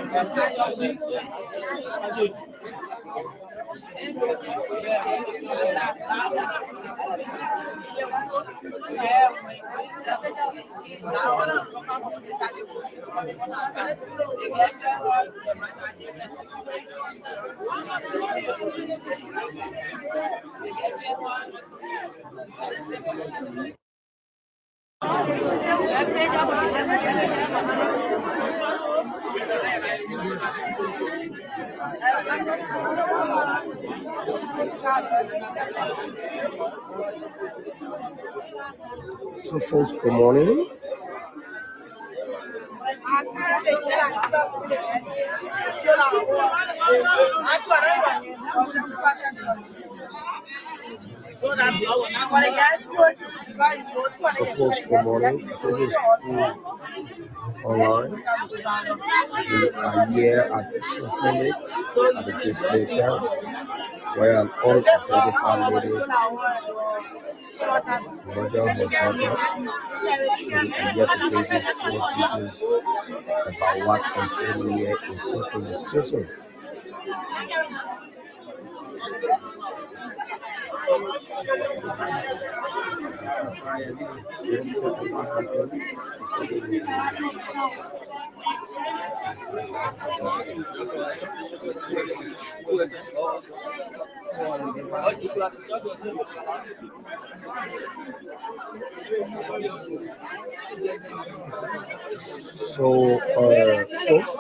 So folks, good morning. So folks, good morning. This is School Online. We are here at the clinic at the display camp where an unidentified lady, mother her daughter, so we are here to bring you full details about what's unfolding here in such a station. So, folks,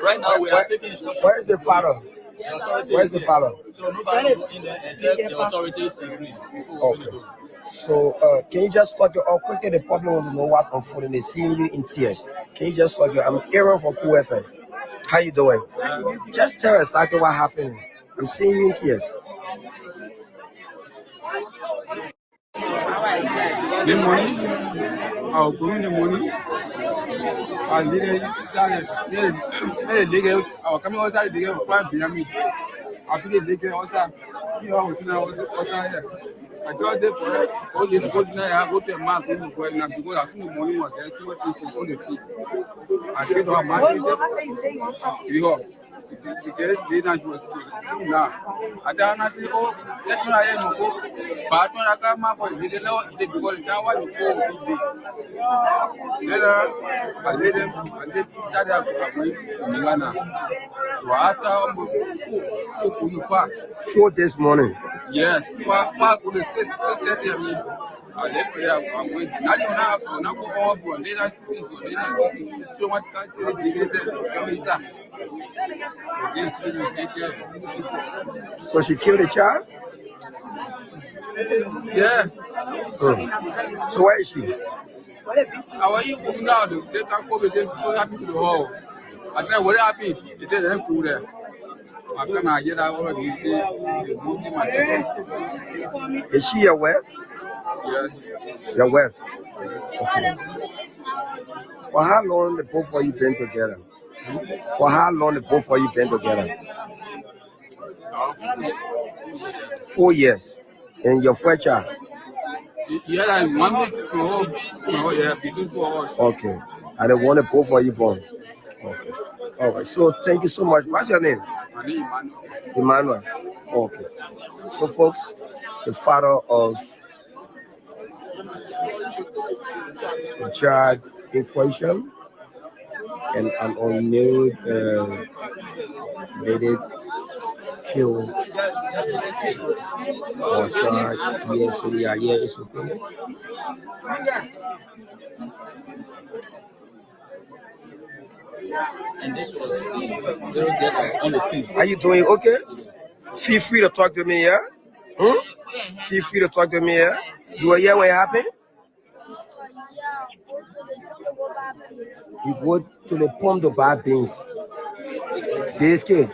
right now we are taking instructions. Where's the father? Where's the father? So nobody in there except the authorities agree. Okay. So, can you just start your quickly? The public want to know what unfolding. They're seeing you in tears. Can you just start your? I'm Aaron from Cool FM. How you doing? Just tell us exactly what happened. I'm seeing you in tears. The money, I'll go in the money. I'll leave it. I'll come outside the game of $5 billion. I'll be the outside. You know, outside. I thought they put all the good now. I go to a mark in the boy now because I see the money was there. Too much to go to feet. I get to a mark. You go. The girl was now. I don't see. Oh, let me go. But when I come up with the law, they go down. Why you go? I let them. I let each other in Ghana. Four this morning. Yes. What could say that me? I left here. I'm going. Now you have to go all for. Let us speak. Let us speak. So much country. So she killed the child? Yeah. So where is she? How are you going out? They can't go with them. So happy to the hall. I tell what happened. They didn't cool there. I can't get out already. Is she your wife? Yes. Your wife? Okay. For how long the both of you been together? For how long the both of you been together? 4 years. And your first child? Yeah, like 1 week to home. Oh, yeah, between 4 hours. Okay. And they wanted both of you born. Okay. All right. So thank you so much. What's your name? My name is Emmanuel. Okay. So folks, the father of the child in question and an unknown lady killed or charged. Yes, so we are here. It's okay. And this was very good on the scene. Are you doing okay? Feel free to talk to me, yeah? Feel free to talk to me here. You were here when it happened? You go to the pump to buy beans. This kid,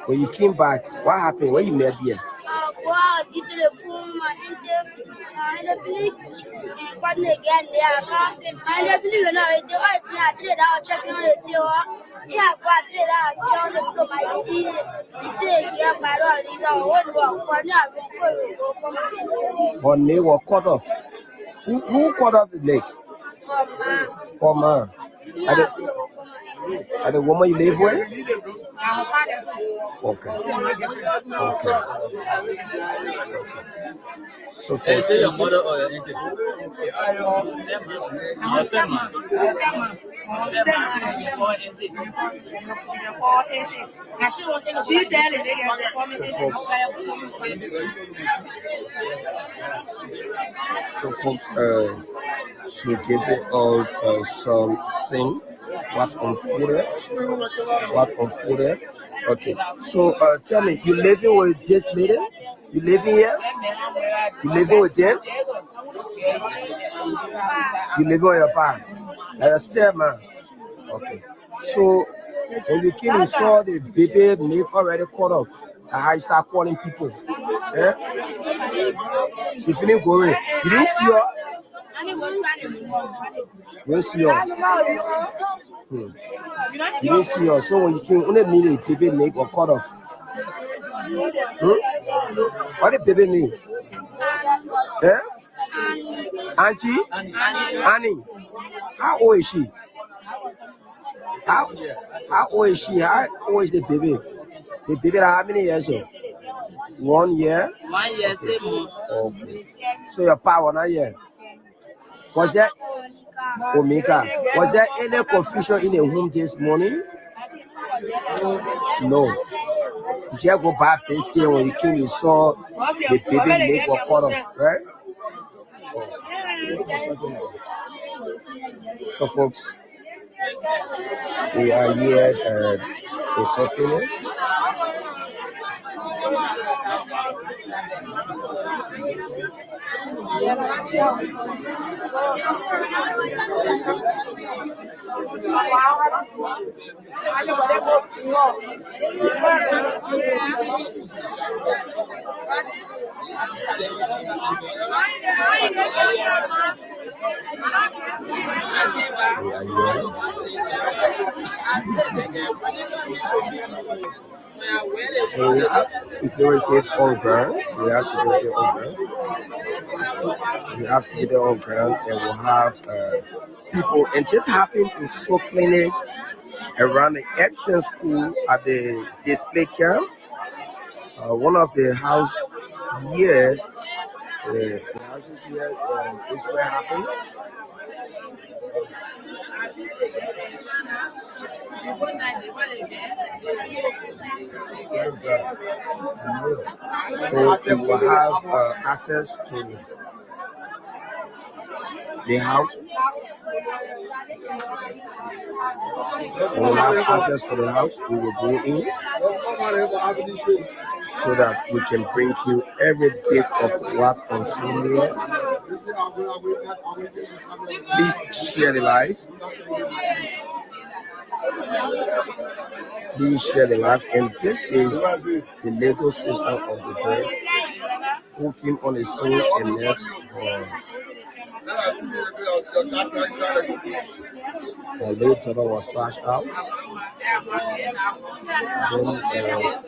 when you came back, what happened? When you met here? Her leg was cut off. Who cut off the leg? Oh man. Are the woman you live with? Okay. So Is it your mother or your auntie? Your stepmom. So folks, she gave it all some sing what unfolded. Okay. So tell me, you living with this lady? You living here? You living with them? You living with your pa? Your stepman. Okay. So when you came and saw the baby milk already cut off, how you start calling people? Eh? She feeling going. You didn't see her? You didn't see her. You didn't see her. So when you came, only need a baby milk or cut off. What did baby mean? Eh? Auntie? Annie? How old is she? How old is she? How old is the baby? The baby how many years old? 1 year? 1 year, same. Okay. So your pa was not here. Was there Omega? Was there any confusion in the home this morning? No. You just go back this year when you came, you saw the baby leg was cut off, right? So folks, we are here at the shopping. So we have security on ground. We have security on ground, and we'll have people. And this happened in So Clinic around the action school at the display camp. One of the house here, the houses here is where happened. So you will have access to the house. We will have access to the house. We will go in so that we can bring you every bit of what unfolded here. Please share the live. Please share the live. And this is the legal sister of the girl who came on the scene and left her late daughter was flashed out. Then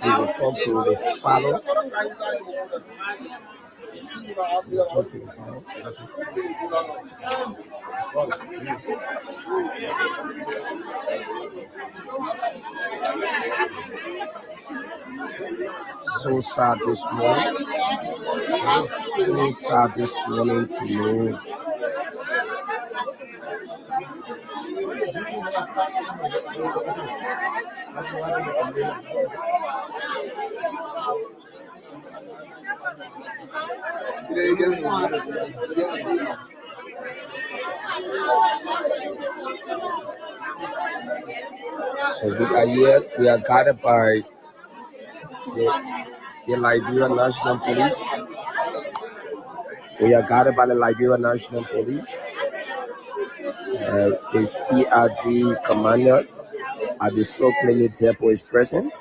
we will talk to the father. So sad this morning. So sad this morning to me. So we are here. We are guided by the Liberia National Police. We are guarded by the Liberia National Police. The CRT commander at the Soul Clinic Depot is present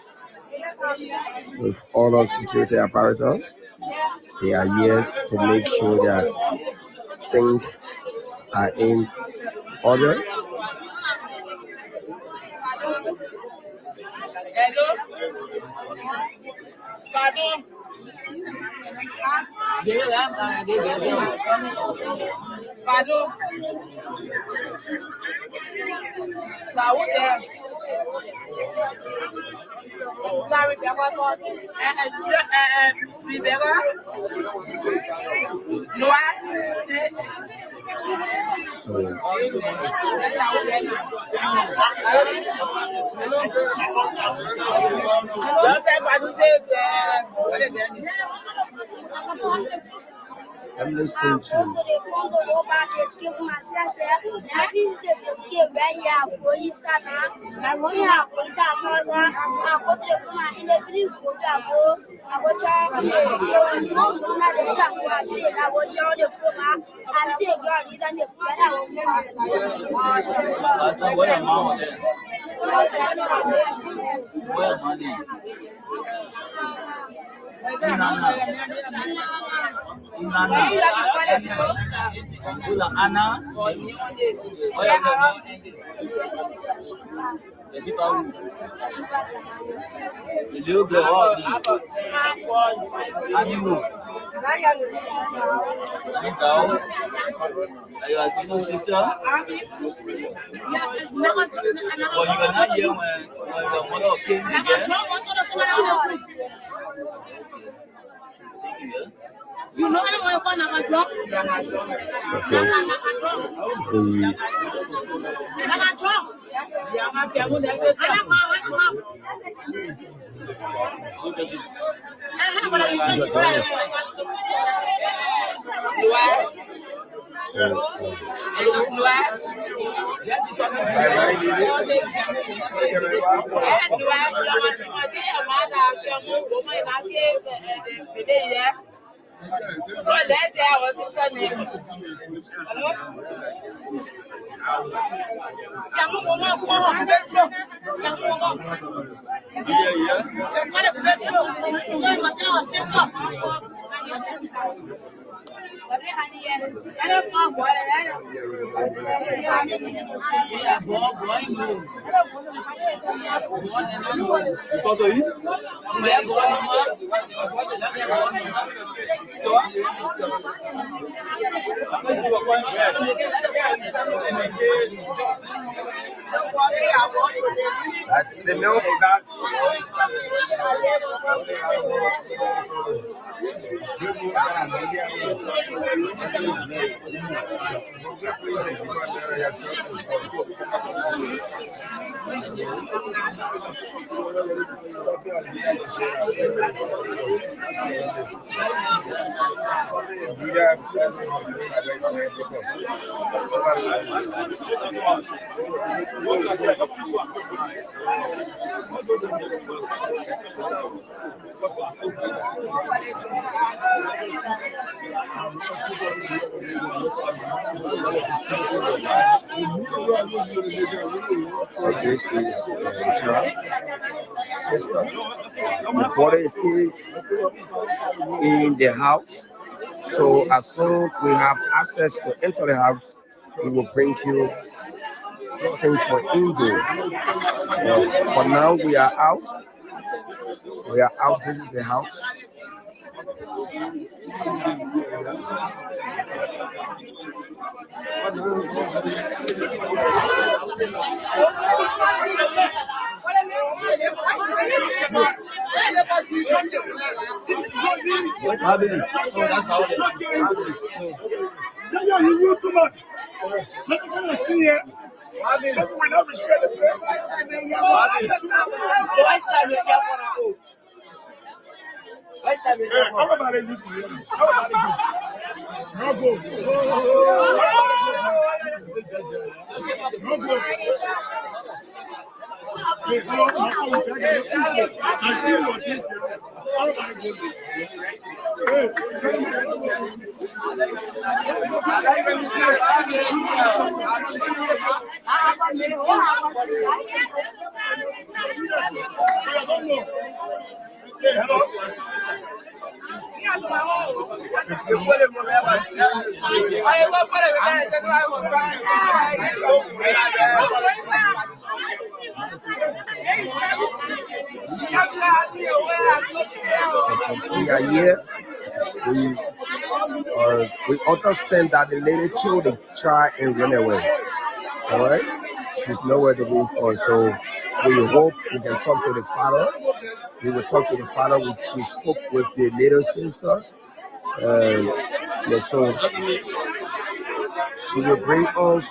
with all of security apparatus. They are here to make sure that things are in order. I'm listening to you know anyone who can have a drop? The milk of that. So this is sister. The body is still in the house. So as soon as we have access to enter the house, we will bring you things for injury. For now, we are out. We are out. This is the house. What's happening? Oh, that's how it is. You knew too much. Let me see it. So we're not restricted. So I started to get one. I started to get one. How about it? How about it? No go. No go. I see what you do. We are here. We understand that the lady killed the child and ran away. All right, she's nowhere to be found. So we hope we can talk to the father. We will talk to the father. We spoke with the little sister. So she will bring us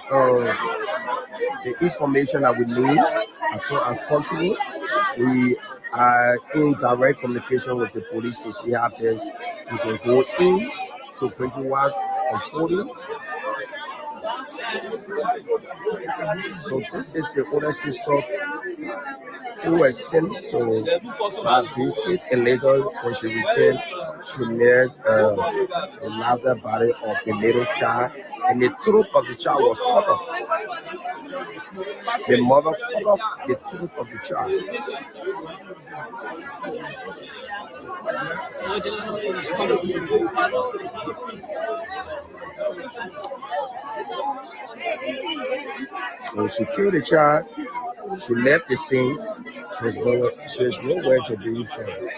the information that we need as soon as possible. We are in direct communication with the police to see how best we can go in to bring you out on 40. So this is the older sister who was sent to biscuit, and later when she returned, she met the larger body of the little child, and the throat of the child was cut off. The mother cut off the throat of the child. When she killed the child, she left the scene. She was nowhere to be found.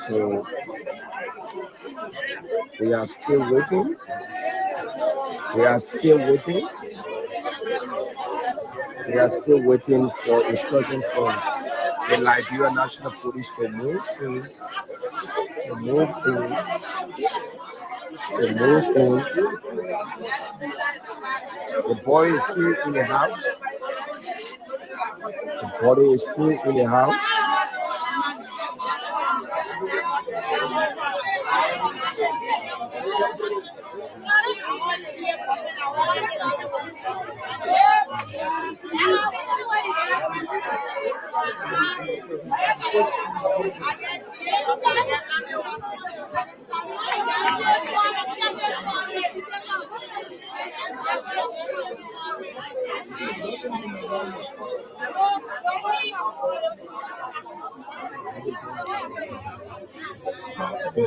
So we are still waiting. We are still waiting for instruction from the Liberia National Police to move in. The boy is still in the house. The body is still in the house.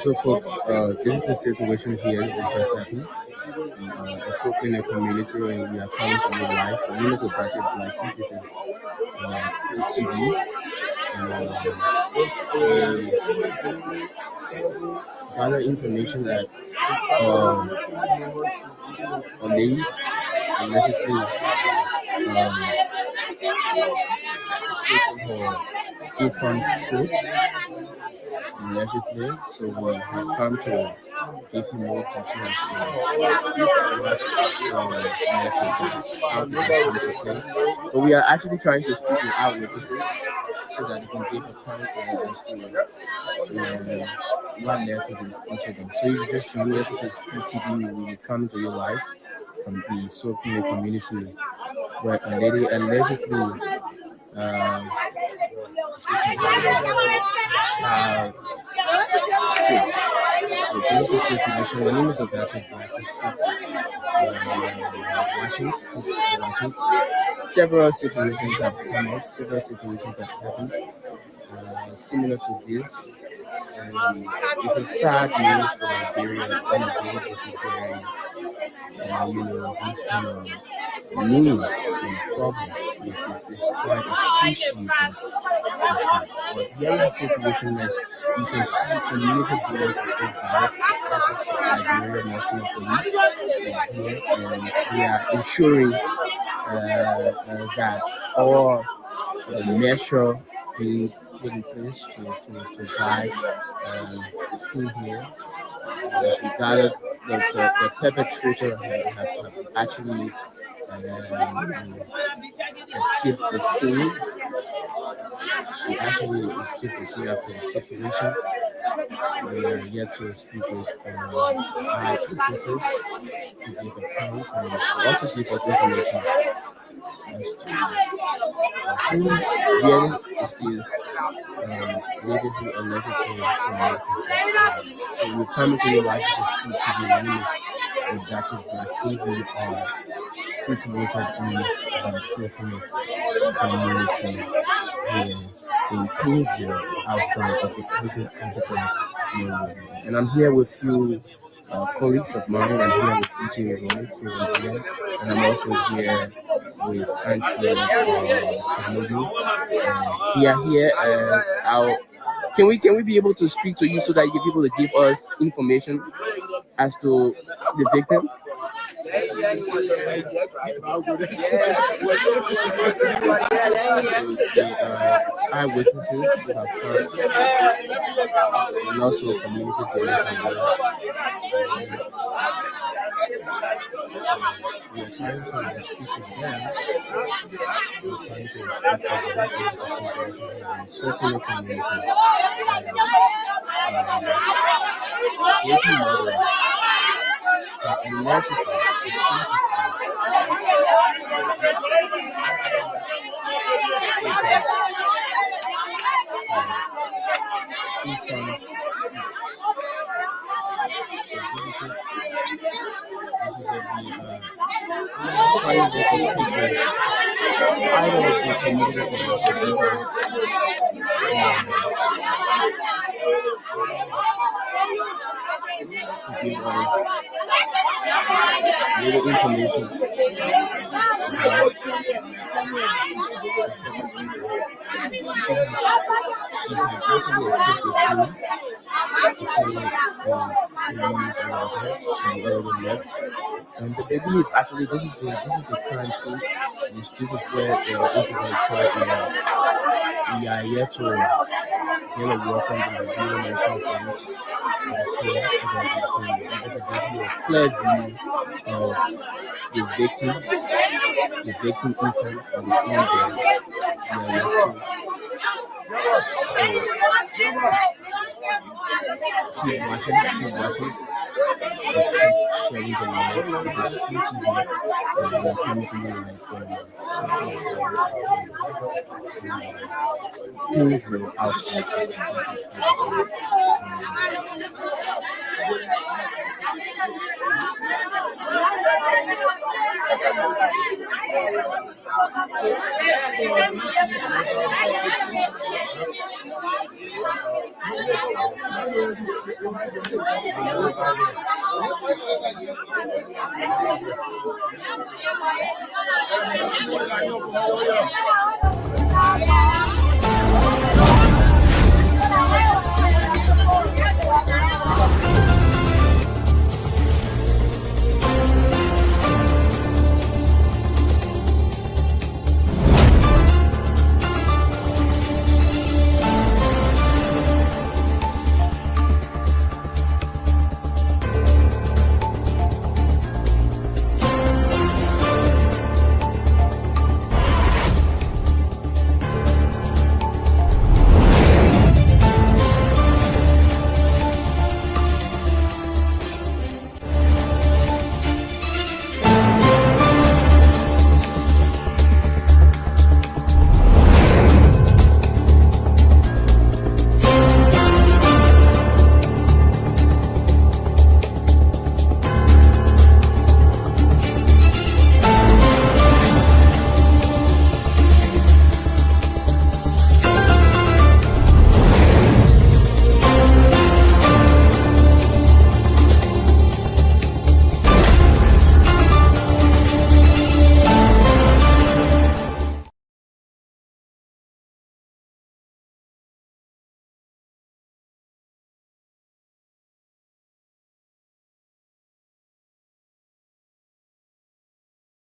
So, folks, this is the situation here that just happened. It's also in a community where we are trying to live life. We need to practice life. This is TV. Gather information that a lady allegedly her infant food allegedly. So we have come to give you more details but we are actually trying to speak with our witnesses so that they can give a point as to what led to this incident. So if you just know that this is PTV, we will come to your life from the Sophia community where a lady allegedly has so this is the situation. My name is Ogato watching. Several situations have come out, several situations have happened similar to this. It's a sad news for Liberia and this kind of news and problem is quite excruciating. But here is a situation that you can see community boards of Liberia National Police and they are ensuring that all measure being put in place to guide the scene here. As regarded the perpetrator have actually escaped the scene. She actually escaped the scene after the situation. We are yet to speak with eyewitnesses to give account and also give us information as to who really is lady who allegedly committed. So we come to you like to speak to the unit with that is Black Sylvie situated in the Silkman community here in Queensville, outside of the Caribbean capital. And I'm here with few colleagues of mine. I'm here with PJ Roy here, and I'm also here with Auntie Kehleboe. We are here. Can we be able to speak to you so that you're able to give us information as to the victim? Eyewitnesses who have come and also community police as well. We are trying to speak with them. We are trying to speak with circular community. To give us little information about she had actually escaped the scene before police arrived and already left. And the baby is actually this is the crime scene. This is where the incident occurred. We are here to welcome the Liberian National Police here so that we can get a clear view of the victim infant and the injured. Keep watching. Keep sharing the light. Because we're coming to you things will outside.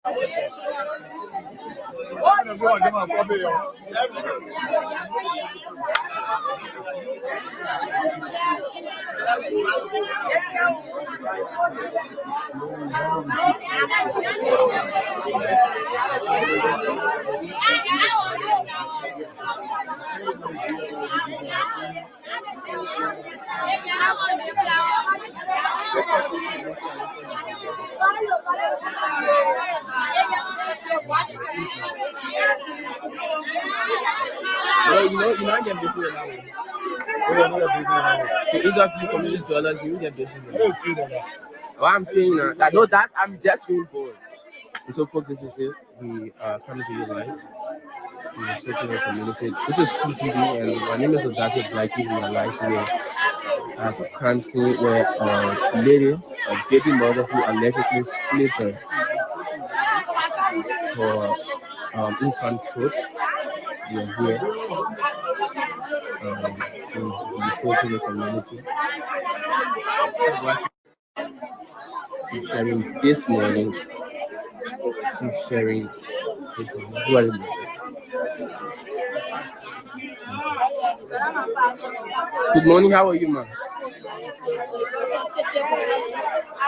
You might get busy with that one. You just be committed to others, you get busy with that. What I'm saying now, that no, that I'm just being bored. So folks, this is it. We are coming to you live. We are social community. This is QTV, and my name is Odate Blackie. We are live here at the crime scene where a lady, a baby mother who allegedly split her for infant throat. We are here to be safe in the community. She's sharing this morning. She's sharing this morning. Who are you? Good morning. How are you, ma'am?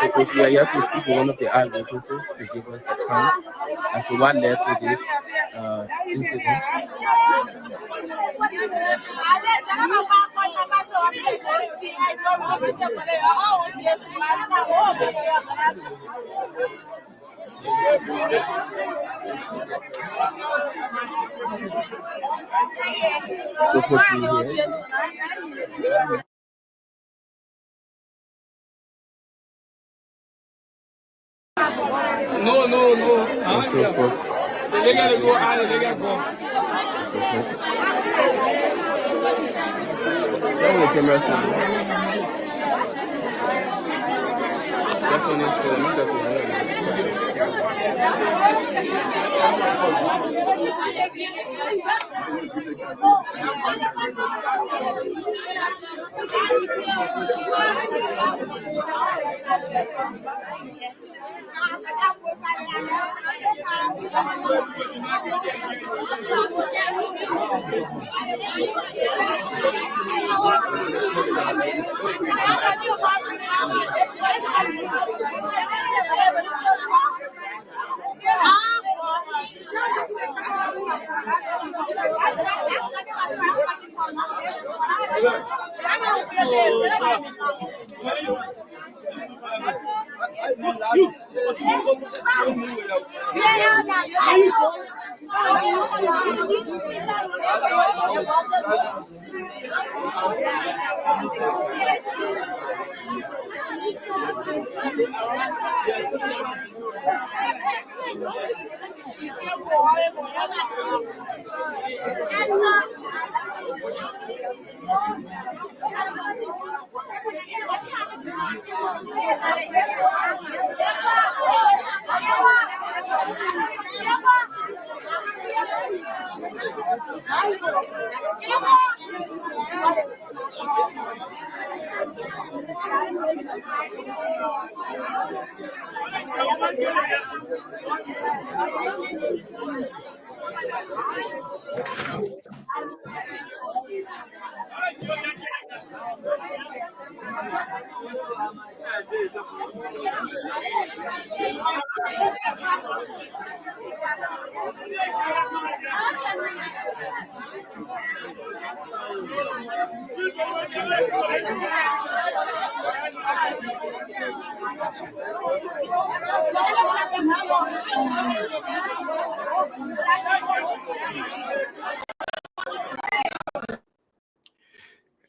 So we are here to speak to one of the eyewitnesses to give us the account as to what led to this incident. So for here. No. And so folks. They gotta go out. They gotta go. The camera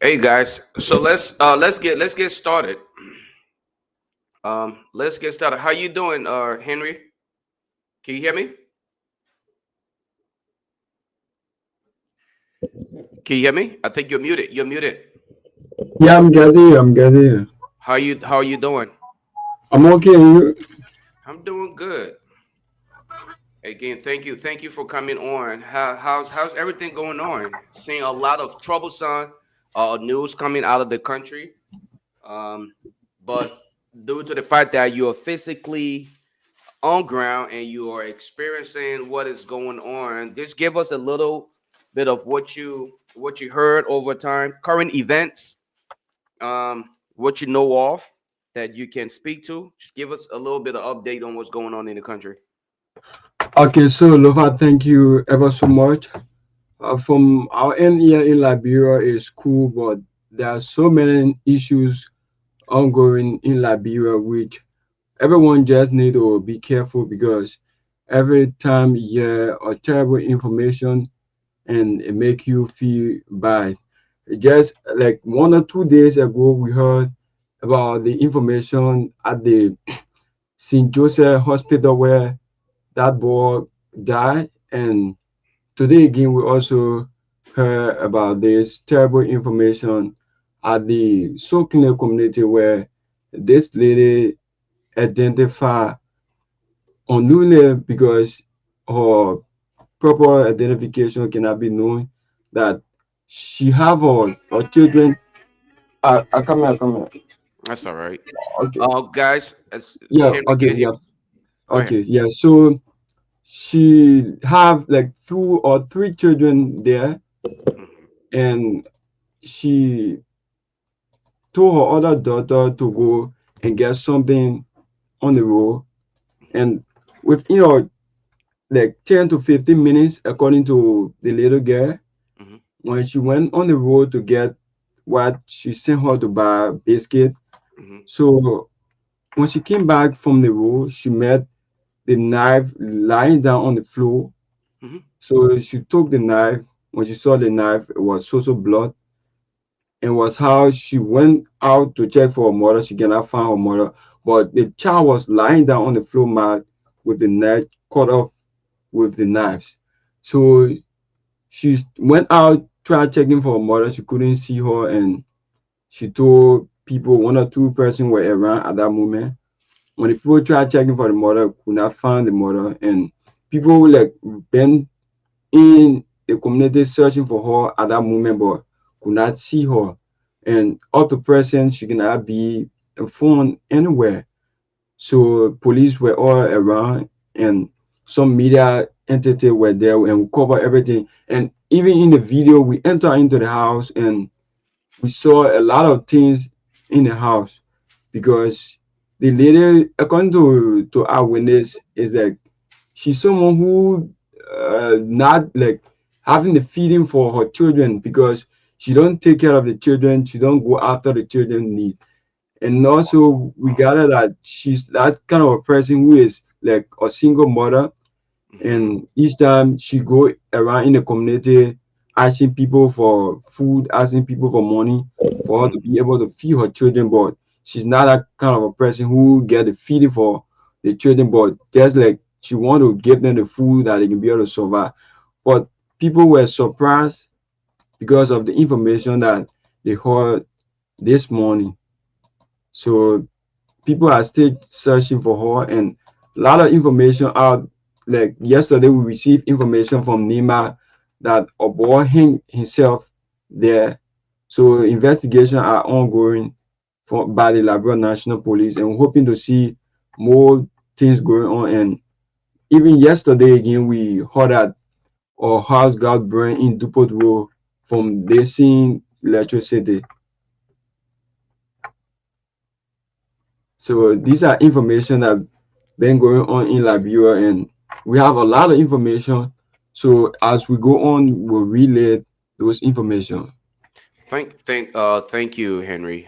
Hey guys, so let's get started. Let's get started. How you doing, Henry? Can you hear me? Can you hear me? I think you're muted. You're muted. Yeah, I'm getting you. How are you doing? I'm okay. I'm doing good. Again, thank you for coming on. How's everything going on? Seeing a lot of troublesome news coming out of the country, but due to the fact that you are physically on ground and you are experiencing what is going on, just give us a little bit of what you heard over time, current events, what you know of that you can speak to. Just give us a little bit of update on what's going on in the country. Okay, so Lofa, thank you ever so much. From our end here in Liberia is cool, but there are so many issues ongoing in Liberia, which everyone just need to be careful because every time you hear a terrible information and it make you feel bad. Just like 1 or 2 days ago, we heard about the information at the St. Joseph Hospital where that boy died, and today again we also heard about this terrible information at the Sokine community where this lady identified unknowingly because her proper identification cannot be known that she have her children. Come here, come here. That's all right. Okay, Guys, as yeah, Henry okay, get here. yeah, Go ahead. okay, yeah. So she have like 2 or 3 children there, Mhm. and she told her other daughter to go and get something on the road, and within like 10 to 15 minutes, according to the little girl, Mhm. when she went on the road to get what she sent her to buy biscuit. Mhm. So when she came back from the road, she met the knife lying down on the floor. Mhm. So she took the knife. When she saw the knife, it was so blood, and was how she went out to check for her mother. She cannot find her mother, but the child was lying down on the floor mat with the neck cut off with the knives. So she went out, tried checking for her mother. She couldn't see her, and she told people 1 or 2 persons were around at that moment. When the people tried checking for the mother, could not find the mother, and people like been in the community searching for her at that moment, but could not see her. And up to present, she cannot be found anywhere. So police were all around, and some media entity were there, and we cover everything. And even in the video, we enter into the house and we saw a lot of things in the house because the lady, according to our witness, is like she's someone who not like having the feeding for her children because she don't take care of the children, she don't go after the children need. And also we gather that she's that kind of a person who is like a single mother, Mhm. and each time she go around in the community asking people for food, asking people for money for her to be able to feed her children, but she's not that kind of a person who get the feeding for the children, but just like she want to give them the food that they can be able to survive. But people were surprised because of the information that they heard this morning. So people are still searching for her, and a lot of information out. Like yesterday we received information from Nima that a boy hung himself there. So investigations are ongoing by the Liberia National Police, and we're hoping to see more things going on. And even yesterday again we heard that our house got burned in Dupont Road from the scene electricity. So these are information that been going on in Liberia, and we have a lot of information. So as we go on, we'll relay those information. Thank you, Henry.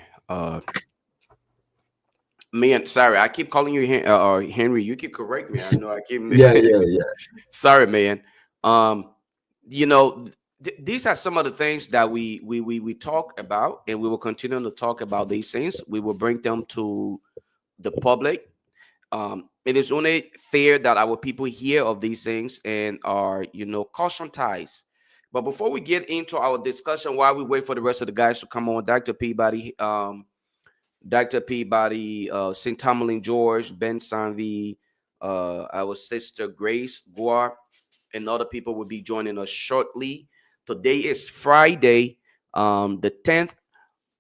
Man, sorry, I keep calling you Henry. You keep correct me. I know I keep. Yeah, yeah, yeah. Sorry, man. Um, these are some of the things that we talk about, and we will continue to talk about these things. We will bring them to the public. It is only fair that our people hear of these things and are, conscientized. But before we get into our discussion, while we wait for the rest of the guys to come on, Dr. Peabody, St. Tomalin George, Ben Sanvee, our sister Grace Guar, and other people will be joining us shortly. Today is Friday, the 10th,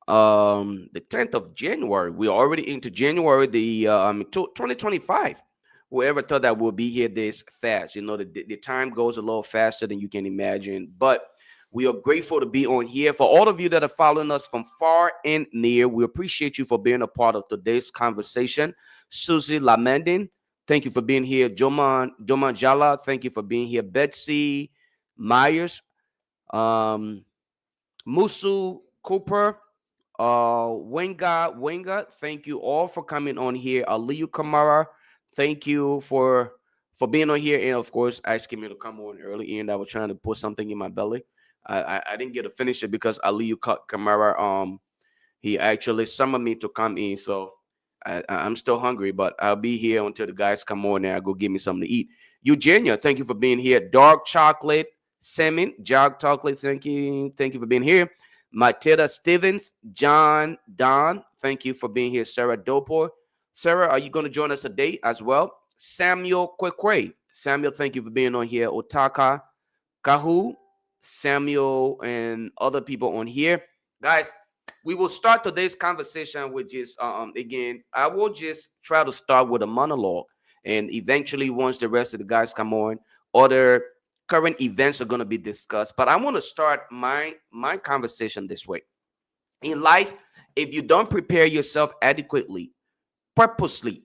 the 10th of January. We're already into January, 2025. Whoever thought that we'll be here this fast? You know, the time goes a little faster than you can imagine. But we are grateful to be on here. For all of you that are following us from far and near, we appreciate you for being a part of today's conversation. Susie Lamandin, thank you for being here. Joman Jala, thank you for being here. Betsy Myers, Musu Cooper, Wenga, thank you all for coming on here. Aliyu Kamara, thank you for being on here. And of course, asking me to come on early, and I was trying to put something in my belly. I didn't get to finish it because Aliyu Kamara, he actually summoned me to come in. So I'm still hungry, but I'll be here until the guys come on and I'll go get me something to eat. Eugenia, thank you for being here. Dark Chocolate Salmon, Dark Chocolate, thank you for being here. Matilda Stevens, John Don, thank you for being here. Sarah Dopor, Sarah, are you going to join us today as well? Samuel Kwekwe, Samuel, thank you for being on here. Otaka Kahu, Samuel, and other people on here. Guys, we will start today's conversation with just, again, I will just try to start with a monologue. And eventually, once the rest of the guys come on, other current events are going to be discussed. But I want to start my conversation this way. In life, if you don't prepare yourself adequately, purposely,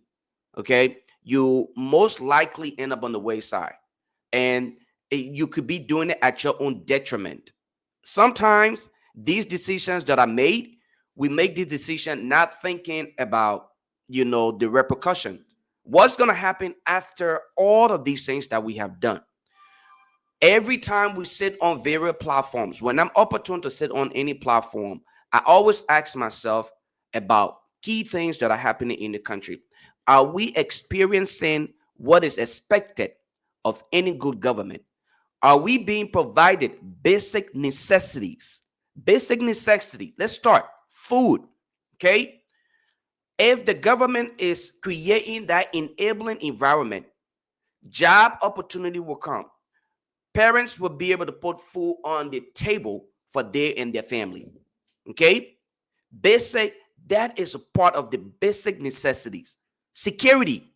okay, you most likely end up on the wayside. And you could be doing it at your own detriment. Sometimes these decisions that are made, we make this decision not thinking about, you know, the repercussions. What's going to happen after all of these things that we have done? Every time we sit on various platforms, when I'm opportune to sit on any platform, I always ask myself about key things that are happening in the country. Are we experiencing what is expected of any good government? Are we being provided basic necessities? Basic necessity. Let's start. Food. Okay. If the government is creating that enabling environment, job opportunity will come. Parents will be able to put food on the table for their and their family. Okay. Basic. That is a part of the basic necessities. Security.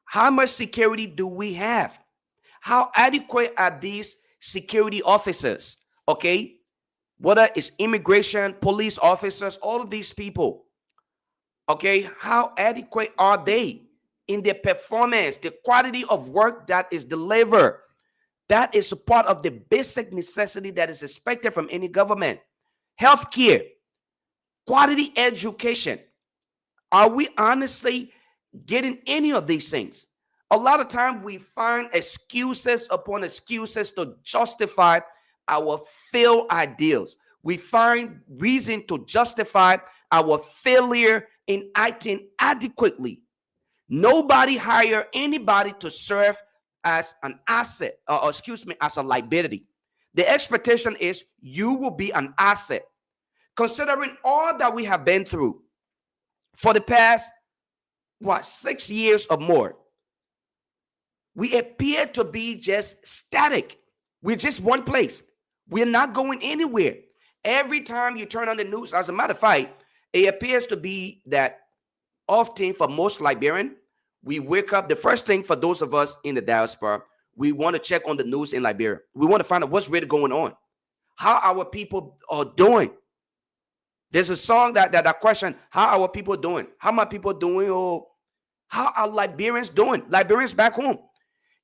How much security do we have? How adequate are these security officers? Okay. Whether it's immigration, police officers, all of these people. Okay. How adequate are they in their performance, the quality of work that is delivered? That is a part of the basic necessity that is expected from any government. Healthcare, quality education. Are we honestly getting any of these things? A lot of time we find excuses upon excuses to justify our failed ideals. We find reason to justify our failure in acting adequately. Nobody hire anybody to serve as an asset, or as a liability. The expectation is you will be an asset. Considering all that we have been through for the past, 6 years or more, we appear to be just static. We're just one place. We're not going anywhere. Every time you turn on the news, as a matter of fact, it appears to be that often for most Liberian, we wake up, the first thing for those of us in the diaspora, we want to check on the news in Liberia. We want to find out what's really going on, how our people are doing. There's a song that question, how our people doing? How my people doing? Or how are Liberians doing? Liberians back home.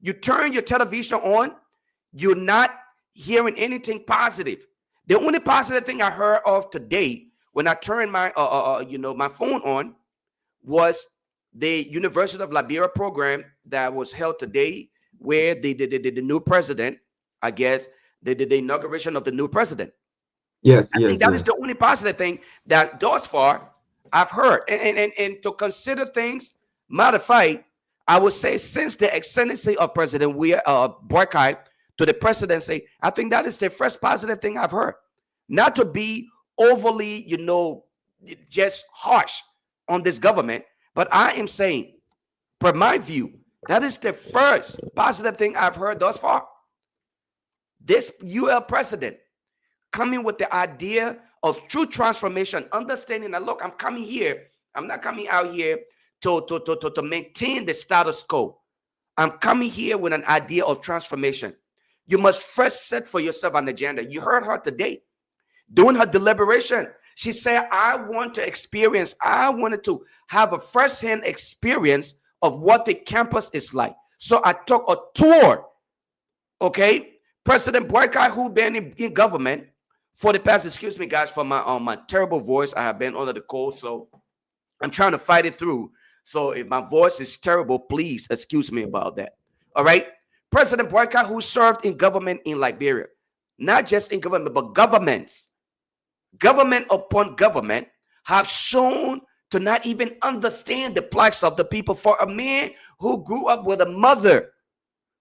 You turn your television on, you're not hearing anything positive. The only positive thing I heard of today when I turned my my phone on was the University of Liberia program that was held today, where they did the new president. I guess they did the inauguration of the new president. Yes, I think that is the only positive thing that thus far I've heard. And to consider things, matter of fact, I would say since the excellency of President Boykai to the presidency, I think that is the first positive thing I've heard. Not to be overly, just harsh on this government, but I am saying, per my view, that is the first positive thing I've heard thus far. This UL president coming with the idea of true transformation, understanding that, look, I'm coming here. I'm not coming out here to maintain the status quo. I'm coming here with an idea of transformation. You must first set for yourself an agenda. You heard her today during her deliberation. She said, I wanted to have a first-hand experience of what the campus is like. So I took a tour. Okay, President Boycott, who been in government for the past, excuse me guys for my terrible voice. I have been under the cold, so I'm trying to fight it through. So if my voice is terrible, please excuse me about that. All right. President Boycott, who served in government in Liberia, not just in government, but governments, government upon government, have shown to not even understand the plights of the people. For a man who grew up with a mother,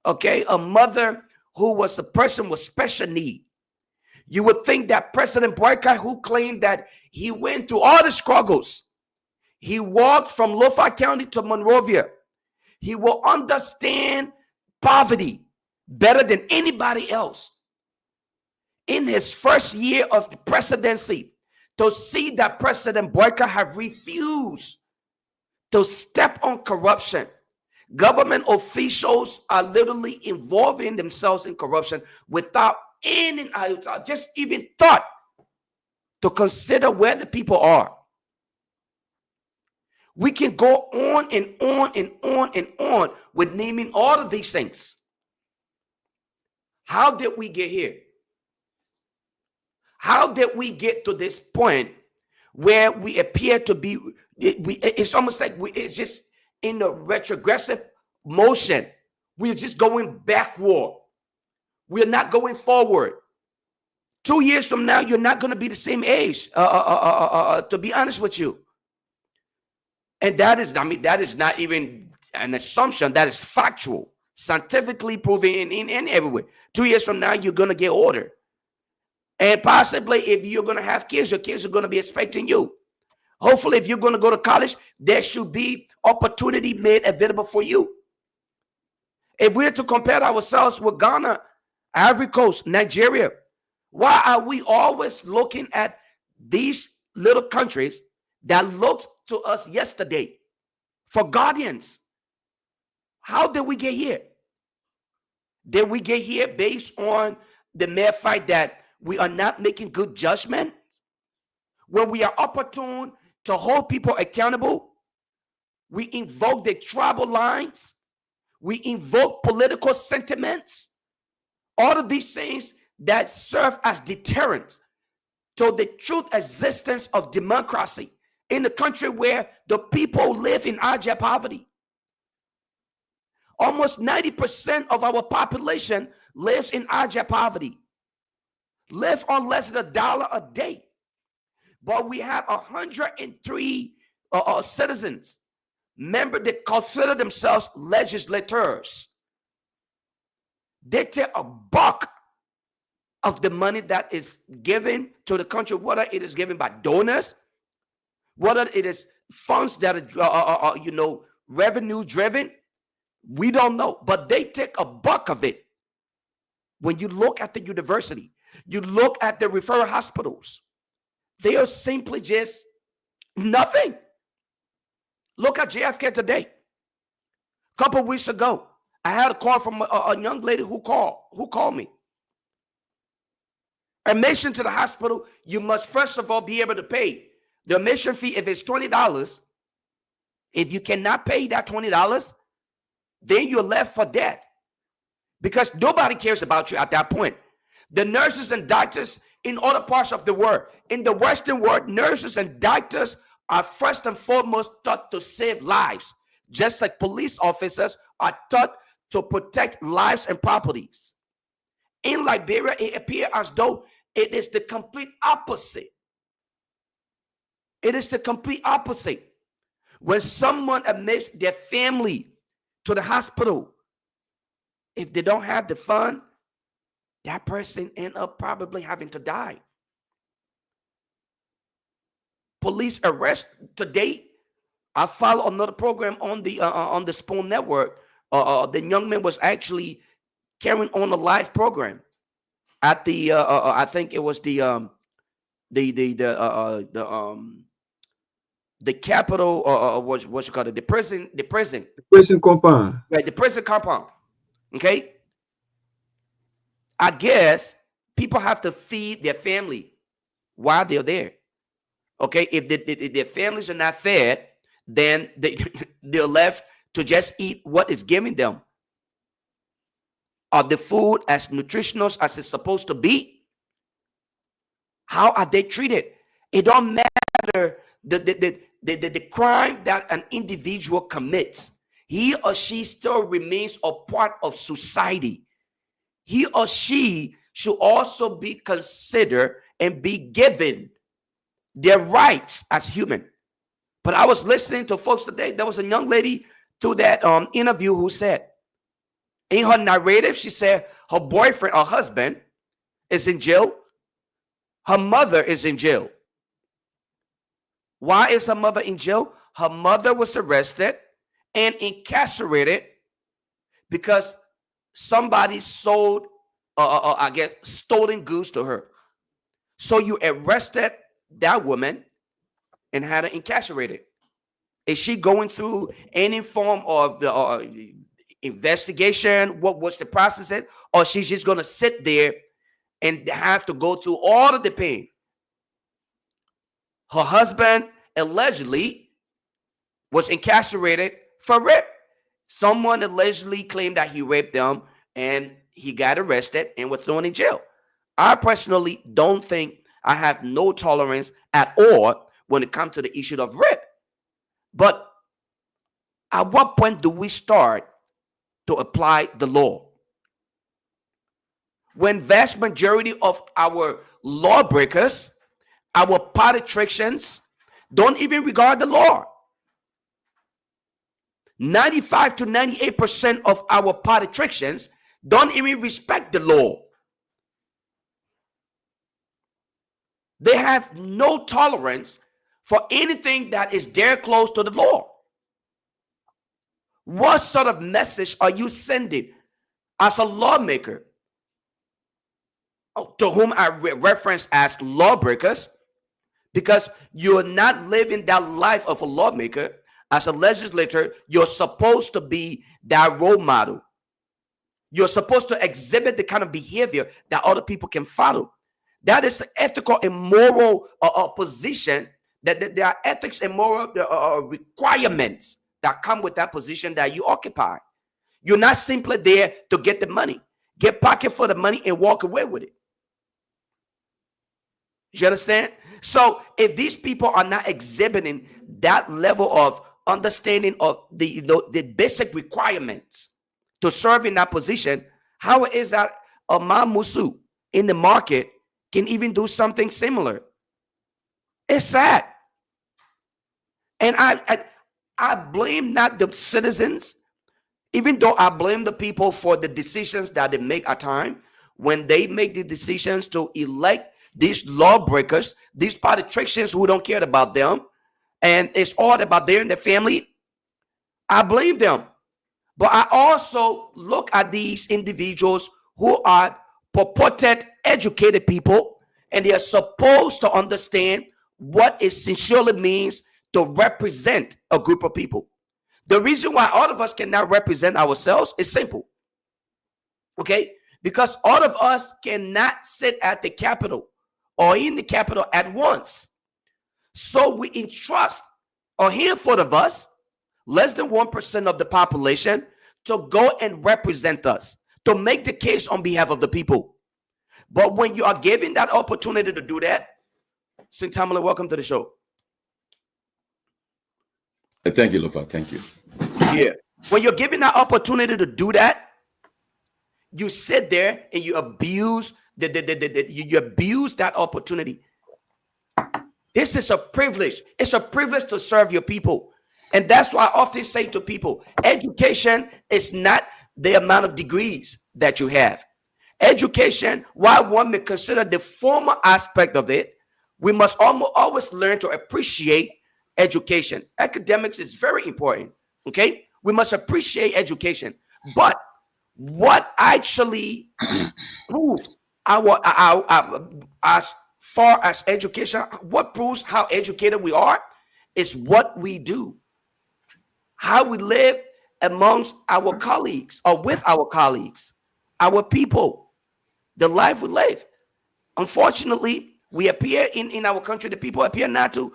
okay, a mother who was a person with special need, you would think that President Boycott, who claimed that he went through all the struggles, he walked from Lofa County to Monrovia, he will understand poverty better than anybody else. In his first year of the presidency, to see that President Boycott have refused to step on corruption. Government officials are literally involving themselves in corruption without any iota, just even thought to consider where the people are. We can go on and on and on and on with naming all of these things. How did we get here? How did we get to this point where we appear to be, it's almost like it's just in a retrogressive motion. We're just going backward. We're not going forward. 2 years from now, you're not going to be the same age, to be honest with you. And that is, I mean, that is not even an assumption. That is factual, scientifically proven in every way. 2 years from now, you're going to get older. And possibly if you're going to have kids, your kids are going to be expecting you. Hopefully, if you're going to go to college, there should be opportunity made available for you. If we're to compare ourselves with Ghana, Ivory Coast, Nigeria, why are we always looking at these little countries that looked to us yesterday for guardians? How did we get here? Did we get here based on the mere fact that we are not making good judgment? When we are opportune to hold people accountable, we invoke the tribal lines, we invoke political sentiments, all of these things that serve as deterrent to the true existence of democracy in a country where the people live in abject poverty. Almost 90% of our population lives in abject poverty, live on less than $1 a day. But we have 103 citizens, members that consider themselves legislators. They take a buck of the money that is given to the country, whether it is given by donors, whether it is funds that are revenue driven. We don't know, but they take a buck of it. When you look at the university, you look at the referral hospitals, they are simply just nothing. Look at JFK today. A couple of weeks ago, I had a call from a young lady who called me. Admission to the hospital, you must first of all be able to pay the admission fee. If it's $20, if you cannot pay that $20, then you're left for death, because nobody cares about you at that point. The nurses and doctors in other parts of the world, in the Western world, nurses and doctors are first and foremost taught to save lives, just like police officers are taught to protect lives and properties. In Liberia, it appears as though it is the complete opposite. It is the complete opposite. When someone admits their family to the hospital, if they don't have the fund, that person end up probably having to die. Police arrest today. I follow another program on the Spoon Network. The young man was actually carrying on a live program at the I think it was the the capital, or what you call it, the prison Prison compound. right, the prison compound. Okay, I guess people have to feed their family while they're there. Okay, if their families are not fed, then they're left to just eat what is given them. Are the food as nutritious as it's supposed to be? How are they treated? It don't matter the crime that an individual commits. He or she still remains a part of society. He or she should also be considered and be given their rights as human. But I was listening to folks today. There was a young lady through that interview who said, in her narrative, she said her boyfriend or husband is in jail. Her mother is in jail. Why is her mother in jail? Her mother was arrested and incarcerated because somebody sold, I guess, stolen goods to her. So you arrested that woman and had her incarcerated. Is she going through any form of the investigation? What's the process is? Or she's just going to sit there and have to go through all of the pain? Her husband allegedly was incarcerated for rape. Someone allegedly claimed that he raped them and he got arrested and was thrown in jail. I personally don't think I have no tolerance at all when it comes to the issue of rape. But at what point do we start to apply the law? When vast majority of our lawbreakers, our politicians, don't even regard the law. 95 to 98% of our politicians don't even respect the law. They have no tolerance for anything that is there close to the law. What sort of message are you sending as a lawmaker, to whom I reference as lawbreakers, because you're not living that life of a lawmaker? As a legislator, you're supposed to be that role model. You're supposed to exhibit the kind of behavior that other people can follow. That is an ethical and moral position, that there are ethics and moral requirements that come with that position that you occupy. You're not simply there to get the money, get pocket for the money and walk away with it. You understand? So if these people are not exhibiting that level of understanding of the basic requirements to serve in that position, how is that a Mamusu in the market can even do something similar? It's sad. And I blame not the citizens, even though I blame the people for the decisions that they make at time. When they make the decisions to elect these lawbreakers, these politicians who don't care about them, and it's all about them and their family, I blame them. But I also look at these individuals who are purported educated people, and they are supposed to understand what it sincerely means to represent a group of people. The reason why all of us cannot represent ourselves is simple. Okay? Because all of us cannot sit at the Capitol or in the Capitol at once. So we entrust a handful of us, less than 1% of the population, to go and represent us, to make the case on behalf of the people. But when you are given that opportunity to do that, St. Tomalin, welcome to the show. Thank you, Lofa. Thank you. Yeah. When you're given that opportunity to do that, you sit there and you abuse you abuse that opportunity. This is a privilege. It's a privilege to serve your people. And that's why I often say to people, education is not the amount of degrees that you have. Education, while one may consider the formal aspect of it, we must always learn to appreciate education. Academics is very important, okay? We must appreciate education. But what actually proves as far as education, what proves how educated we are It's what we do, how we live amongst our colleagues or with our colleagues, our people, the life we live. Unfortunately, we appear in our country, the people appear not to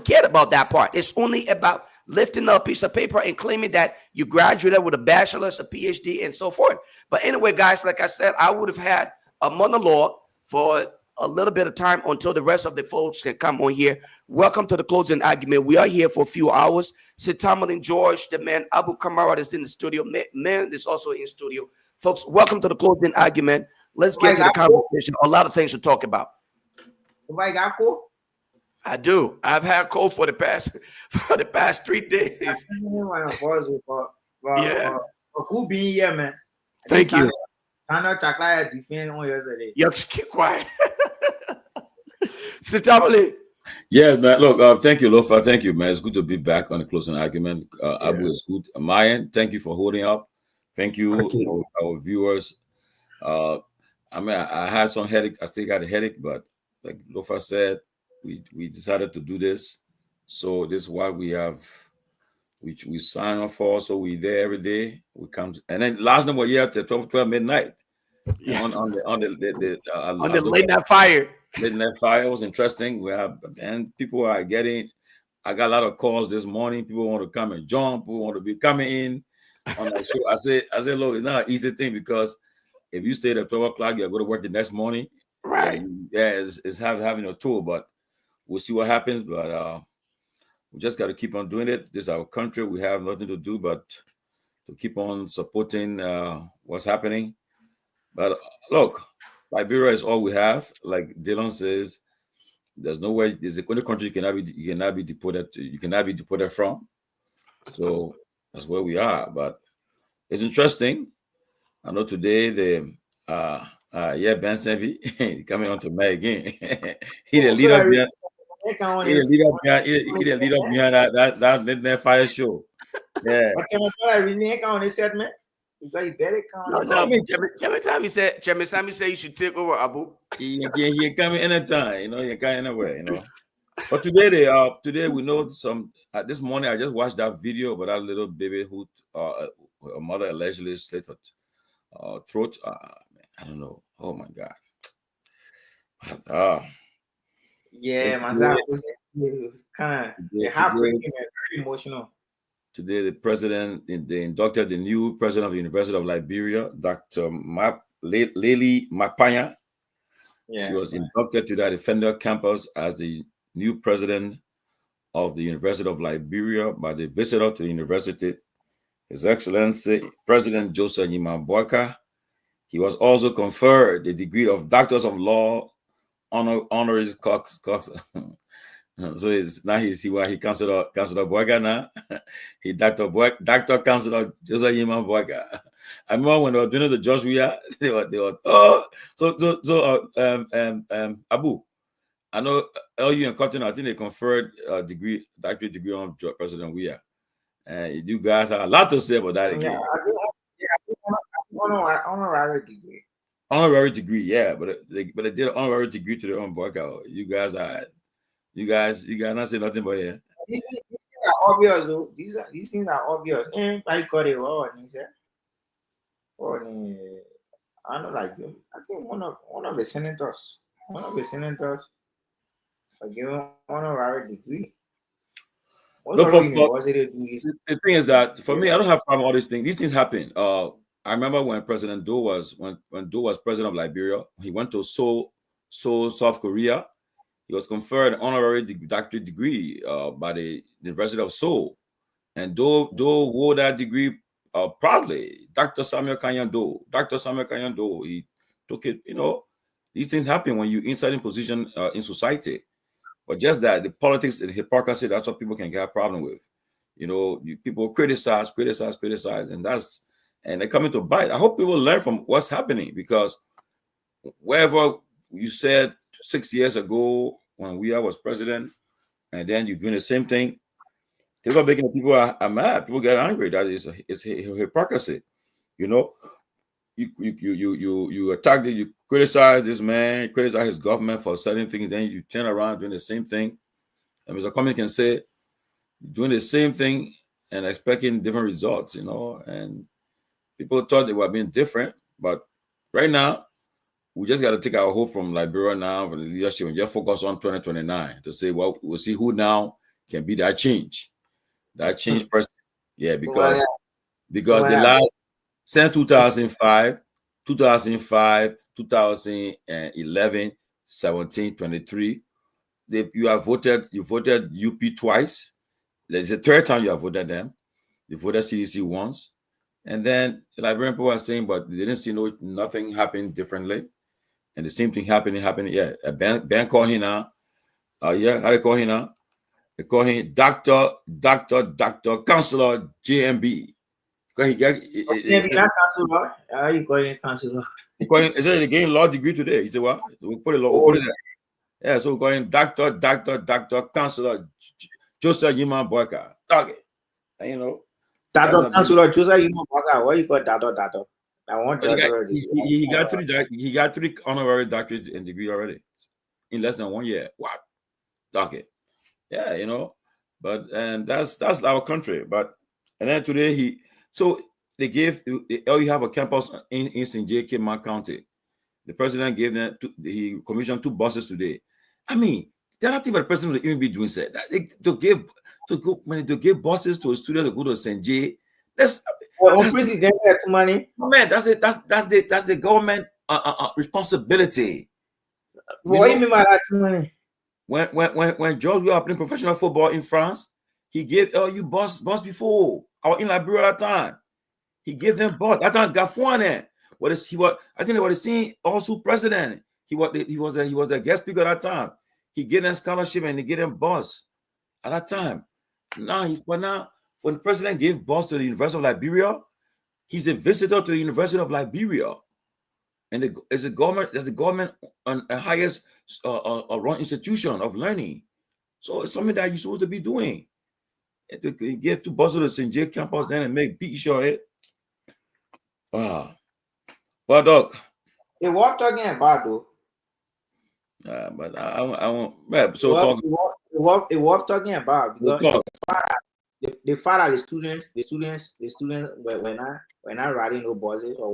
care about that part. It's only about lifting up a piece of paper and claiming that you graduated with a bachelor's, a PhD, and so forth. But anyway, guys, like I said, I would have had a monologue for a little bit of time until the rest of the folks can come on here. Welcome to the closing argument. We are here for a few hours. Sid Tomalin, George, the man Abu Kamara is in the studio. Man is also in studio. Folks, welcome to the closing argument. Let's get to the conversation. A lot of things to talk about. Somebody got cold? I do. I've had cold for the past 3 days. Yeah. Who be here, man? Thank you. I know chocolate defend on yesterday. You keep quiet. Sitamali. Yeah, man. Look, thank you, Lofa. Thank you, man. It's good to be back on the closing argument. Abu is good. Myean, thank you for holding up. Thank you, our viewers. I mean, I had some headache. I still got a headache, but like Lofa said, we decided to do this. So this is why we sign up for. So we there every day. We come and then last night we're here till 12 midnight. Yeah. On the late night fire. Late night fire was interesting. And people are getting. I got a lot of calls this morning. People want to come and jump. People want to be coming in on the show. I said, look, it's not an easy thing because if you stay at 12 o'clock, you're going to work the next morning. Right. It's having a tour, but we'll see what happens. But we just got to keep on doing it. This is our country. We have nothing to do but to keep on supporting what's happening. But look, Liberia is all we have. Like Dylan says, there's no way. There's the only country you cannot be deported to. You cannot be deported from. So that's where we are. But it's interesting. I know today Ben Sanvee coming on to me again. He the leader behind that midnight fire show. Yeah. Chairman Sanvee said you should take over, Abu. He coming anytime, he can anywhere, But today we know some. This morning I just watched that video about that little baby who her mother allegedly slit her throat. I don't know. Oh my God. Yeah, man, that was kind of heartbreaking and very emotional. Today, they inducted the new president of the University of Liberia, Dr. Lely Mapanya. Yeah, she was inducted to that Defender campus as the new president of the University of Liberia by the visitor to the university, His Excellency President Joseph Nyimamboaka. He was also conferred the degree of Doctors of Law honoris causa. So now he see why he Councilor Boaga now. He Dr. Councilor Joseph Nyimamboaka. I remember when they were doing the judge they were Abu. I know LU and Cotton, I think they conferred doctorate degree on President Weah. And you guys have a lot to say about that again. Honorary degree. Honorary degree, yeah, but they did an honorary degree to their own workout. You guys not say nothing but yeah. These things are obvious, though. These things are obvious. And I got it. I don't like you. I think one of the senators are given honorary degree. The thing is that for me, I don't have problem with all these things. These things happen. I remember when President Doe was president of Liberia, he went to Seoul, South Korea. He was conferred an honorary doctorate degree by the University of Seoul, and Doe wore that degree proudly. Dr. Samuel Kanyan Doe, he took it. These things happen when you're inside in position in society. But just that the politics and hypocrisy, that's what people can get a problem with. People criticize, and they're coming to bite. I hope people learn from what's happening, because wherever you said 6 years ago when Weah was president, and then you're doing the same thing, people are making people are mad. People get angry. That is it's hypocrisy. You attack you criticize this man, criticize his government for certain things, then you turn around doing the same thing. And Mr. Cummings can say, doing the same thing and expecting different results, you know. And people thought they were being different, but right now, we just got to take our hope from Liberia now, from the leadership, and just focus on 2029 to say, well, we'll see who now can be that change person. Yeah, because the last since 2005, 2011, 17, 23, you voted UP twice. It's the third time you have voted them. You voted CDC once. And then the Liberian people are saying, but they didn't see nothing happen differently. And the same thing happening. Yeah, Ben called him now. Yeah, how they call him now? They call him Doctor, Counselor JMB. Because he got counselor. How you call him counselor? He call him, he said he gained law degree today. He said, what? We put it there. Yeah, so we call him Doctor, Counselor Joseph Yima Boyka. Okay. And you know. Doctor Counselor Joseph Yima Boyka. What you call Doctor? I want he got three honorary doctorate and degree already in less than 1 year. Wow. Okay. Yeah, you know, and that's our country. But and then today you have a campus in St. J. Kidman County. The president gave them he commissioned 2 buses today. I mean, they're not even the president would even be doing that. To give buses to a student to go to St. J. That's president has money. Man, that's the government responsibility. What do you mean by that money? When George was playing professional football in France, he gave LU bus before. I was in Liberia at that time. He gave them bus. That time Gafuane. I think they were seeing also president. He was a guest speaker at that time. He gave them scholarship and he gave them bus at that time. Now when the president gave bus to the University of Liberia, he's a visitor to the University of Liberia. And there's a government on the highest run institution of learning. So it's something that you're supposed to be doing. And to get 2 buses to the St. J campus then and make beat sure it. Wow. Well, Doc. Hey, what talking about though? But I won't. So what talking about because the father, the students were not riding no buses or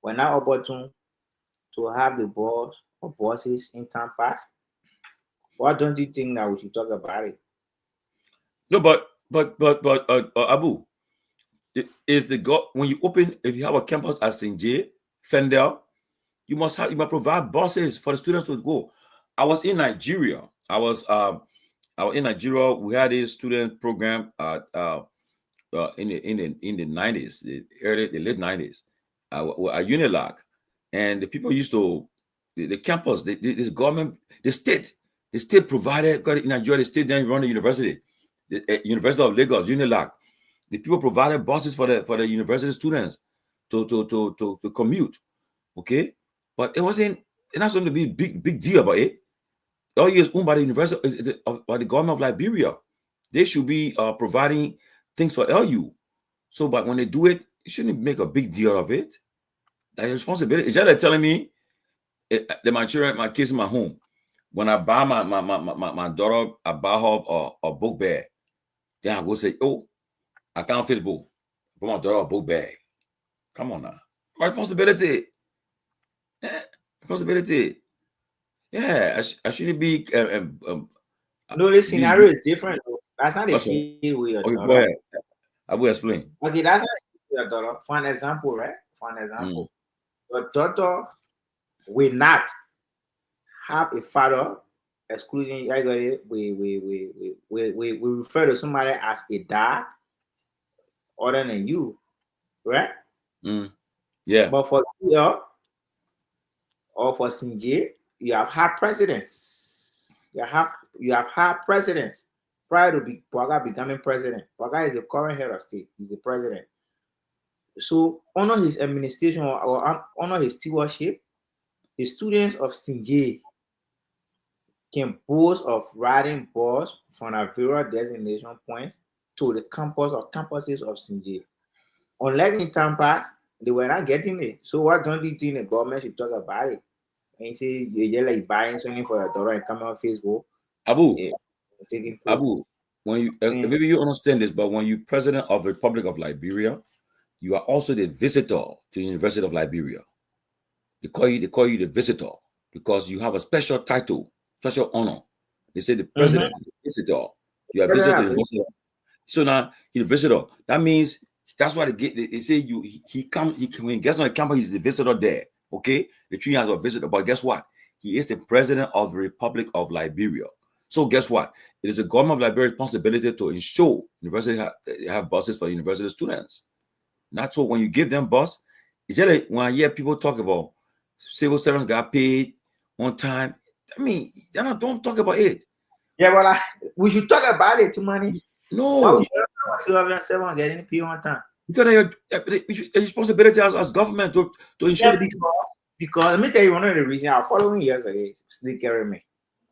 we're not opportune to have the bus or buses in town pass. Why don't you think that we should talk about it? No, but Abu, when you open, if you have a campus at St. J, Fendel, you must provide buses for the students to go. I was in Nigeria. In Nigeria. We had a student program in the 90s, the late 90s, at Unilag, and the people used to the campus, this government, the state provided. In Nigeria, the state then run the university, the University of Lagos, Unilag. The people provided buses for the university students to commute. Okay, but it's not something to be big deal about it. All is owned by the university, by the government of Liberia. They should be providing things for LU. So, but when they do it, you shouldn't make a big deal of it. That's responsibility. It's just like telling me my children, my kids in my home. When I buy my daughter, I buy her a book bag. Then I go say, oh, I can't fit book. Put my daughter a book bag. Come on now. My responsibility. Yeah, responsibility. Yeah, I shouldn't be. No, the scenario is different. Though. That's not the kid with your daughter. Go ahead. I will explain. Okay, that's not your daughter. For an example, right? Your daughter will not have a father, excluding we refer to somebody as a dad other than you, right? Yeah. But for you or for Sinjay, you have had presidents. You have had presidents prior to Waga becoming president. Waga is the current head of state. He's the president. So under his administration or under his stewardship, the students of Sinjay can boast of riding bus from a various destination points to the campus or campuses of Sinjay. Unlike in Tampa, they were not getting it. So what don't you think the government should talk about it? And you say you're like buying something for your daughter and coming on Facebook. Abu, when you maybe you understand this, but when you president of the Republic of Liberia, you are also the visitor to the University of Liberia. They call you the visitor because you have a special title, special honor. They say the president, the visitor. You are visitor to the university. So now he's a visitor. That means that's why they say when he gets on the campus, he's the visitor there. Okay, the tree has a visitor, but guess what? He is the president of the Republic of Liberia. So guess what? It is the government of Liberia's responsibility to ensure university have buses for university students. That's what when you give them bus, it's just like when I hear people talk about civil servants got paid on time. I mean, don't talk about it. Yeah, well, we should talk about it, money. No. Why we should talk about civil servants getting paid on time? Because your responsibility as government to ensure because let me tell you one of the reasons our following years ago still carry me.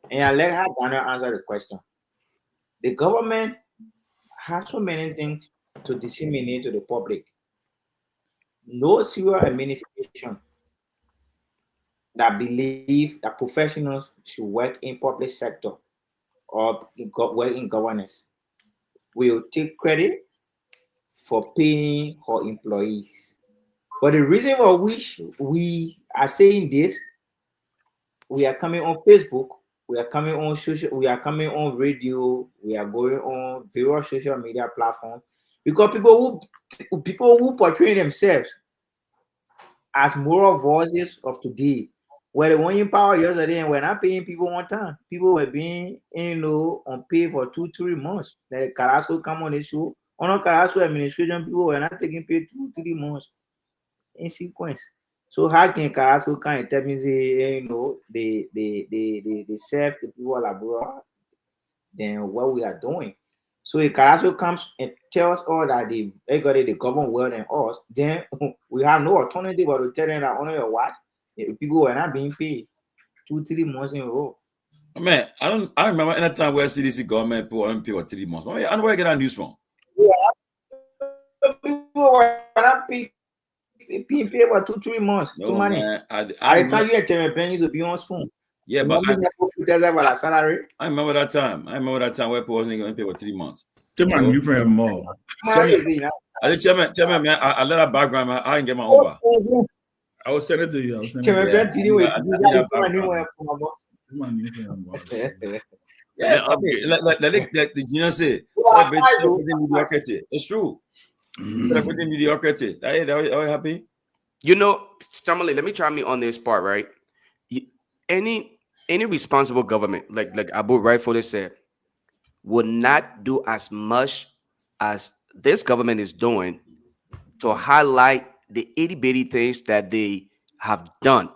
And I let her Daniel answer the question. The government has so many things to disseminate to the public. No serious administration that believe that professionals should work in public sector or work in governance will take credit for paying her employees. But the reason for which we are saying this, we are coming on Facebook, we are coming on social, we are coming on radio, we are going on various social media platforms because people who portray themselves as moral voices of today were the one in power yesterday and we're not paying people on time. People were being on pay for 2-3 months. The Carrasco come on the show. On a Carrasco administration, people were not taking pay 2-3 months in sequence. So how can Carrasco come and tell me say, they serve the people abroad than what we are doing? So if Carrasco comes and tells us all that they govern well than us, then we have no alternative but to tell them that on your watch, people were not being paid 2-3 months in a row. Man, I remember any time where CDC government people weren't paid for 3 months. I don't know where I get that news from. Yeah, people were not paid for 2-3 months. No, too money. Man, I tell you, pennies will be on spoon. Yeah, but salary. I remember that time. Where people wasn't going to pay for 3 months. Chairman, you friend more. I said, Chairman, man, I let that background, man. I didn't get my own back. I will send it to you. Yeah, like the genius said, celebrating mediocrity. It's true. Celebrating mediocrity. Are you happy? You know, Tomalin, let me try me on this part, right? Any responsible government, like Abu rightfully said, would not do as much as this government is doing to highlight the itty-bitty things that they have done.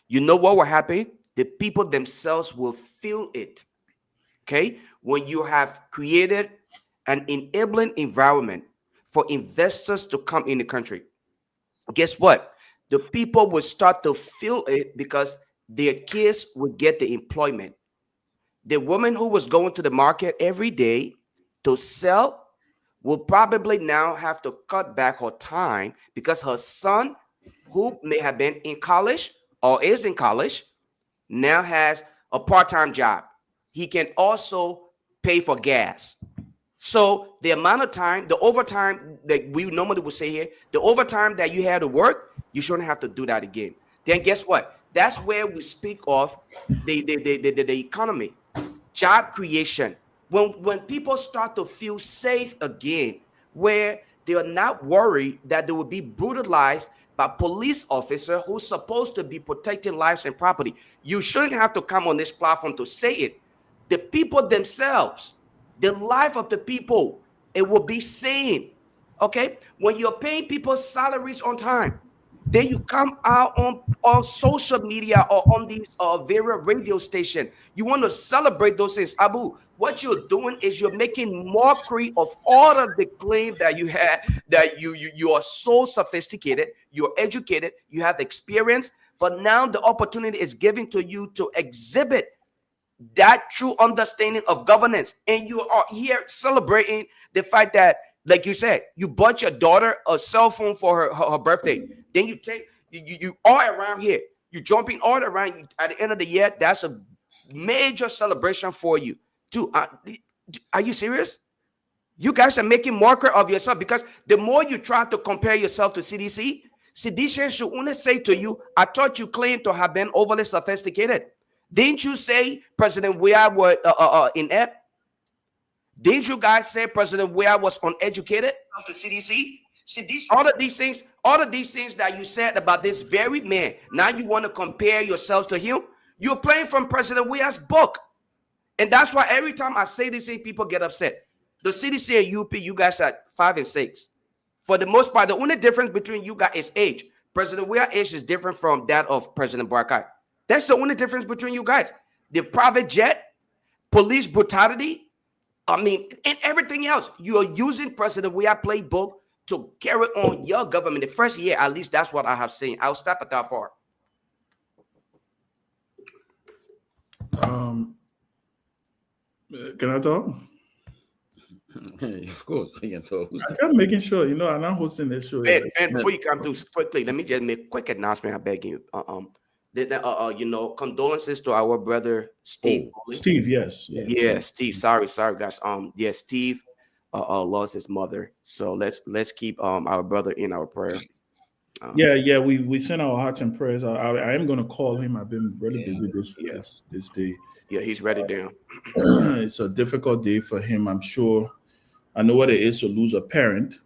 You know what will happen? The people themselves will feel it. Okay? When you have created an enabling environment for investors to come in the country, guess what? The people will start to feel it because their kids will get the employment. The woman who was going to the market every day to sell will probably now have to cut back her time because her son, who may have been in college or is in college, now has a part-time job. He can also pay for gas. So the amount of time, the overtime that we normally would say here, the overtime that you had to work, you shouldn't have to do that again. Then guess what? That's where we speak of the economy, job creation. When people start to feel safe again, where they are not worried that they will be brutalized by police officer who's supposed to be protecting lives and property. You shouldn't have to come on this platform to say it. The people themselves, the life of the people, it will be seen. Okay? When you're paying people's salaries on time, then you come out on social media or on these various radio stations. You want to celebrate those things. Abu, what you're doing is you're making mockery of all of the claim that you had, that you are so sophisticated, you're educated, you have experience, but now the opportunity is given to you to exhibit that true understanding of governance. And you are here celebrating the fact that, like you said, you bought your daughter a cell phone for her birthday. Then you take you all around here. You jumping all around. At the end of the year, that's a major celebration for you. Too. Are you serious? You guys are making marker of yourself, because the more you try to compare yourself to CDC, CDC should only say to you, I thought you claimed to have been overly sophisticated. Didn't you say President Weah was inept? Didn't you guys say President Weah was uneducated? The CDC? All of these things that you said about this very man, now you want to compare yourselves to him? You're playing from President Weah's book. And that's why every time I say this, people get upset. The CDC and UP, you guys are 5 and 6. For the most part, the only difference between you guys is age. President Weah's age is different from that of President Barkai. That's the only difference between you guys. The private jet, police brutality, and everything else. You are using President Weah playbook to carry on your government. The first year, at least that's what I have seen. I'll stop at that far. Can I talk? Of course, you can talk. I'm making sure, I'm not hosting this show. Ben, before you come through quickly, let me just make a quick announcement. I beg you. Condolences to our brother Steve. Steve, yes. Yeah, Steve. Sorry, guys. Steve lost his mother. So let's keep our brother in our prayer. We send our hearts and prayers. I am gonna call him. I've been really busy this day. Yeah, he's ready down. It's a difficult day for him, I'm sure. I know what it is to lose a parent.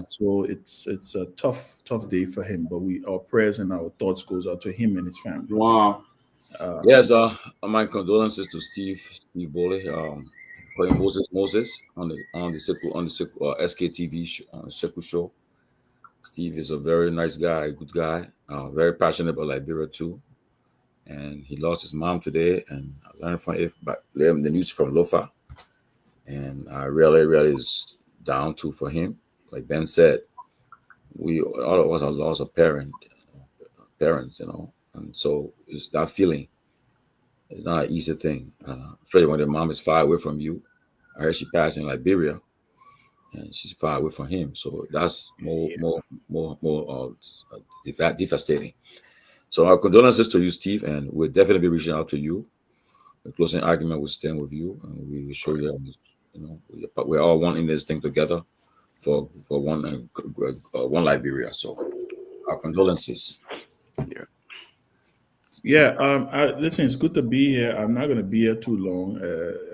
So it's a tough day for him. But our prayers and our thoughts goes out to him and his family. Wow. My condolences to Steve Bole, playing Moses on the SKTV Seku show. Steve is a very nice guy, good guy, very passionate about Liberia too. And he lost his mom today, and I learned from the news from Lofa. And I really is down for him. Like Ben said, all of us have lost a parents, and so it's that feeling. It's not an easy thing, especially when the mom is far away from you. I heard she passed in Liberia, and she's far away from him. So that's more devastating. So our condolences to you, Steve, and we'll definitely be reaching out to you. The closing argument will stand with you, and we will show you, we're all one in this thing together for one Liberia. So our condolences. Listen, it's good to be here. I'm not going to be here too long.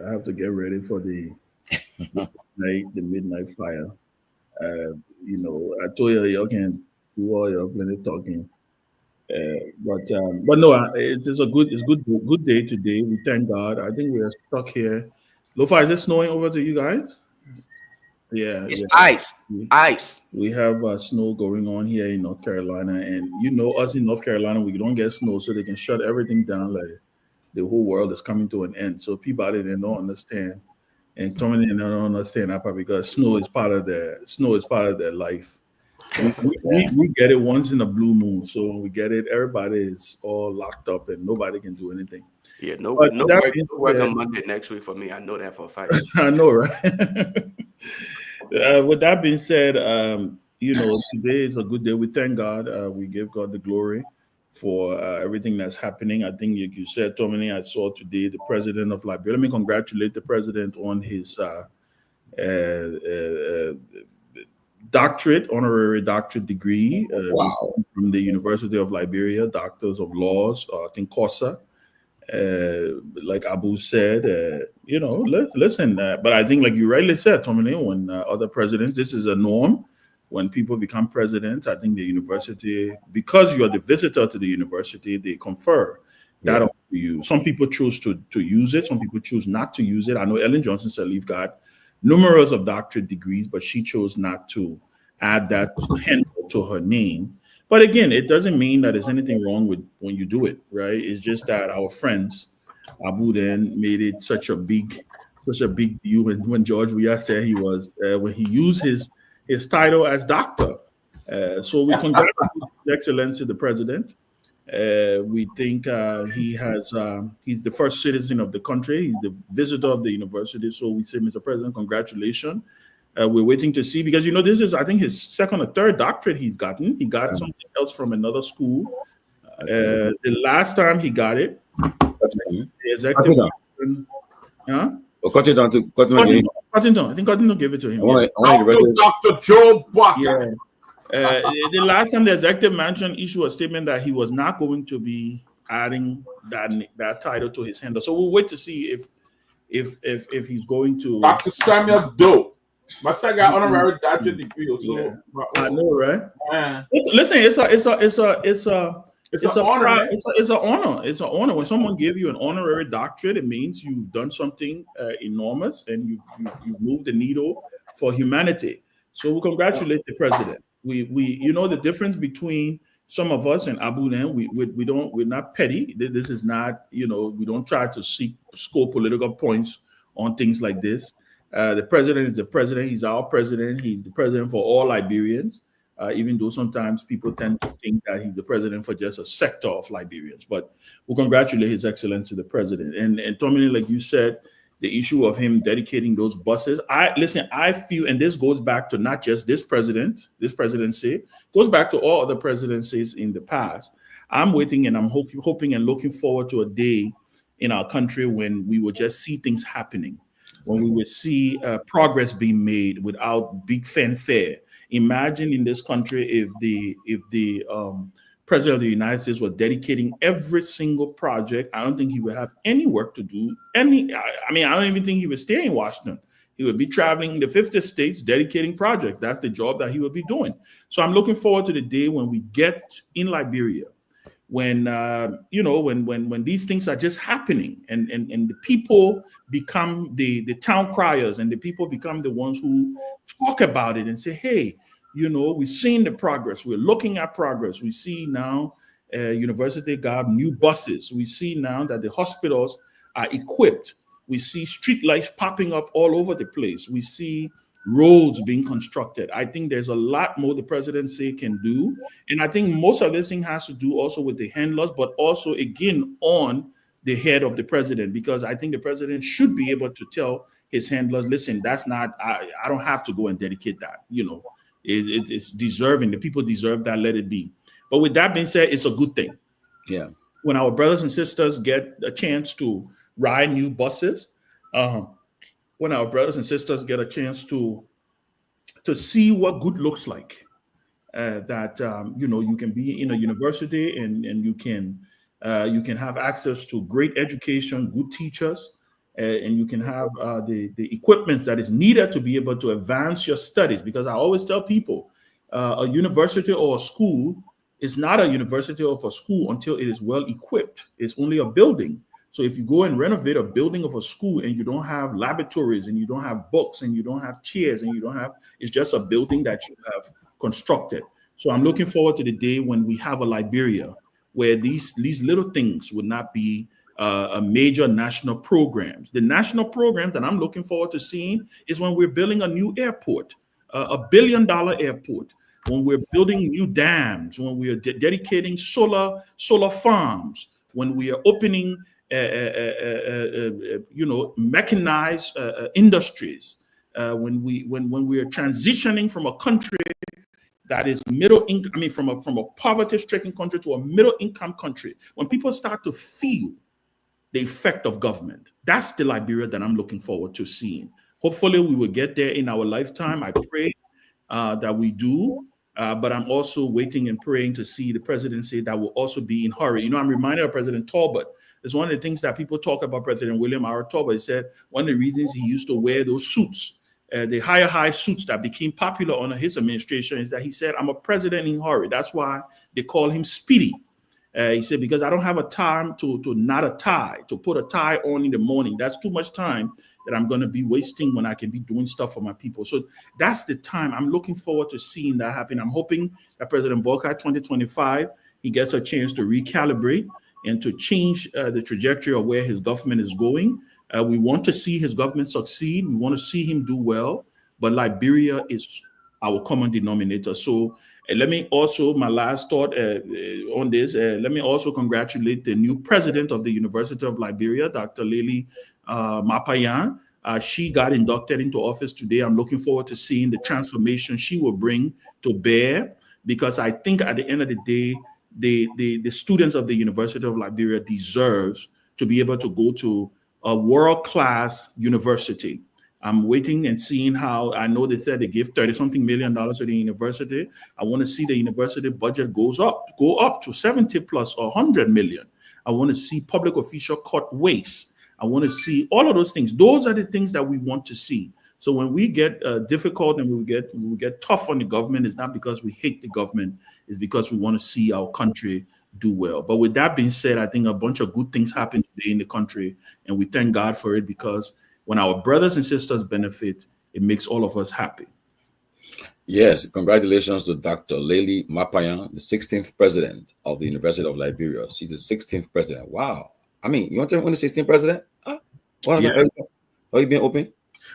I have to get ready for the midnight fire. I told you y'all can do all your plenty talking. But no, it's a good day today. We thank God. I think we are stuck here. Lofa, is it snowing over to you guys? Yeah, it's ice. We have snow going on here in North Carolina, and us in North Carolina, we don't get snow, so they can shut everything down. Like the whole world is coming to an end. So Peabody, they don't understand, and Tomalin, they don't understand that part, because snow is part of their life. We get it once in a blue moon, so when we get it, everybody is all locked up and nobody can do anything. Yeah, no work on Monday next week for me. I know that for a fact. I know, right? With that being said, today is a good day. We thank God. We give God the glory for everything that's happening. I think, like you said, Tomalin, I saw today the president of Liberia. Let me congratulate the president on his honorary doctorate degree from the University of Liberia, Doctors of Laws, I think COSA. Like Abu said, listen. But I think, like you rightly said, Tomalin, when other presidents, this is a norm. When people become president, I think the university, because you are the visitor to the university, they confer that on you. Some people choose to use it. Some people choose not to use it. I know Ellen Johnson Sirleaf got numerous of doctorate degrees, but she chose not to add that handle to her name. But again, it doesn't mean that there's anything wrong with when you do it, right? It's just that our friends, Abu then made it such a big deal when George Weah said he was when he used his title as doctor. So we congratulate His Excellency the President. We think he's the first citizen of the country. He's the visitor of the university. So we say, Mr. President, congratulations. We're waiting to see, because this is, I think, his second or third doctorate he's gotten. He got something else from another school. The last time he got it, the executive. Or Cottington to Cottington. I think Cottington gave it to him. Dr. Joe Buck. Yeah. The last time the executive mansion issued a statement that he was not going to be adding that title to his handle. So we'll wait to see if he's going to. Dr. Samuel Doe. My second honorary doctorate degree. Also, I know, right? Man. Listen, it's an honor. It's an honor. When someone gives you an honorary doctorate, it means you've done something enormous and you moved the needle for humanity. So we congratulate the president. We the difference between some of us and Abu Dhabi, we're not petty. This is not, we don't try to score political points on things like this. The president is the president. He's our president. He's the president for all Liberians, even though sometimes people tend to think that he's the president for just a sector of Liberians. But we'll congratulate His Excellency the president. And Tomalin, like you said, the issue of him dedicating those buses. I feel, and this goes back to not just this presidency, goes back to all other presidencies in the past. I'm waiting and I'm hoping and looking forward to a day in our country when we will just see things happening, when we will see progress being made without big fanfare. Imagine in this country if the President of the United States was dedicating every single project. I don't think he would have any work to do. I don't even think he would stay in Washington. He would be traveling the 50 states dedicating projects. That's the job that he would be doing. So I'm looking forward to the day when we get in Liberia, when when these things are just happening and the people become the town criers and the people become the ones who talk about it and say, hey, we've seen the progress. We're looking at progress. We see now University got new buses. We see now that the hospitals are equipped. We see street lights popping up all over the place. We see roads being constructed. I think there's a lot more the presidency can do. And I think most of this thing has to do also with the handlers, but also, again, on the head of the president, because I think the president should be able to tell his handlers, listen, that's not, I don't have to go and dedicate that, It's deserving. The people deserve that. Let it be. But with that being said, it's a good thing. Yeah. When our brothers and sisters get a chance to ride new buses, when our brothers and sisters get a chance to see what good looks like, you can be in a university and you can have access to great education, good teachers, and you can have the equipment that is needed to be able to advance your studies. Because I always tell people, a university or a school is not a university or a school until it is well equipped. It's only a building. So if you go and renovate a building of a school and you don't have laboratories and you don't have books and you don't have chairs and it's just a building that you have constructed. So I'm looking forward to the day when we have a Liberia where these little things would not be a major national programs. The national program that I'm looking forward to seeing is when we're building a new airport, $1 billion airport, when we're building new dams, when we are dedicating solar farms, when we are opening mechanized industries, when we are transitioning from a country that is middle income, from a poverty-stricken country to a middle-income country, when people start to feel the effect of government, that's the Liberia that I'm looking forward to seeing. Hopefully, we will get there in our lifetime. I pray that we do, but I'm also waiting and praying to see the presidency that will also be in hurry. I'm reminded of President Talbot. It's one of the things that people talk about President William R. Talbot. He said one of the reasons he used to wear those suits, the high suits that became popular under his administration, is that he said, I'm a president in a hurry. That's why they call him Speedy. He said, because I don't have a time to knot a tie, to put a tie on in the morning. That's too much time that I'm going to be wasting when I can be doing stuff for my people. So that's the time. I'm looking forward to seeing that happen. I'm hoping that President Boca 2025, he gets a chance to recalibrate and to change the trajectory of where his government is going. We want to see his government succeed. We want to see him do well, but Liberia is our common denominator. So let me also, my last thought on this, let me also congratulate the new president of the University of Liberia, Dr. Lily Myean. She got inducted into office today. I'm looking forward to seeing the transformation she will bring to bear, because I think at the end of the day, the students of the University of Liberia deserves to be able to go to a world-class university. I'm waiting and seeing how. I know they said they give $30-something million to the university. I want to see the university budget go up to 70 plus or 100 million. I want to see public official cut waste. I want to see all of those things. Those are the things that we want to see. So when we get difficult and we get tough on the government, it's not because we hate the government. It's because we want to see our country do well. But with that being said, I think a bunch of good things happen today in the country, and we thank God for it, because when our brothers and sisters benefit, it makes all of us happy. Yes, congratulations to Dr. Lely Mapayan, the 16th president of the University of Liberia. She's the 16th president. Wow. I mean, you want to tell me when the 16th president? Yeah. Are you being open?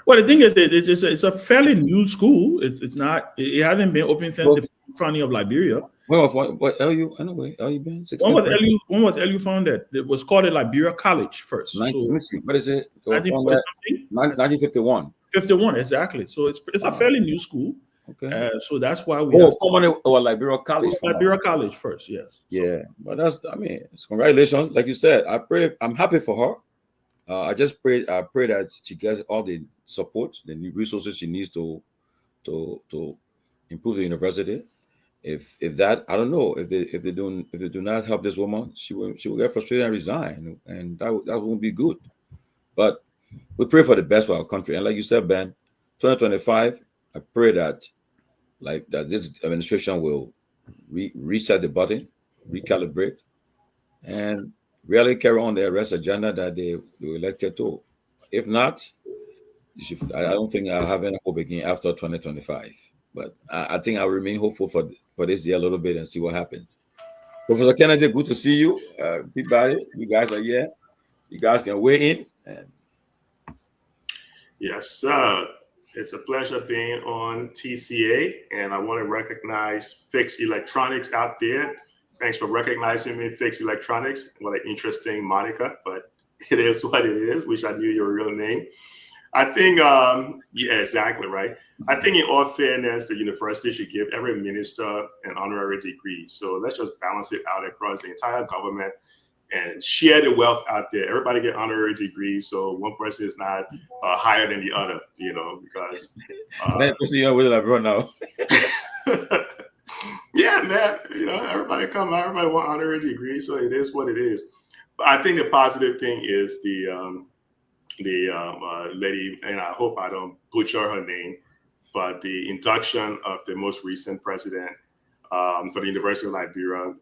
Well, the thing is, it's a fairly new school. It hasn't been open since the founding of Liberia. Well, what LU? Anyway, LU been 16th. When was LU founded? It was called a Liberia College first. What is it? 1951. 51, exactly. So it's a fairly new school. Okay. So that's why we. Formerly Liberia College. Liberia College first, yes. Yeah, but congratulations. Like you said, I'm happy for her. I pray that she gets all the support, the new resources she needs to improve the university. If that, I don't know, if they do not help this woman, she will get frustrated and resign, and that won't be good. But we pray for the best for our country. And like you said, Ben, 2025, I pray that this administration will reset the button, recalibrate, and really carry on the arrest agenda that they were elected to. If not, I don't think I'll have any hope again after 2025. But I think I'll remain hopeful for this year a little bit and see what happens. Professor Kennedy, good to see you. Peabody, you guys are here. You guys can weigh in. Yes, sir. It's a pleasure being on TCA, and I want to recognize Fix Electronics out there. Thanks for recognizing me, Fix Electronics. What an interesting moniker, but it is what it is. Wish I knew your real name. I think, yeah, exactly right. I think in all fairness, the university should give every minister an honorary degree. So let's just balance it out across the entire government and share the wealth out there. Everybody get honorary degrees, so one person is not higher than the other, because. Now. Yeah, man. Everybody everybody want honorary degrees, so it is what it is. But I think the positive thing is the lady, and I hope I don't butcher her name, but the induction of the most recent president for the University of Liberia.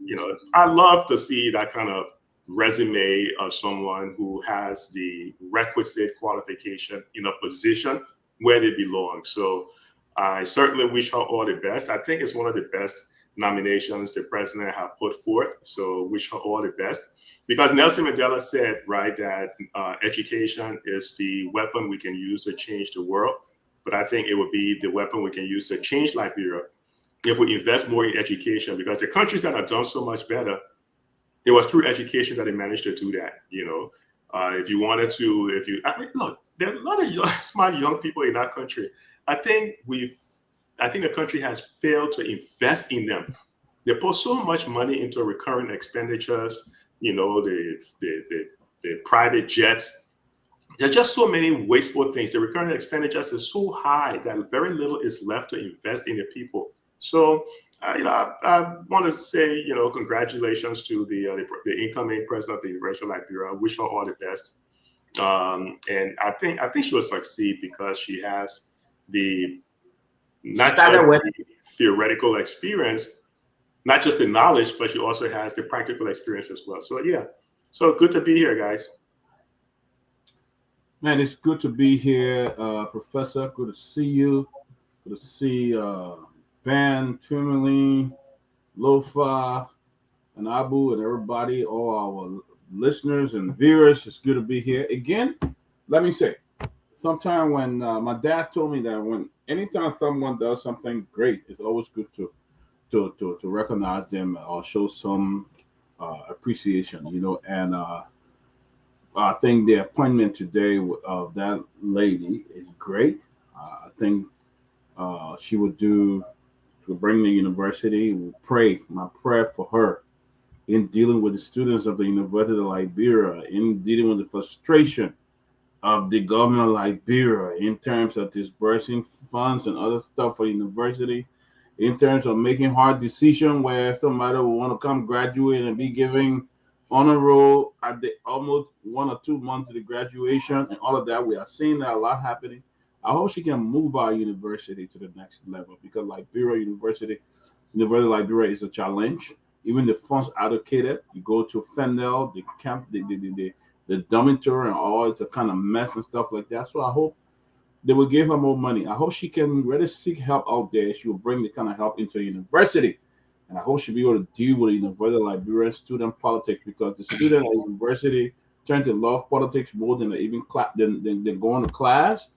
I love to see that kind of resume of someone who has the requisite qualification in a position where they belong. So I certainly wish her all the best. I think it's one of the best nominations the president have put forth. So wish her all the best. Because Nelson Mandela said, right, that education is the weapon we can use to change the world. But I think it would be the weapon we can use to change Liberia if we invest more in education. Because the countries that have done so much better, it was through education that they managed to do that. If you wanted to, look, there are a lot of smart young people in that country. I think the country has failed to invest in them. They put so much money into recurring expenditures, the private jets. There's just so many wasteful things. The recurring expenditures is so high that very little is left to invest in the people. So, I want to say, congratulations to the incoming president of the University of Liberia. I wish her all the best. And I think she will succeed because she has not just the theoretical experience, not just the knowledge, but she also has the practical experience as well. So yeah, so good to be here, guys. Man, it's good to be here, Professor. Good to see you. Good to see Ben, Tomalin, Lofa, and Abu, and everybody, all our listeners and viewers. It's good to be here again. Let me say, sometime when my dad told me that anytime someone does something great, it's always good to recognize them or show some appreciation, and I think the appointment today of that lady is great. I think she would do to bring the university. We pray, my prayer for her in dealing with the students of the University of Liberia, in dealing with the frustration of the government of Liberia in terms of disbursing funds and other stuff for university, in terms of making hard decisions where somebody will want to come graduate and be giving honor roll at the almost 1 or 2 months to the graduation and all of that. We are seeing that a lot happening. I hope she can move our university to the next level because University of Liberia is a challenge. Even the funds allocated, you go to Fendel, the camp, the dormitory and all, it's a kind of mess and stuff like that. So I hope they will give her more money. I hope she can really seek help out there. She will bring the kind of help into the university. And I hope she'll be able to deal with the University of Liberia student politics because the student at the university trying to love politics more than they even than going to class,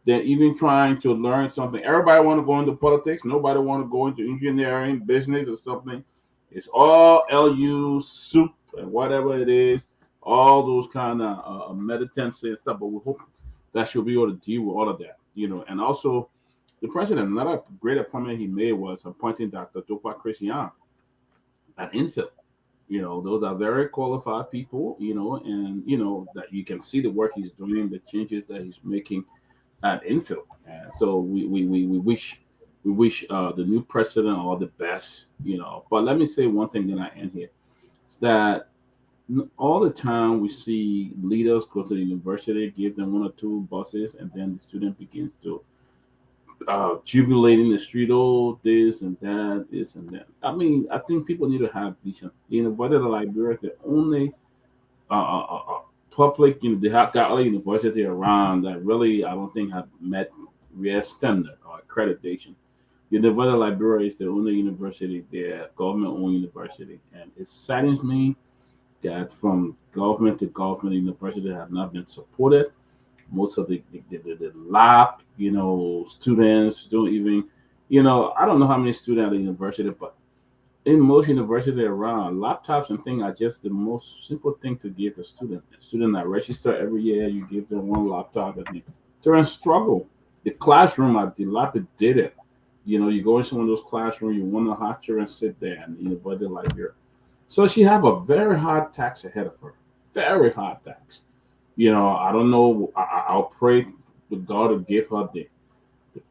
than even trying to learn something. Everybody want to go into politics. Nobody want to go into engineering, business, or something. It's all LU, soup, and whatever it is, all those kind of militants and stuff. But we hope that she'll be able to deal with all of that, And also, the president, another great appointment he made was appointing Dr. Togar Christian at Infield. Those are very qualified people, and that you can see the work he's doing, the changes that he's making at Infield. And so we wish the new president all the best, But let me say one thing, then I end here. It's that all the time we see leaders go to the university, give them 1 or 2 buses, and then the student begins to jubilate in the street, oh, this and that, this and that. I mean, I think people need to have vision. The University of Liberia is the only public, they have got other university around that really, I don't think have met real standard or accreditation. The University of Liberia is the only university there, government-owned university, and it saddens me that from government to government, university have not been supported. Most of the lab, students don't even, I don't know how many students at the university, but in most universities around, laptops and things are just the most simple thing to give a student. A student that register every year, you give them 1 laptop, and they're in struggle. The classroom are dilapidated. You go into one of those classrooms, you want to hot chair and sit there, and University of Liberia. So she have a very hard task ahead of her, very hard task. I don't know. I'll pray to God to give her the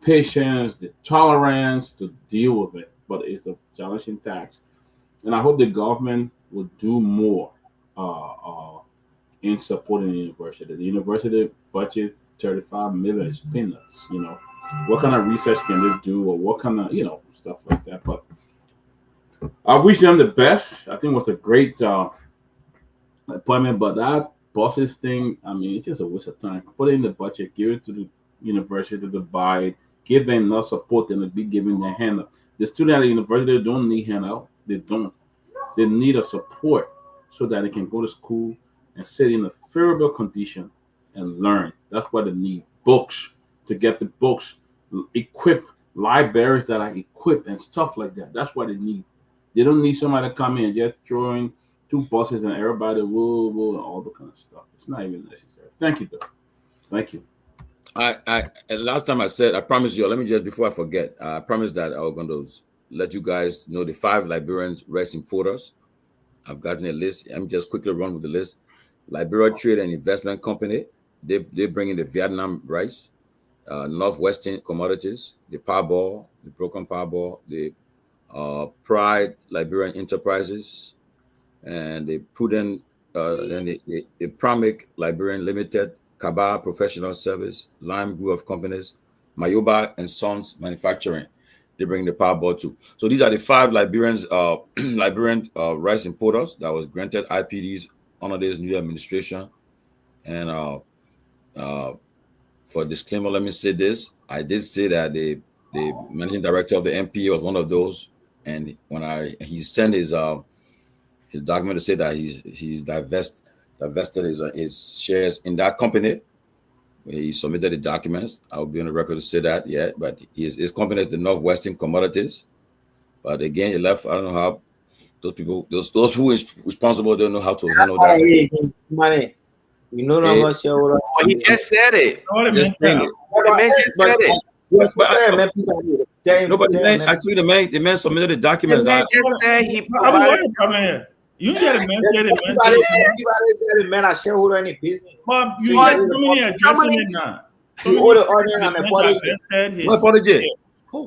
patience, the tolerance to deal with it. But it's a challenging task, and I hope the government will do more in supporting the university. The university budget 35 million is peanuts. What kind of research can they do, or what kind of stuff like that. But I wish them the best. I think it was a great appointment, but that buses thing, I mean, it's just a waste of time. Put it in the budget, give it to the university to buy it, give them enough support and to be giving their hand up. The student at the university don't need handout. They don't. They need a support so that they can go to school and sit in a favorable condition and learn. That's what they need. Books, to get the books, equip libraries that are equipped and stuff like that. That's what they need. They don't need somebody to come in and just throwing 2 buses and everybody woo and all the kind of stuff. It's not even necessary. Thank you, though. Thank you. Last time I said, I promise you, let me just, before I forget, I promised that I was going to let you guys know the 5 Liberians rice importers. I've gotten a list. Let me just quickly run with the list. Liberia Trade and Investment Company, they bring in the Vietnam rice, Northwestern Commodities, the Powerball, the Broken Powerball, the Pride Liberian Enterprises, and the Prudent, and the Pramic Liberian Limited, Kaba Professional Service, Lime Group of Companies, Mayoba and Sons Manufacturing. They bring the Powerball too. So these are the 5 Liberian rice importers that was granted IPDs under this new administration. And for disclaimer, let me say this: I did say that the managing director of the MPA was one of those, and when he sent his document to say that he's divested his shares in that company. He submitted the documents. I'll be on the record to say that, yeah. But his company is the Northwestern Commodities. But again, he left. I don't know how those people, those who is responsible, don't know how to handle that. Money. You know how much. Oh, he just said it. Actually, the man submitted the documents. The man just said he provided. You get a man. Everybody said the man are shareholder in the business. But you get somebody addressing it now. You owe the audience an apology. What apology? So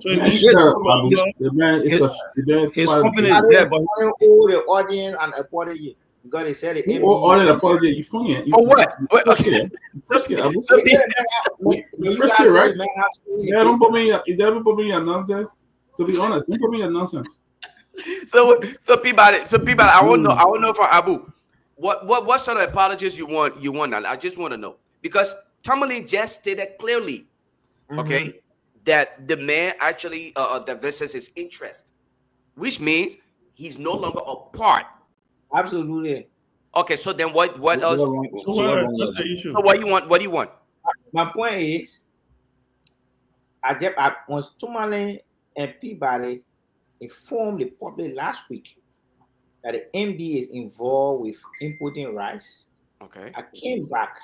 his company is there, but you owe the audience an apology. Because they said the all an apology. You funny? For what? Okay. Right? Yeah, don't put me. You never put me in nonsense. To be honest, don't put me in nonsense. So Peabody, I want to know from Abu, what sort of apologies you want now? I just want to know, because Tomalin just stated clearly, okay, that the man actually divests his interest, which means he's no longer a part. Absolutely. Okay, so then what else? What's the issue? So what do you want? My point is, once Tomalin and Peabody informed the public last week that the MD is involved with importing rice. Okay. I came back,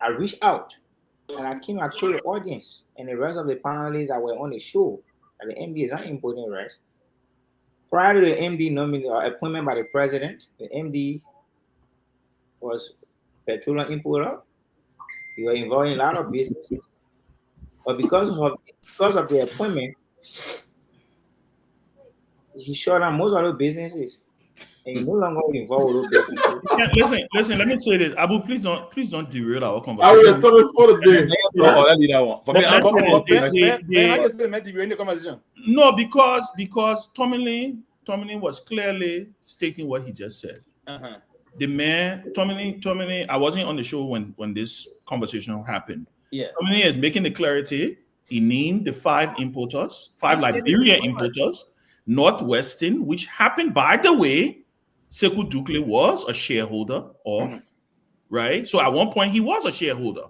I reached out, and I told the audience and the rest of the panelists that were on the show that the MD is not importing rice. Prior to the MD appointment by the president, the MD was petroleum importer. He was involved in a lot of businesses. But because of the appointment, he shut down most of those businesses, and he no longer involved with those businesses. Listen. Let me say this, Abu. Please don't derail our I conversation. was coming for the day. No, because Tomalin was clearly stating what he just said. The man, Tomalin, I wasn't on the show when this conversation happened. Yeah. Tomalin is making the clarity. He named the 5 importers, 5 Liberia importers. Northwestern, which happened, by the way, Sekou Dukle was a shareholder of, right? So at one point, he was a shareholder.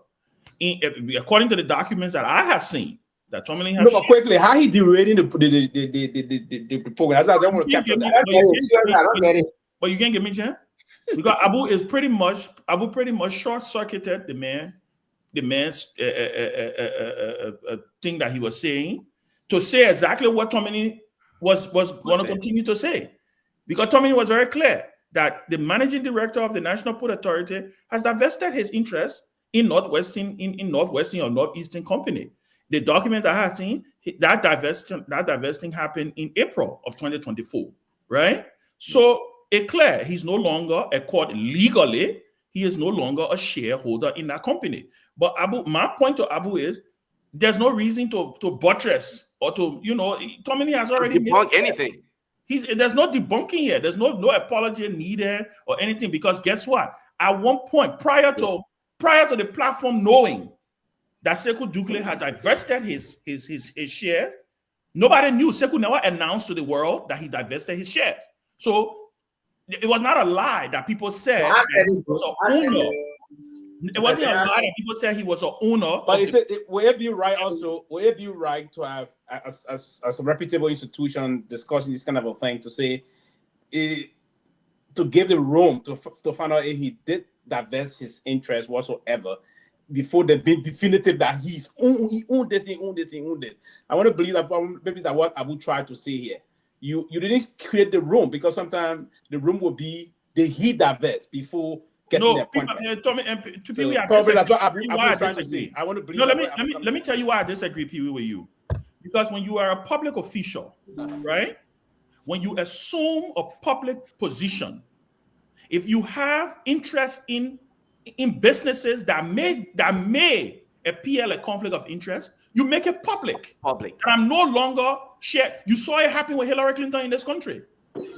According to the documents that I have seen, that Tomalin has. No, but quickly, how he derating the program? I don't want to capture that. But you can't give me a chance, because Abu pretty much short-circuited the man's thing that he was saying to say exactly what Tomalin was going to continue to say, because Tomalin was very clear that the managing director of the National Port Authority has divested his interest in Northwestern or Northeastern Company. The document I have seen, that divesting happened in April of 2024, right? So it's clear he's no longer legally, he is no longer a shareholder in that company. But my point to Abu is, there's no reason to buttress or to, Tomalin has already debunk anything. There's no debunking here. There's no apology needed or anything, because guess what? At one point, prior to the platform knowing that Sekou Dukle had divested his share, nobody knew. Sekou never announced to the world that he divested his shares. So it was not a lie that people said he was an owner. It wasn't a lie that people said he was an owner. But will it be right also? Will it be right to have as a reputable institution discussing this kind of a thing, to say to give the room to find out if he did divest his interest whatsoever before they be definitive that he owned this. I want to believe that maybe that what Abu tried to say here. You didn't create the room, because sometimes the room will be he divest before. No, that's what Pewee, I disagree. I want to believe. No, let me tell you why I disagree, Pewee, with you. Because when you are a public official, right? When you assume a public position, if you have interest in businesses that may appear like conflict of interest, you make it public. And I'm no longer share. You saw it happen with Hillary Clinton in this country.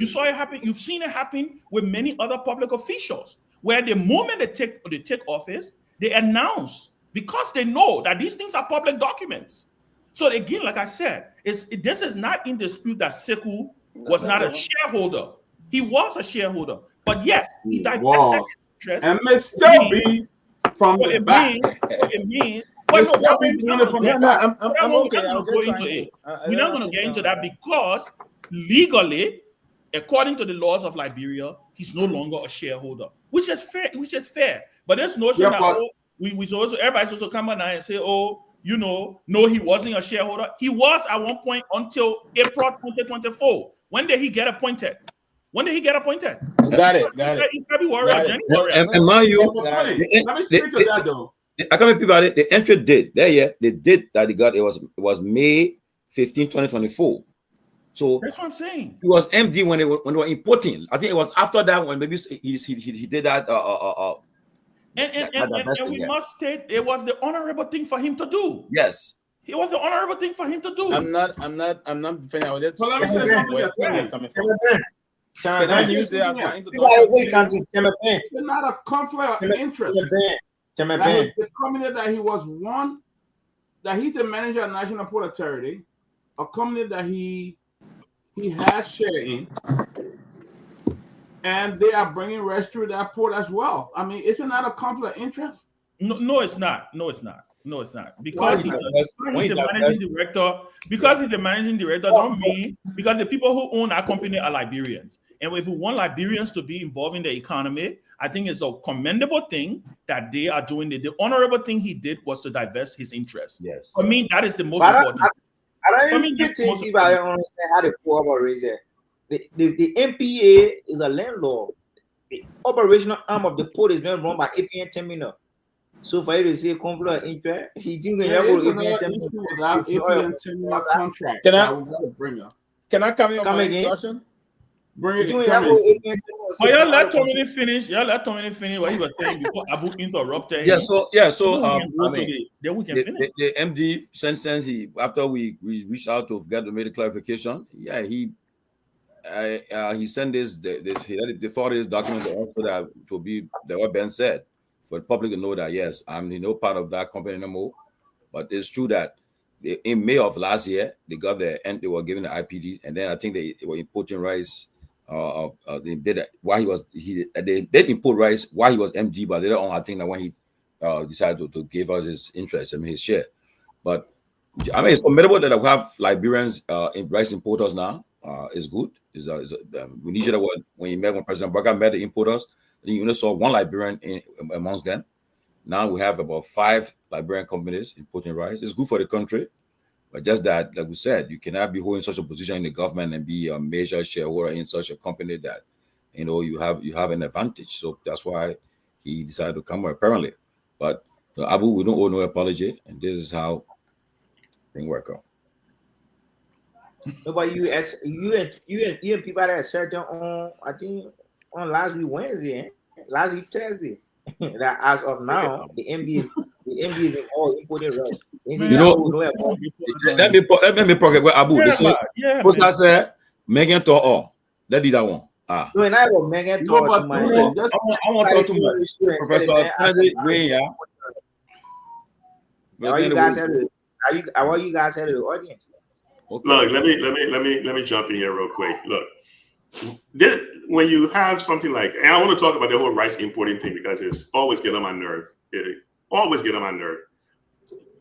You saw it happen. You've seen it happen with many other public officials, where the moment they take office, they announce, because they know that these things are public documents. So again, like I said, this is not in dispute that Sekou was not a shareholder. He was a shareholder, but yes, he divested his interest. And may still be from the back. It means. I'm okay. We're not going to get into that, because legally, according to the laws of Liberia, he's no longer a shareholder, which is fair. But there's notion that everybody's also come on and say, no, he wasn't a shareholder. He was at one point until April 2024. When did he get appointed? When did he get appointed? Got it. In February or January. And mind you, Let me speak to that though. I can't people about it. The entry date that year, the date that he got, it was May 15, 2024. So that's what I'm saying. He was MD when they were importing. I think it was after that when maybe he did that. And we must state it was the honorable thing for him to do. Yes. It was the honorable thing for him to do. I'm not defending with it. So let me say something. Can I use it as my introduction? It's not a conflict of interest. The company that he was one, that he's the manager of National Port Authority, a company that he has share in, and they are bringing rest through that port as well. I mean, isn't that a conflict of interest? No, it's not. Because he's the managing director. Because he's the managing director, don't mean because the people who own our company are Liberians. And if we want Liberians to be involved in the economy, I think it's a commendable thing that they are doing it. The honorable thing he did was to divest his interest. Yes. For me, that is the most important. I don't even think people understand how the poor operation. The MPA is a landlord. The operational arm of the port is being run by APN Terminal. So for you to say conflict of interest, he didn't go to APN Terminal contract. Can I come again? But y'all let Tomini finish. What he was saying before Abu interrupted him. So then we can finish. The MD since he after we reached out to get the medical clarification. Yeah, he sent this the forwarded his document also that to be what Ben said for the public to know that yes, I'm no part of that company anymore. But it's true that in May of last year they got and they were given the IPD, and then I think they were importing rice. They did it while they did import rice while he was MD, but later on I think that when he decided to give us his interest, his share. But I mean, it's commendable that we have Liberians rice importers now. It's good. We need that when President Barker met the importers, you only saw one Liberian amongst them. Now we have about 5 Liberian companies importing rice. It's good for the country. But just that, like we said, you cannot be holding such a position in the government and be a major shareholder in such a company that you have an advantage. So that's why he decided to come apparently. But Abu, we don't owe no apology, and this is how things work out. No, but you and people that certain on I think on last week Wednesday, last week Thursday. That as of now, the MD is in all imported rice. Let me pocket where Abu. What's that say? Myean to all. Let do that one. No, and I will Myean to my. I want to talk to my Professor Wayne. What you guys had to the audience? Okay. Look, let me jump in here real quick. Look, when you have something like, and I want to talk about the whole rice importing thing because it's always get on my nerve. It always get on my nerve.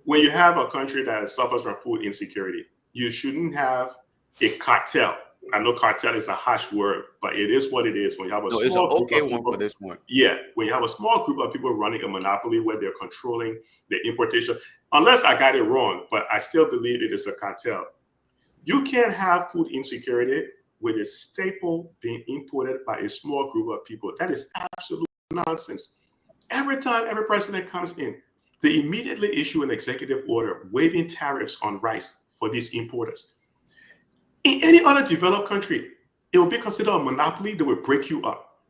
When you have a country that suffers from food insecurity, you shouldn't have a cartel. I know cartel is a harsh word, but it is what it is. When you have a small group of people, for this one. Yeah, when you have a small group of people running a monopoly where they're controlling the importation, unless I got it wrong, but I still believe it is a cartel. You can't have food insecurity with a staple being imported by a small group of people. That is absolute nonsense. Every time every president comes in, they immediately issue an executive order waiving tariffs on rice for these importers. In any other developed country, it will be considered a monopoly that will break you up.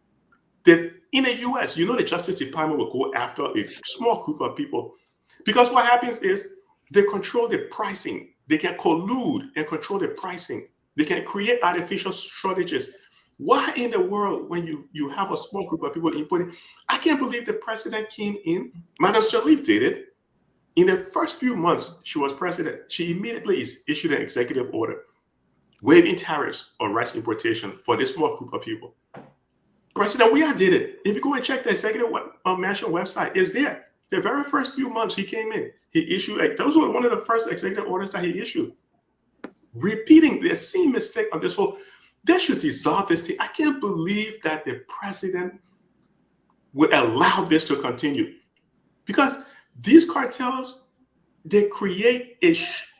In the US, the Justice Department will go after a small group of people because what happens is they control the pricing. They can collude and control the pricing. They can create artificial shortages. Why in the world, when you have a small group of people importing, I can't believe the president came in. Madam Sirleaf did it. In the first few months she was president, she immediately issued an executive order waiving tariffs on rice importation for this small group of people. President Weah did it. If you go and check the executive mansion website, it's there. The very first few months he came in, he issued, those were one of the first executive orders that he issued. Repeating the same mistake on this whole, they should dissolve this thing. I can't believe that the president would allow this to continue because these cartels, they create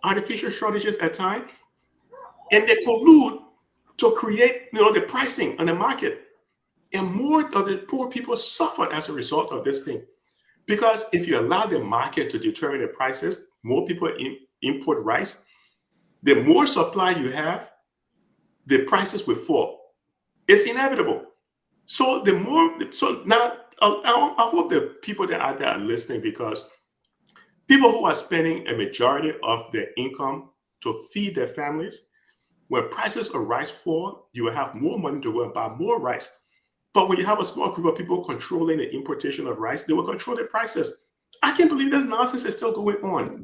artificial shortages at times and they collude to create, the pricing on the market. And more of the poor people suffered as a result of this thing. Because if you allow the market to determine the prices, more people import rice, the more supply you have, the prices will fall. It's inevitable. So now I hope the people that are out there are listening, because people who are spending a majority of their income to feed their families, when prices of rice fall, you will have more money to go and buy more rice. But when you have a small group of people controlling the importation of rice, they will control the prices. I can't believe this nonsense is still going on,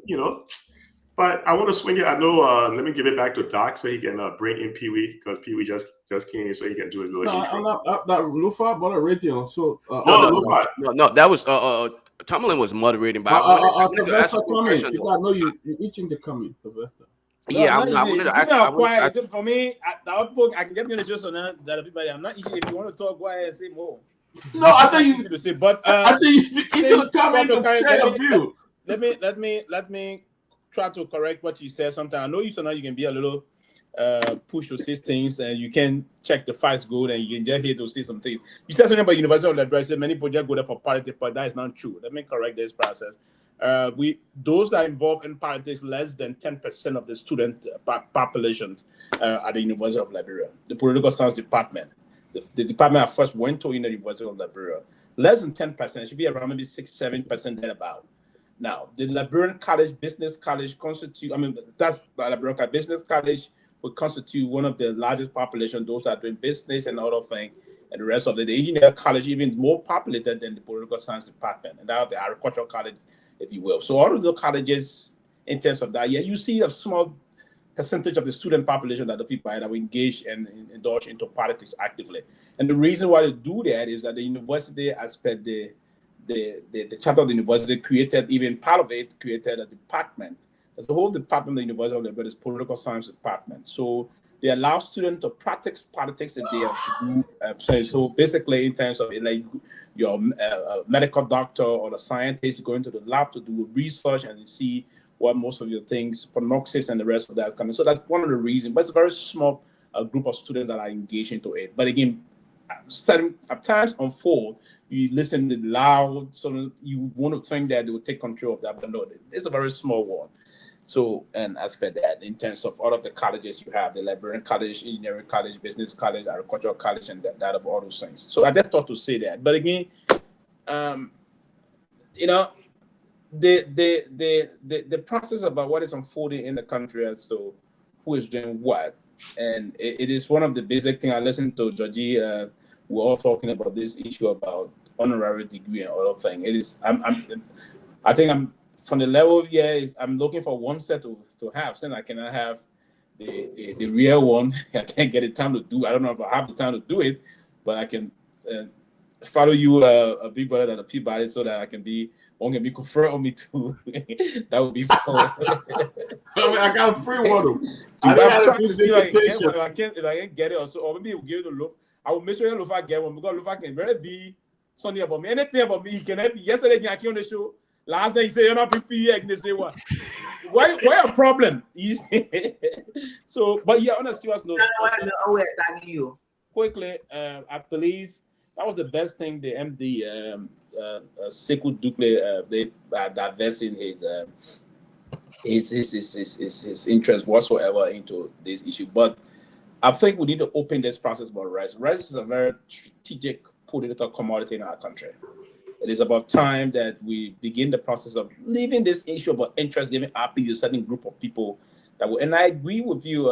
But I want to swing it. I know. Let me give it back to Doc so he can bring in Pewee, because Pewee just came in, so he can do his little intro. That Lofa radio. So no, that was Tomalin was moderating, but I wanted to ask a question. I know you itching to come in, Sylvester. Yeah, I wanted to ask. For me, I can get me in the just on that everybody. I'm not easy. If you want to talk, go ahead and say more. No, I think you to say, but I think you should come in and share your view. Let me try to correct what you said. Sometimes I know you, so now you can be a little push to say things, and you can check the facts good, and you can just hear to say some things. You said something about University of Liberia. Said many projects go there for politics, but that is not true. Let me correct this process. Those that are involved in politics, less than 10% of the student populations at the University of Liberia. The political science department, the department I first went to in the University of Liberia, less than 10%. It should be around maybe 6-7% thereabout. Now, the Liberian College, Business College that's Liberian Business College would constitute one of the largest population, those that are doing business and other things, and the rest of the engineering college even more populated than the political science department, and now the agricultural college, if you will. So all of the colleges, in terms of that, you see a small percentage of the student population that the people that will engage and indulge into politics actively. And the reason why they do that is that the university aspect, the chapter of the university created, even part of it, created a department. There's the whole department of the University of Liberia is political science department. So they allow students to practice politics if they have to do. So basically, in terms of like your medical doctor or the scientist going to the lab to do research and you see what most of your things, prognosis and the rest of that is coming. So that's one of the reasons. But it's a very small group of students that are engaged into it. But again, at times unfold, you listen to loud, so you want to think that they will take control of that, but no, it's a very small one. So, and aspect that in terms of all of the colleges you have, the Liberian College, Engineering College, Business College, Agricultural College, and that of all those things. So I just thought to say that. But again, the process about what is unfolding in the country as to who is doing what, and it is one of the basic things. I listened to Georgie. We're all talking about this issue about honorary degree and other things. It is. I think I'm from the level of I'm looking for one set to have. Since I cannot have the real one, I can't get the time to do. I don't know if I have the time to do it, but I can follow you, a big brother that a Peabody, so that I can be. One can be conferred on me too. That would be fun. I got a free one. If I can't get it, or maybe we'll give it a look. I will make sure Lofa get one because Lofa can very be something about me. Anything about me, he can help me. Yesterday, I came on the show. Last day, he said, "You're not prepared." I can say what? Why a problem? So, but yeah, honestly, we're attacking you quickly. I believe that was the best thing the MD Sekou Dukle they divesting his interest whatsoever into this issue. But I think we need to open this process about rice. Rice is a very strategic political commodity in our country. It is about time that we begin the process of leaving this issue about interest, giving RP to a certain group of people that will. And I agree with you,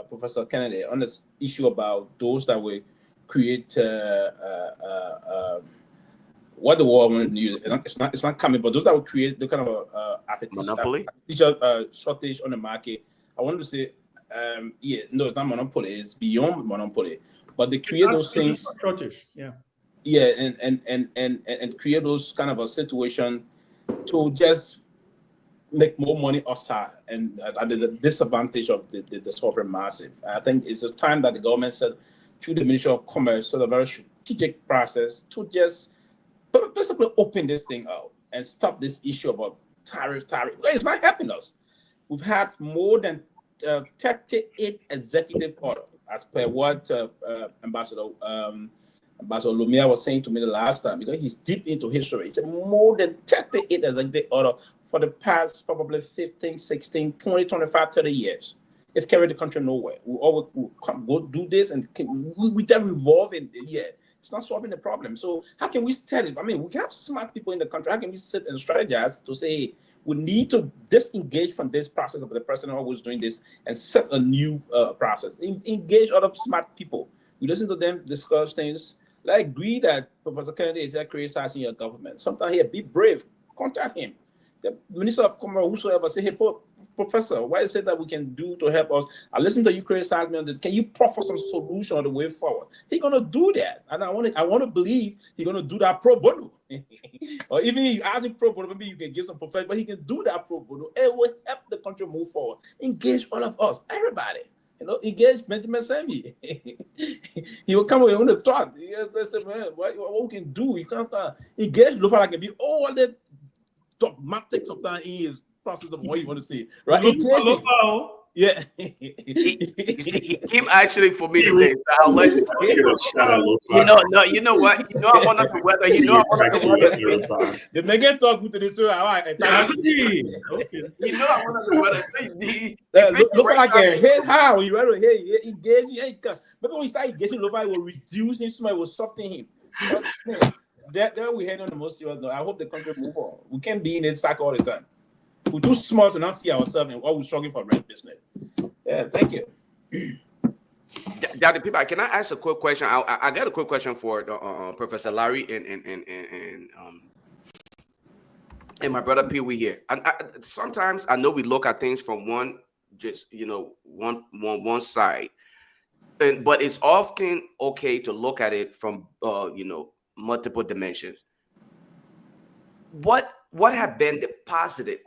Professor Kennedy, on this issue about those that will create what the world wants to use. It's not coming, but those that will create the kind of monopoly shortage on the market. I want to say, no, it's not monopoly. It's beyond monopoly. But they create those things. Shortage, yeah. Yeah, and create those kind of a situation to just make more money outside and at the disadvantage of the sovereign massive. I think it's a time that the government said through the Ministry of Commerce, so a very strategic process to just basically open this thing out and stop this issue about tariff. It's not helping us. We've had more than 38 executive orders. as per what Ambassador Lumia was saying to me the last time, because he's deep into history. He said more than 38 executive order for the past probably 15, 16, 20, 25, 30 years. It's carried the country nowhere. We always go do this and we can revolve in it's not solving the problem. So how can we tell it? I mean, we have smart people in the country. How can we sit and strategize to say we need to disengage from this process of the president always doing this and set a new process? Engage other smart people. We listen to them discuss things. I agree that Professor Kennedy is criticizing your government. Sometimes here, be brave. Contact him. The Minister of Commerce, whosoever, say, hey, Professor, what is it that we can do to help us? I listen to you criticize me on this. Can you proffer some solution on the way forward? He's gonna do that, and I want to believe he's gonna do that pro bono. Or even if you ask him pro bono, maybe you can give some profession, but he can do that pro bono. It will help the country move forward. Engage all of us, everybody. Engage Benjamin Sanvee. He will come with on the thought. He said, man, what we can do? You can't engage Lofa can be all the dogmatic sometimes in his process of what you want to say, right? Yeah. He came actually for me today. So I'll let you know. You know what? You know I want to weather. You know I want to weather. The Megan talk to this. Okay. You know I want to weather. Look like a head how you rather engage. Maybe when we start engaging, Lofa will reduce him. Somebody will soften him. That we head on the most serious note. I hope the country move on. We can't be in it stack all the time. We're too small to not see ourselves and always struggling for rent business. Yeah, thank you. Dr. Peabody, can I ask a quick question? I got a quick question for Professor Larry and my brother Pewee here. And sometimes I know we look at things from one side, but it's often okay to look at it from multiple dimensions. What have been the positive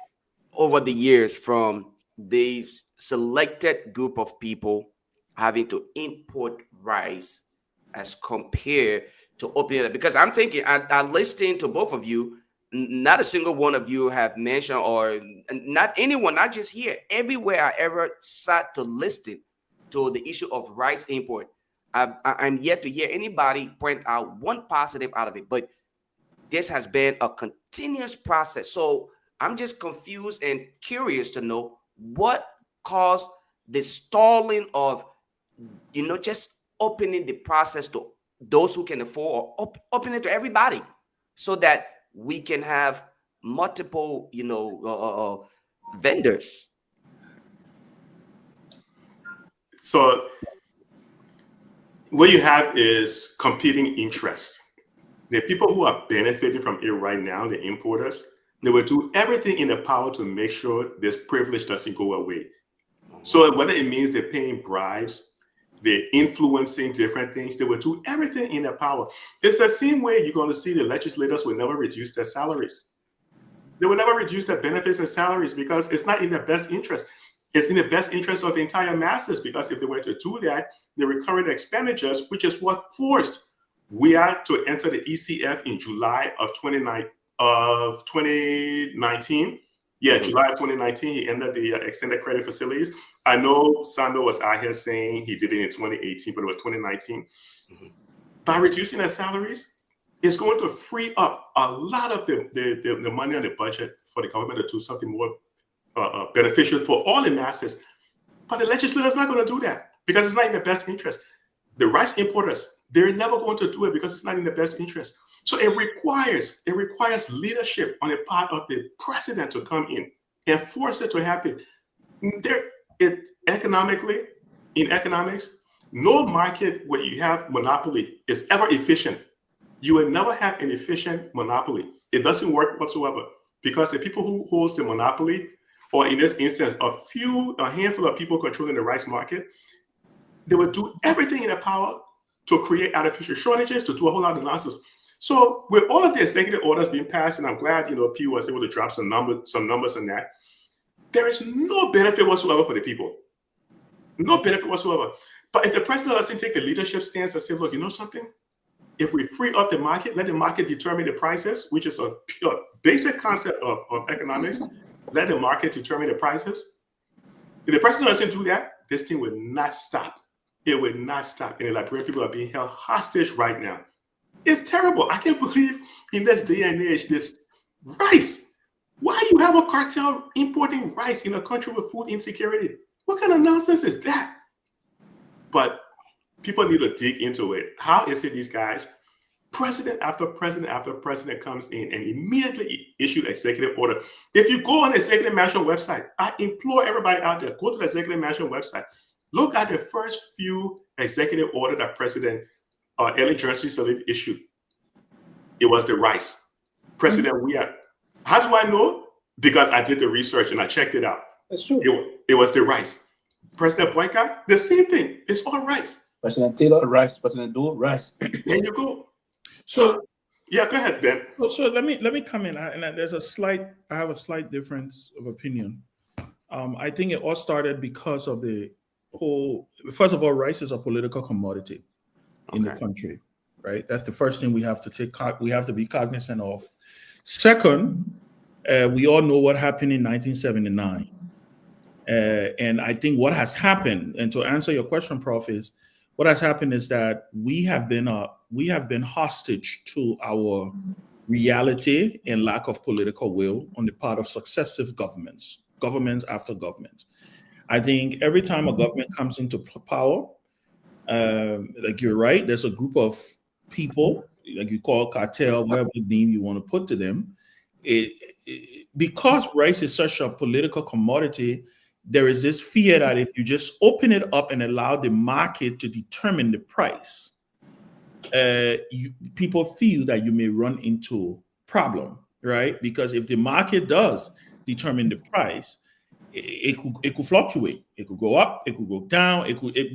over the years from the selected group of people having to import rice as compared to opening it? Because I'm thinking, I listened to both of you, not a single one of you have mentioned, or not anyone, not just here, everywhere I ever sat to listen to the issue of rice import, I'm yet to hear anybody point out one positive out of it. But this has been a continuous process. So I'm just confused and curious to know what caused the stalling of, just opening the process to those who can afford, or open it to everybody so that we can have multiple, vendors. So what you have is competing interests. The people who are benefiting from it right now, the importers, they will do everything in their power to make sure this privilege doesn't go away. So whether it means they're paying bribes, they're influencing different things, they will do everything in their power. It's the same way you're going to see the legislators will never reduce their salaries. They will never reduce their benefits and salaries because it's not in their best interest. It's in the best interest of the entire masses, because if they were to do that, the recurrent expenditures, which is what forced we are to enter the ECF in July of 2019. Yeah, July of 2019, he ended the extended credit facilities. I know Sando was out here saying he did it in 2018, but it was 2019. By reducing their salaries, it's going to free up a lot of the money on the budget for the government to do something more beneficial for all the masses. But the legislator's not going to do that because it's not in the best interest. The rice importers, they're never going to do it because it's not in the best interest. So it requires leadership on the part of the president to come in and force it to happen. In economics, no market where you have monopoly is ever efficient. You will never have an efficient monopoly. It doesn't work whatsoever because the people who holds the monopoly, or in this instance, a handful of people controlling the rice market, they will do everything in their power to create artificial shortages, to do a whole lot of nonsense. So with all of the executive orders being passed, and I'm glad, P was able to drop some numbers on that, there is no benefit whatsoever for the people. No benefit whatsoever. But if the president doesn't take the leadership stance and say, look, you know something? If we free up the market, let the market determine the prices, which is a pure basic concept of economics. Let the market determine the prices. If the president doesn't do that, this thing will not stop. it would not stop. And the Liberian people are being held hostage right now. It's terrible. I can't believe in this day and age, this rice. Why you have a cartel importing rice in a country with food insecurity? What kind of nonsense is that? But people need to dig into it. How is it these guys, president after president after president comes in and immediately issued executive order? If you go on the Executive Mansion website, I implore everybody out there, go to the Executive Mansion website. Look at the first few executive order that President Ellen Johnson Sirleaf issued. It was the rice. President Myean. How do I know? Because I did the research and I checked it out. That's true. It was the rice. President Boyka, the same thing. It's all rice. President Taylor, rice. President Doe, rice. There you go. So yeah, go ahead, Ben. So let me come in, and I have a slight difference of opinion. I think it all started because of the whole. First of all, rice is a political commodity in the country, right? That's the first thing we have to be cognizant of. Second, we all know what happened in 1979. And I think what has happened, and to answer your question, Prof, is what has happened is that we have been hostage to our reality and lack of political will on the part of successive governments after governments. I think every time a government comes into power, like you're right, there's a group of people, like you call cartel, whatever name you want to put to them. Because rice is such a political commodity, there is this fear that if you just open it up and allow the market to determine the price, people feel that you may run into problem, right? Because if the market does determine the price, it could fluctuate. It could go up, it could go down.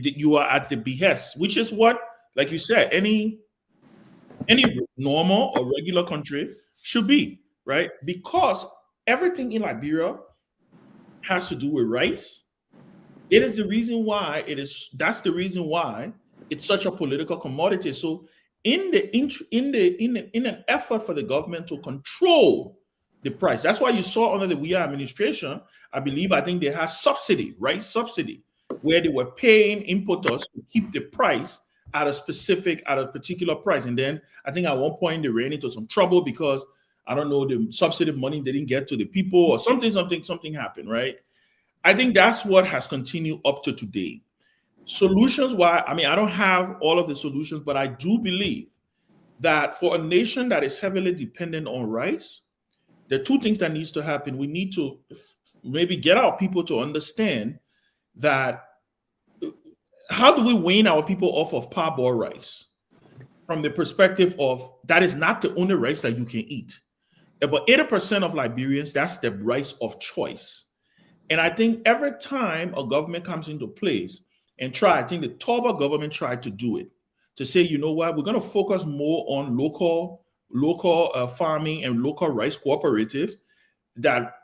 You are at the behest, which is what, like you said, any normal or regular country should be, right? Because everything in Liberia has to do with rice. It is the reason why that's the reason why it's such a political commodity. So in an effort for the government to control the price, that's why you saw under the Myean administration, I think they had rice subsidy, where they were paying importers to keep the price at a particular price. And then I think at one point they ran into some trouble because I don't know, the subsidy money didn't get to the people or something happened, right? I think that's what has continued up to today. Solutions, I don't have all of the solutions, but I do believe that for a nation that is heavily dependent on rice, there are two things that needs to happen. We need to maybe get our people to understand that how do we wean our people off of parboiled rice from the perspective of that is not the only rice that you can eat. About 80% of Liberians, that's the rice of choice. And I think every time a government comes into place and I think the Togar government tried to do it, to say, you know what, we're going to focus more on local farming and local rice cooperatives that,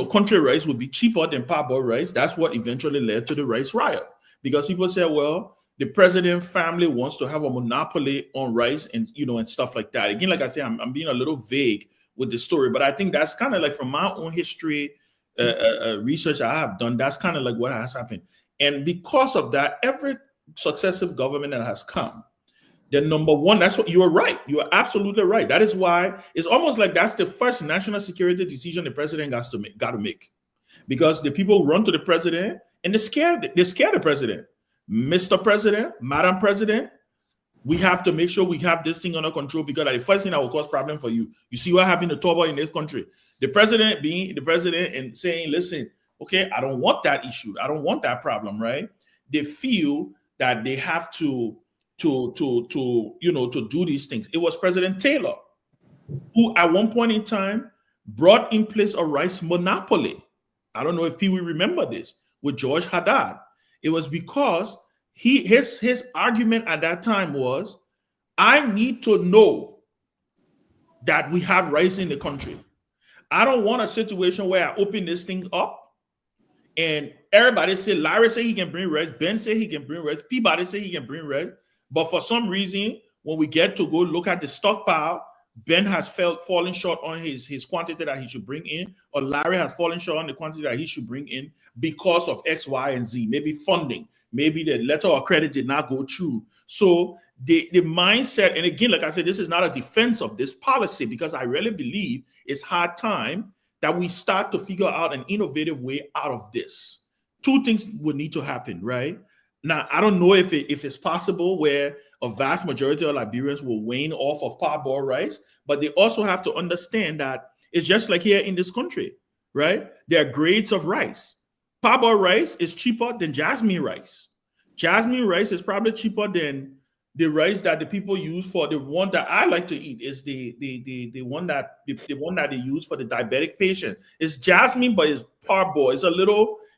country rice would be cheaper than parboiled rice. That's what eventually led to the rice riot. Because people say, well, the president family wants to have a monopoly on rice and, and stuff like that. Again, like I say, I'm being a little vague with the story, but I think that's kind of like from my own history research I have done, that's kind of like what has happened. And because of that, every successive government that has come, the number one, that's what you are right. You are absolutely right. That is why it's almost like that's the first national security decision the president got to make. Because the people run to the president and they're scared the president. Mr. President, Madam President, we have to make sure we have this thing under control because the first thing that will cause problem for you. You see what happened to Togar in this country. The president being the president and saying, listen, okay, I don't want that issue. I don't want that problem, right? They feel that they have to do these things. It was President Taylor who at one point in time brought in place a rice monopoly. I don't know if Pewee remember this with George Haddad. It was because his argument at that time was, I need to know that we have rice in the country. I don't want a situation where I open this thing up and everybody say, Larry say he can bring rice, Ben say he can bring rice, Peabody say he can bring rice, but for some reason, when we get to go look at the stockpile, Ben has fallen short on his quantity that he should bring in, or Larry has fallen short on the quantity that he should bring in because of X, Y, and Z. Maybe funding, maybe the letter of credit did not go through. So the mindset, and again, like I said, this is not a defense of this policy, because I really believe it's hard time that we start to figure out an innovative way out of this. Two things would need to happen, right? Now, I don't know if it's possible where a vast majority of Liberians will wane off of parboiled rice, but they also have to understand that it's just like here in this country, right? There are grades of rice. Parboiled rice is cheaper than jasmine rice. Jasmine rice is probably cheaper than the rice that the people use for the one that I like to eat is the one that they use for the diabetic patient. It's jasmine, but it's parboiled.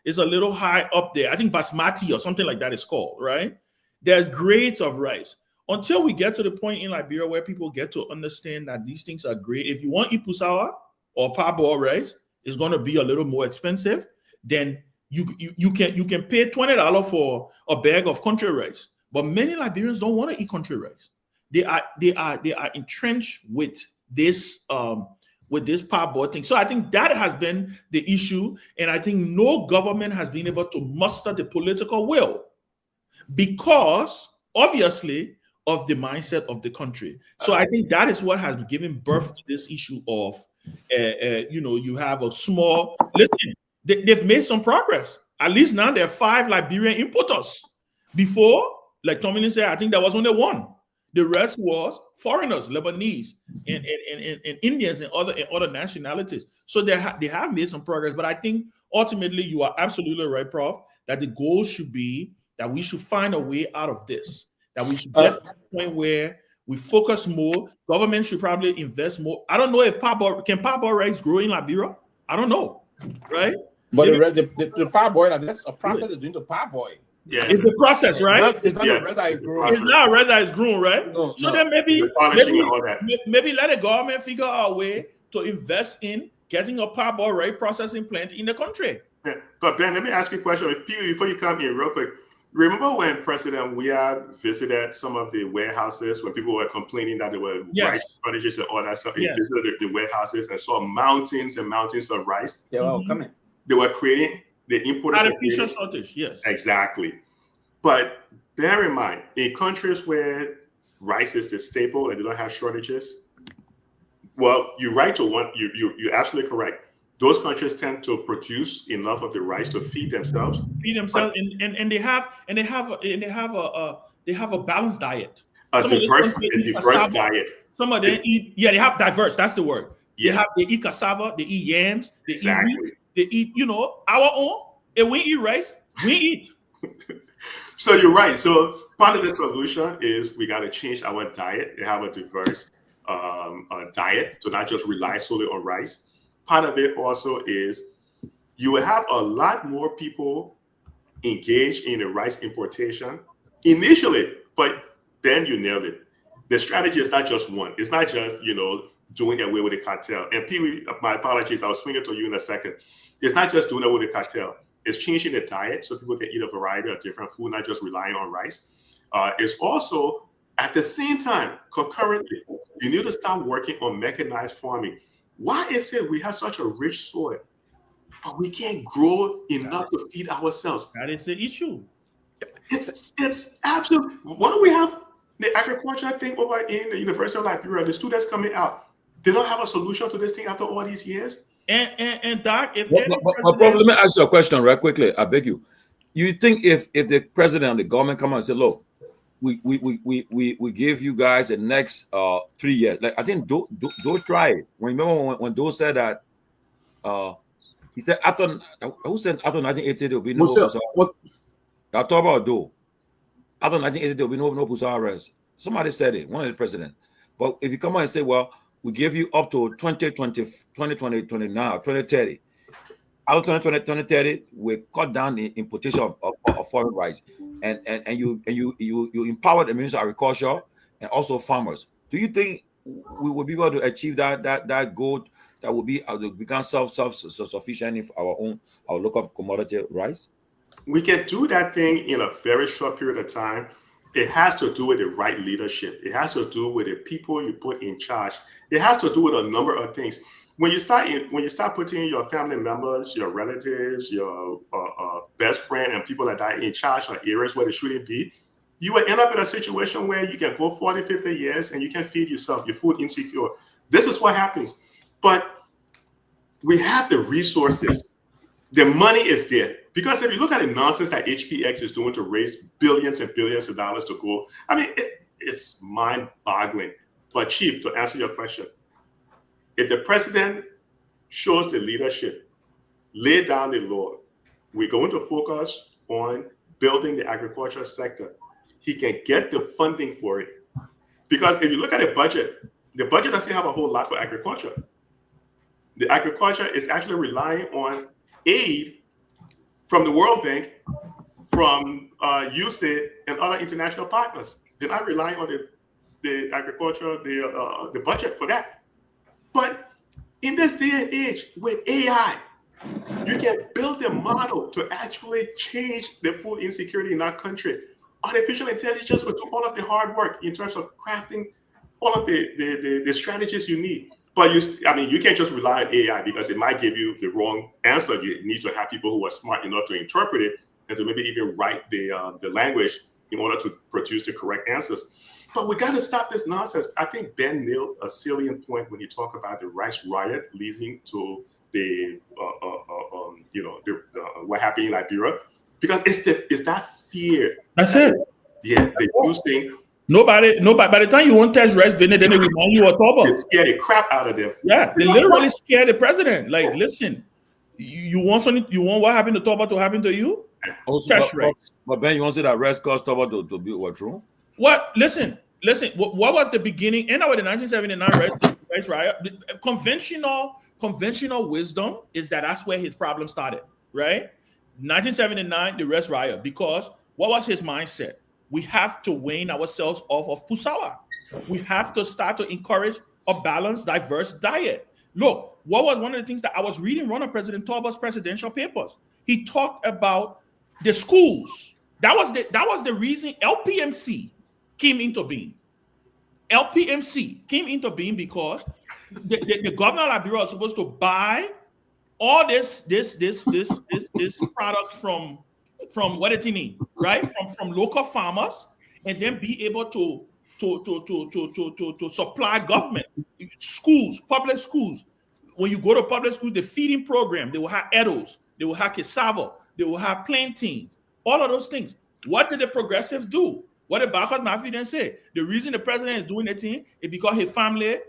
It's a little high up there. I think basmati or something like that is called, right? There are grades of rice. Until we get to the point in Liberia where people get to understand that these things are great. If you want ipusawa or parboiled rice, it's going to be a little more expensive. Then you can pay $20 for a bag of country rice. But many Liberians don't want to eat country rice. They are entrenched with this parboiled thing. So I think that has been the issue, and I think no government has been able to muster the political will because, obviously, of the mindset of the country. So I think that is what has given birth to this issue of, you have a small. Listen, they've made some progress. At least now there are 5 Liberian importers. Before, like Tomalin said, I think there was only 1. The rest was foreigners, Lebanese, and Indians and other nationalities. So they have made some progress. But I think ultimately you are absolutely right, Prof, that the goal should be that we should find a way out of this, that we should get to the point where we focus more. Government should probably invest more. I don't know if parboiled rice grow in Liberia? I don't know, right? But the parboil, that's a process of doing the parboil. Yeah, it's the process, right? It's not red that is grown. It's not red that is grown, right? No, so then maybe let the government figure out a way to invest in getting a parboiled rice processing plant in the country. Yeah. But Ben, let me ask you a question. Before you come in real quick, remember when President Myean visited some of the warehouses when people were complaining that there were rice shortages and all that stuff? He visited the warehouses and saw mountains and mountains of rice. They were all coming. They were creating the importers. Artificial shortage, yes. Exactly. But bear in mind, in countries where rice is the staple and they don't have shortages, well, you're right to one. You're absolutely correct. Those countries tend to produce enough of the rice to feed themselves. And they have a balanced diet. A diverse diet. Some of them eat. Yeah, they have diverse. That's the word. Yeah. They eat cassava. They eat yams. They eat wheat. They eat, our own. If we eat rice, we eat. So you're right. So part of the solution is we got to change our diet and have a diverse diet to not just rely solely on rice. Part of it also is you will have a lot more people engaged in the rice importation initially, but then you nailed it. The strategy is not just one. It's not just, doing away with the cartel. And Pewee, my apologies, I'll swing it to you in a second. It's not just doing away with the cartel. It's changing the diet so people can eat a variety of different food, not just relying on rice. It's also, at the same time, concurrently, you need to start working on mechanized farming. Why is it we have such a rich soil, but we can't grow enough to feed ourselves? That is the issue. It's absolute. Why don't we have the agriculture thing over in the University of Liberia? The students coming out, they don't have a solution to this thing after all these years. And Doc, if Prof, let me ask you a question right quickly. I beg you. You think if the president and the government come out and say, look, we give you guys the next 3 years. Like I think do try it. Remember when Doe said that he said after 1980 there'll be no what? I'll talk about Doe. After 1980 there'll be no Pusa arrest. Somebody said it, one of the president. But if you come out and say, well, we give you up to 2030. Out of 2030, we cut down the importation of foreign rice, and you empower the Ministry of Agriculture and also farmers. Do you think we will be able to achieve that goal that will become self-sufficient in our local commodity rice? We can do that thing in a very short period of time it has to do with the right leadership. It has to do with the people you put in charge. It has to do with a number of things. When you start putting your family members, your relatives, your best friend, and people like that in charge of areas where they shouldn't be, you will end up in a situation where you can go 40, 50 years and you can feed yourself. You're food insecure. This is what happens. But we have the resources. The money is there. Because if you look at the nonsense that HPX is doing to raise billions and billions of dollars to go, I mean, it's mind-boggling. But Chief, to answer your question, if the president shows the leadership, lay down the law, we're going to focus on building the agriculture sector. He can get the funding for it. Because if you look at the budget doesn't have a whole lot for agriculture. The agriculture is actually relying on aid from the World Bank, from USAID and other international partners. They're not relying on the agriculture, the budget for that. But in this day and age, with AI, you can build a model to actually change the food insecurity in our country. Artificial intelligence will do all of the hard work in terms of crafting all of the strategies you need. But you can't just rely on AI because it might give you the wrong answer. You need to have people who are smart enough to interpret it and to maybe even write the language in order to produce the correct answers. But we got to stop this nonsense. I think Ben nailed a salient point when he talked about the rice riot leading to the what happened in Liberia, because it's that fear. That's it. Yeah, the using. Nobody. By the time you want test rice, then they remind you of Togar. They scare the crap out of them. Yeah, they literally scare the president. Like, listen, you want something? You want what happened to Togar to happen to you? Also, but Ben, you want to say that rice caused Togar to be what true? What? Listen. What was the beginning? End of the 1979 rice riot. Conventional wisdom is that's where his problem started, right? 1979, the rice riot, because what was his mindset? We have to wean ourselves off of Pusawa. We have to start to encourage a balanced, diverse diet. Look, what was one of the things that I was reading one of President Togar's presidential papers? He talked about the schools. That was the reason LPMC came into being. LPMC came into being because the governor of Liberia was supposed to buy all this product from what it mean, right? From local farmers, and then be able to supply government schools, public schools. When you go to public schools, the feeding program, they will have edibles, they will have cassava, they will have plantains, all of those things. What did the progressives do? What did Barcos Mafia say? The reason the president is doing the thing is because his family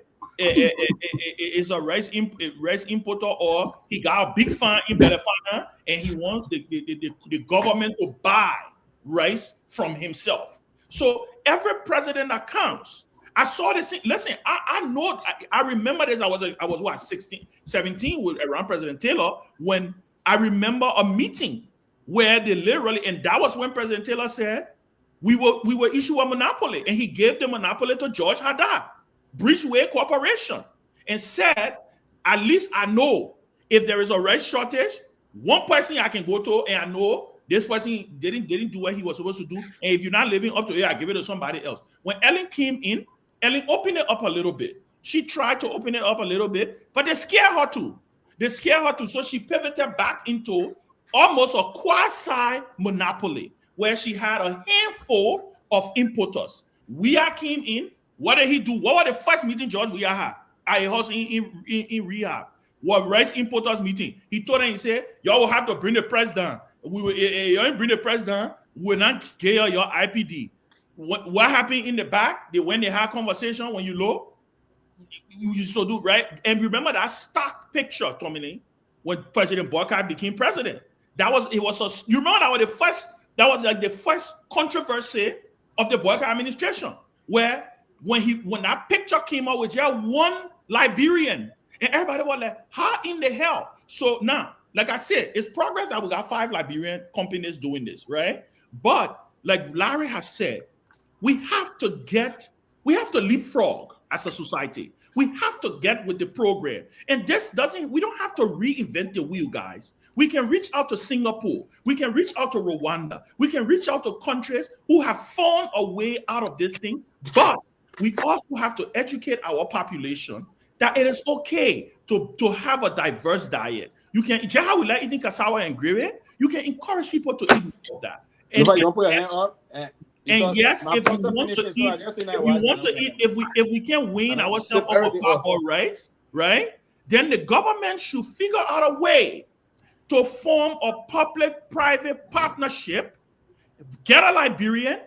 is a rice importer, or he got a big farm in Belefana and he wants the government to buy rice from himself. So every president that comes, I saw this thing. Listen, I know, I remember this. I was what, 16, 17 around President Taylor, when I remember a meeting where they literally, and that was when President Taylor said, we will issue a monopoly, and he gave the monopoly to George Haddad, Bridgeway Corporation, and said, at least I know if there is a rice shortage, one person I can go to, and I know this person didn't do what he was supposed to do, and if you're not living up to it, I give it to somebody else. When Ellen came in, Ellen opened it up a little bit. She tried to open it up a little bit, but they scared her too. So she pivoted back into almost a quasi-monopoly, where she had a handful of importers. Weah came in. What did he do? What was the first meeting George Weah had at a house in rehab? What rice importers meeting? He told them, he said, y'all will have to bring the price down. You bring the price down, we'll not get your IPD. What happened in the back? When they had conversation, when you low, you so do, right? And remember that stock picture, Tomalin, when President Boycott became president. You remember that was like the first controversy of the Boycott administration, where when that picture came out with just one Liberian, and everybody was like, how in the hell? So now, like I said, it's progress that we got 5 Liberian companies doing this, right? But like Larry has said, we have to leapfrog as a society. We have to get with the program. And we don't have to reinvent the wheel, guys. We can reach out to Singapore. We can reach out to Rwanda. We can reach out to countries who have found a way out of this thing. But we also have to educate our population that it is okay to have a diverse diet. You can, just how we like eating cassava and gravy, you can encourage people to eat that. And, you don't put your hand up. And yes, if you want to eat, if we can wean ourselves off of our rice, right? Then the government should figure out a way to form a public-private partnership, get a Liberian,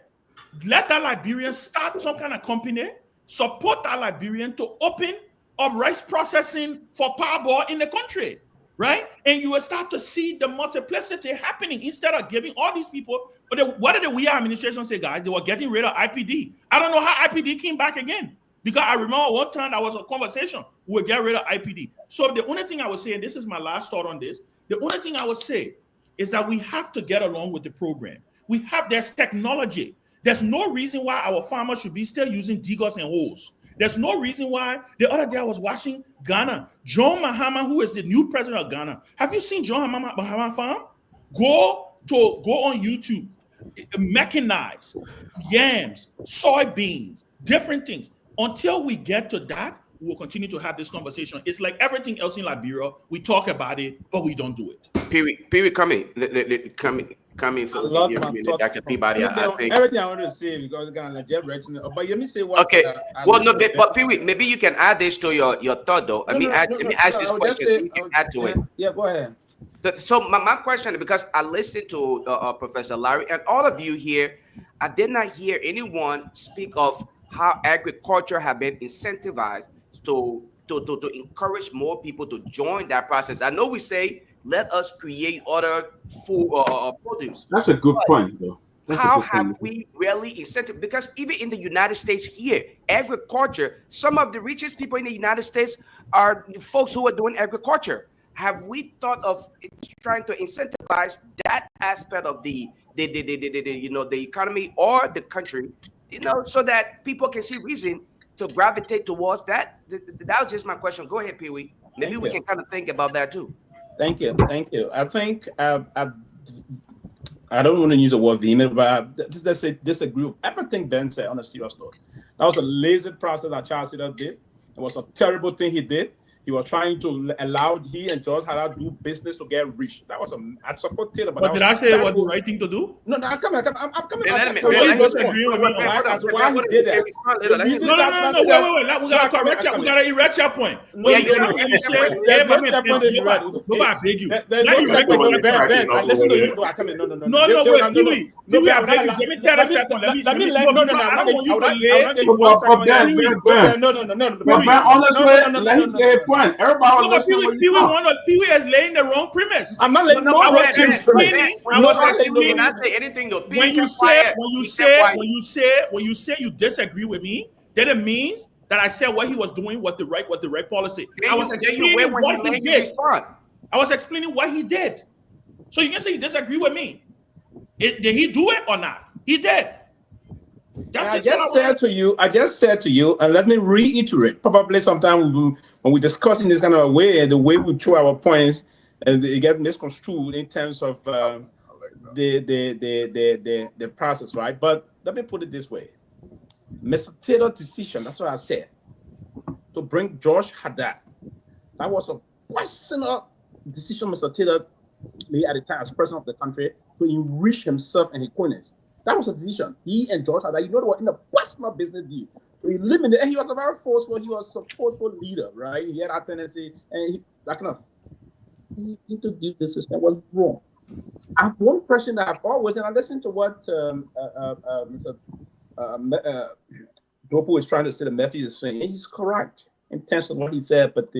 let that Liberian start some kind of company, support that Liberian to open up rice processing for parboil in the country, right? And you will start to see the multiplicity happening instead of giving all these people. But what did the WEA administration say, guys? They were getting rid of IPD. I don't know how IPD came back again. Because I remember one time there was a conversation, we'll get rid of IPD. So the only thing I would say, and this is my last thought on this, the only thing I would say is that we have to get along with the program. There's technology. There's no reason why our farmers should be still using diggers and hoes. There's no reason why. The other day I was watching Ghana. John Mahama, who is the new president of Ghana. Have you seen John Mahama farm? Go on YouTube. Mechanize, yams, soybeans, different things. Until we get to that, we'll continue to have this conversation. It's like everything else in Liberia. We talk about it, but we don't do it. Pewee, come in. So Dr. Peabody, I think everything I want to say because I'm gonna let Jeff but let me say what. Okay. But Pewee, maybe you can add this to your thought though. Let me ask this question. You can add to it. Yeah, go ahead. So my question, because I listened to Professor Larry and all of you here, I did not hear anyone speak of how agriculture have been incentivized to encourage more people to join that process. I know we say let us create other food produce. That's a good point, though. How have we really incentivized? Because even in the United States here, agriculture, some of the richest people in the United States are folks who are doing agriculture. Have we thought of trying to incentivize that aspect of the economy or the country, so that people can see reason to gravitate towards that? That was just my question. Go ahead, Pewee. Maybe we can kind of think about that too. Thank you. I think I don't want to use the word vehement, but let's say disagree with everything Ben said on a serious note. That was a lazy process that Charles Sitter did. It was a terrible thing he did. He was trying to allow he and George had to do business to get rich. That was I support Taylor. But did I say it was the right thing to do? No, I'm coming. I'm coming. Why he did that? No. Wait. We gotta correct you. We gotta erect your point. I beg you. I listen to you. I come in. No. Wait, Pewee. I beg you. Let me tell a second. Let me let. No. I don't want you to lay. Point. Everybody Pewee is laying the wrong premise. I'm not laying no wrong premise. I was not say anything though. When you say you disagree with me, then it means that I said what he was doing was the right policy. I was explaining what he did. I was explaining what he did. So you can say you disagree with me. Did he do it or not? He did. I just said to you, and let me reiterate. Probably sometime when we're discussing this kind of way, the way we throw our points, and they get misconstrued in terms of the process, right? But let me put it this way: Mr. Taylor's decision. That's what I said. To bring George Haddad, that was a personal decision Mr. Taylor made at the time as president of the country to enrich himself and his cronies. That was a decision. He and George Haddad, they were in a personal business deal. So he limited, and he was a very forceful, he was a forceful leader, right? He had that tendency, and he introduced the system was wrong. I have one question that I've always, and I listened to what Mr. Dopo is trying to say that Matthew is saying, and he's correct in terms of what he said, but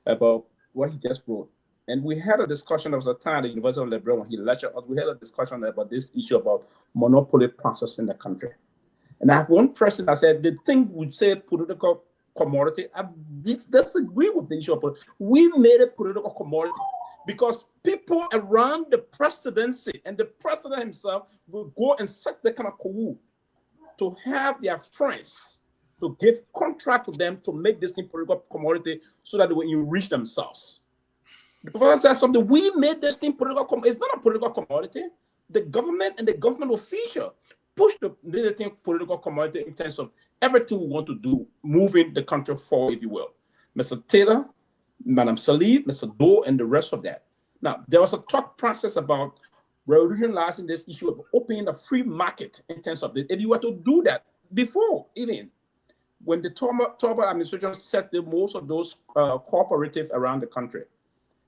about what he just wrote. And we had a discussion, there was a time at the University of Liberia when he lectured us, we had a discussion about this issue about monopoly process in the country. And I have one person that said, the thing we say political commodity, I disagree with the issue of we made it political commodity because people around the presidency and the president himself will go and set the kind of coup to have their friends to give contract to them to make this thing political commodity so that they will enrich themselves. The professor said something. We made this thing political. It's not a political commodity. The government and the government official push the thing political commodity in terms of everything we want to do, moving the country forward, if you will. Mr. Taylor, Madam Salif, Mr. Doe, and the rest of that. Now, there was a thought process about revolutionizing this issue of opening a free market in terms of this. If you were to do that before, even when the Togar administration set the most of those cooperatives around the country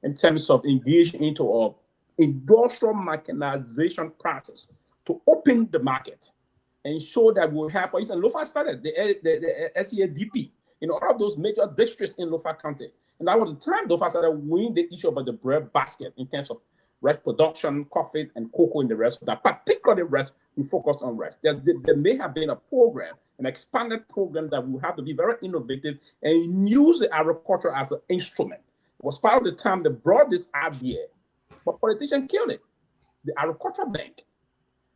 in terms of engaging into an industrial mechanization process to open the market and ensure that we'll have, for instance, Lofa started the SEADP in all of those major districts in Lofa County. And that was the time Lofa started winning the issue about the bread basket in terms of rice production, coffee, and cocoa, and the rest of that. Particularly rice, we focused on rice. There may have been a program, an expanded program that will have to be very innovative and use the agriculture as an instrument. It was part of the time they brought this idea, but politicians killed it. The agricultural bank.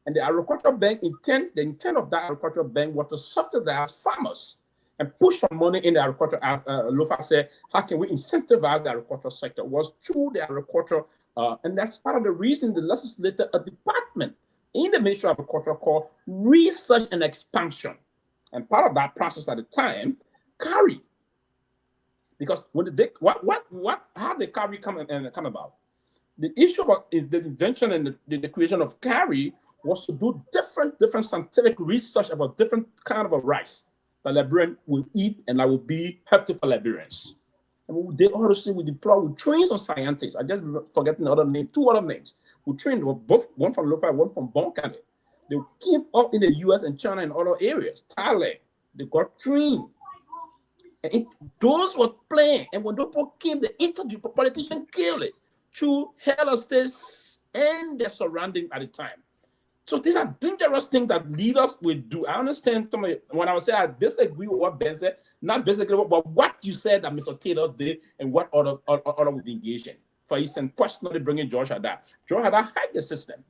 And the agricultural bank the intent of that agricultural bank was to subsidize farmers and push some money in the agriculture. As Lofa said, how can we incentivize the agricultural sector? It was through the agriculture, and that's part of the reason the legislature, a department in the Ministry of Agriculture called Research and Expansion. And part of that process at the time, carry. Because when how did carry come about? The issue about the invention and the creation of carry was to do different scientific research about different kind of a rice that Liberians will eat and that will be helpful for Liberians. And they also we train some scientists. I just forgetting the other name, two other names. We trained both one from Lofa, one from Bonkane. They came up in the US and China and other areas. Thailand, they got trained. And those were playing. And when those people came, the politician killed it through hell states and their surrounding at the time. So these are dangerous things that leaders will do. I understand when I was saying I disagree with what Ben said, not disagree with but what you said that Mr. Taylor did and what other would engage in. For instance, personally bringing George Haddad. George Haddad had the system.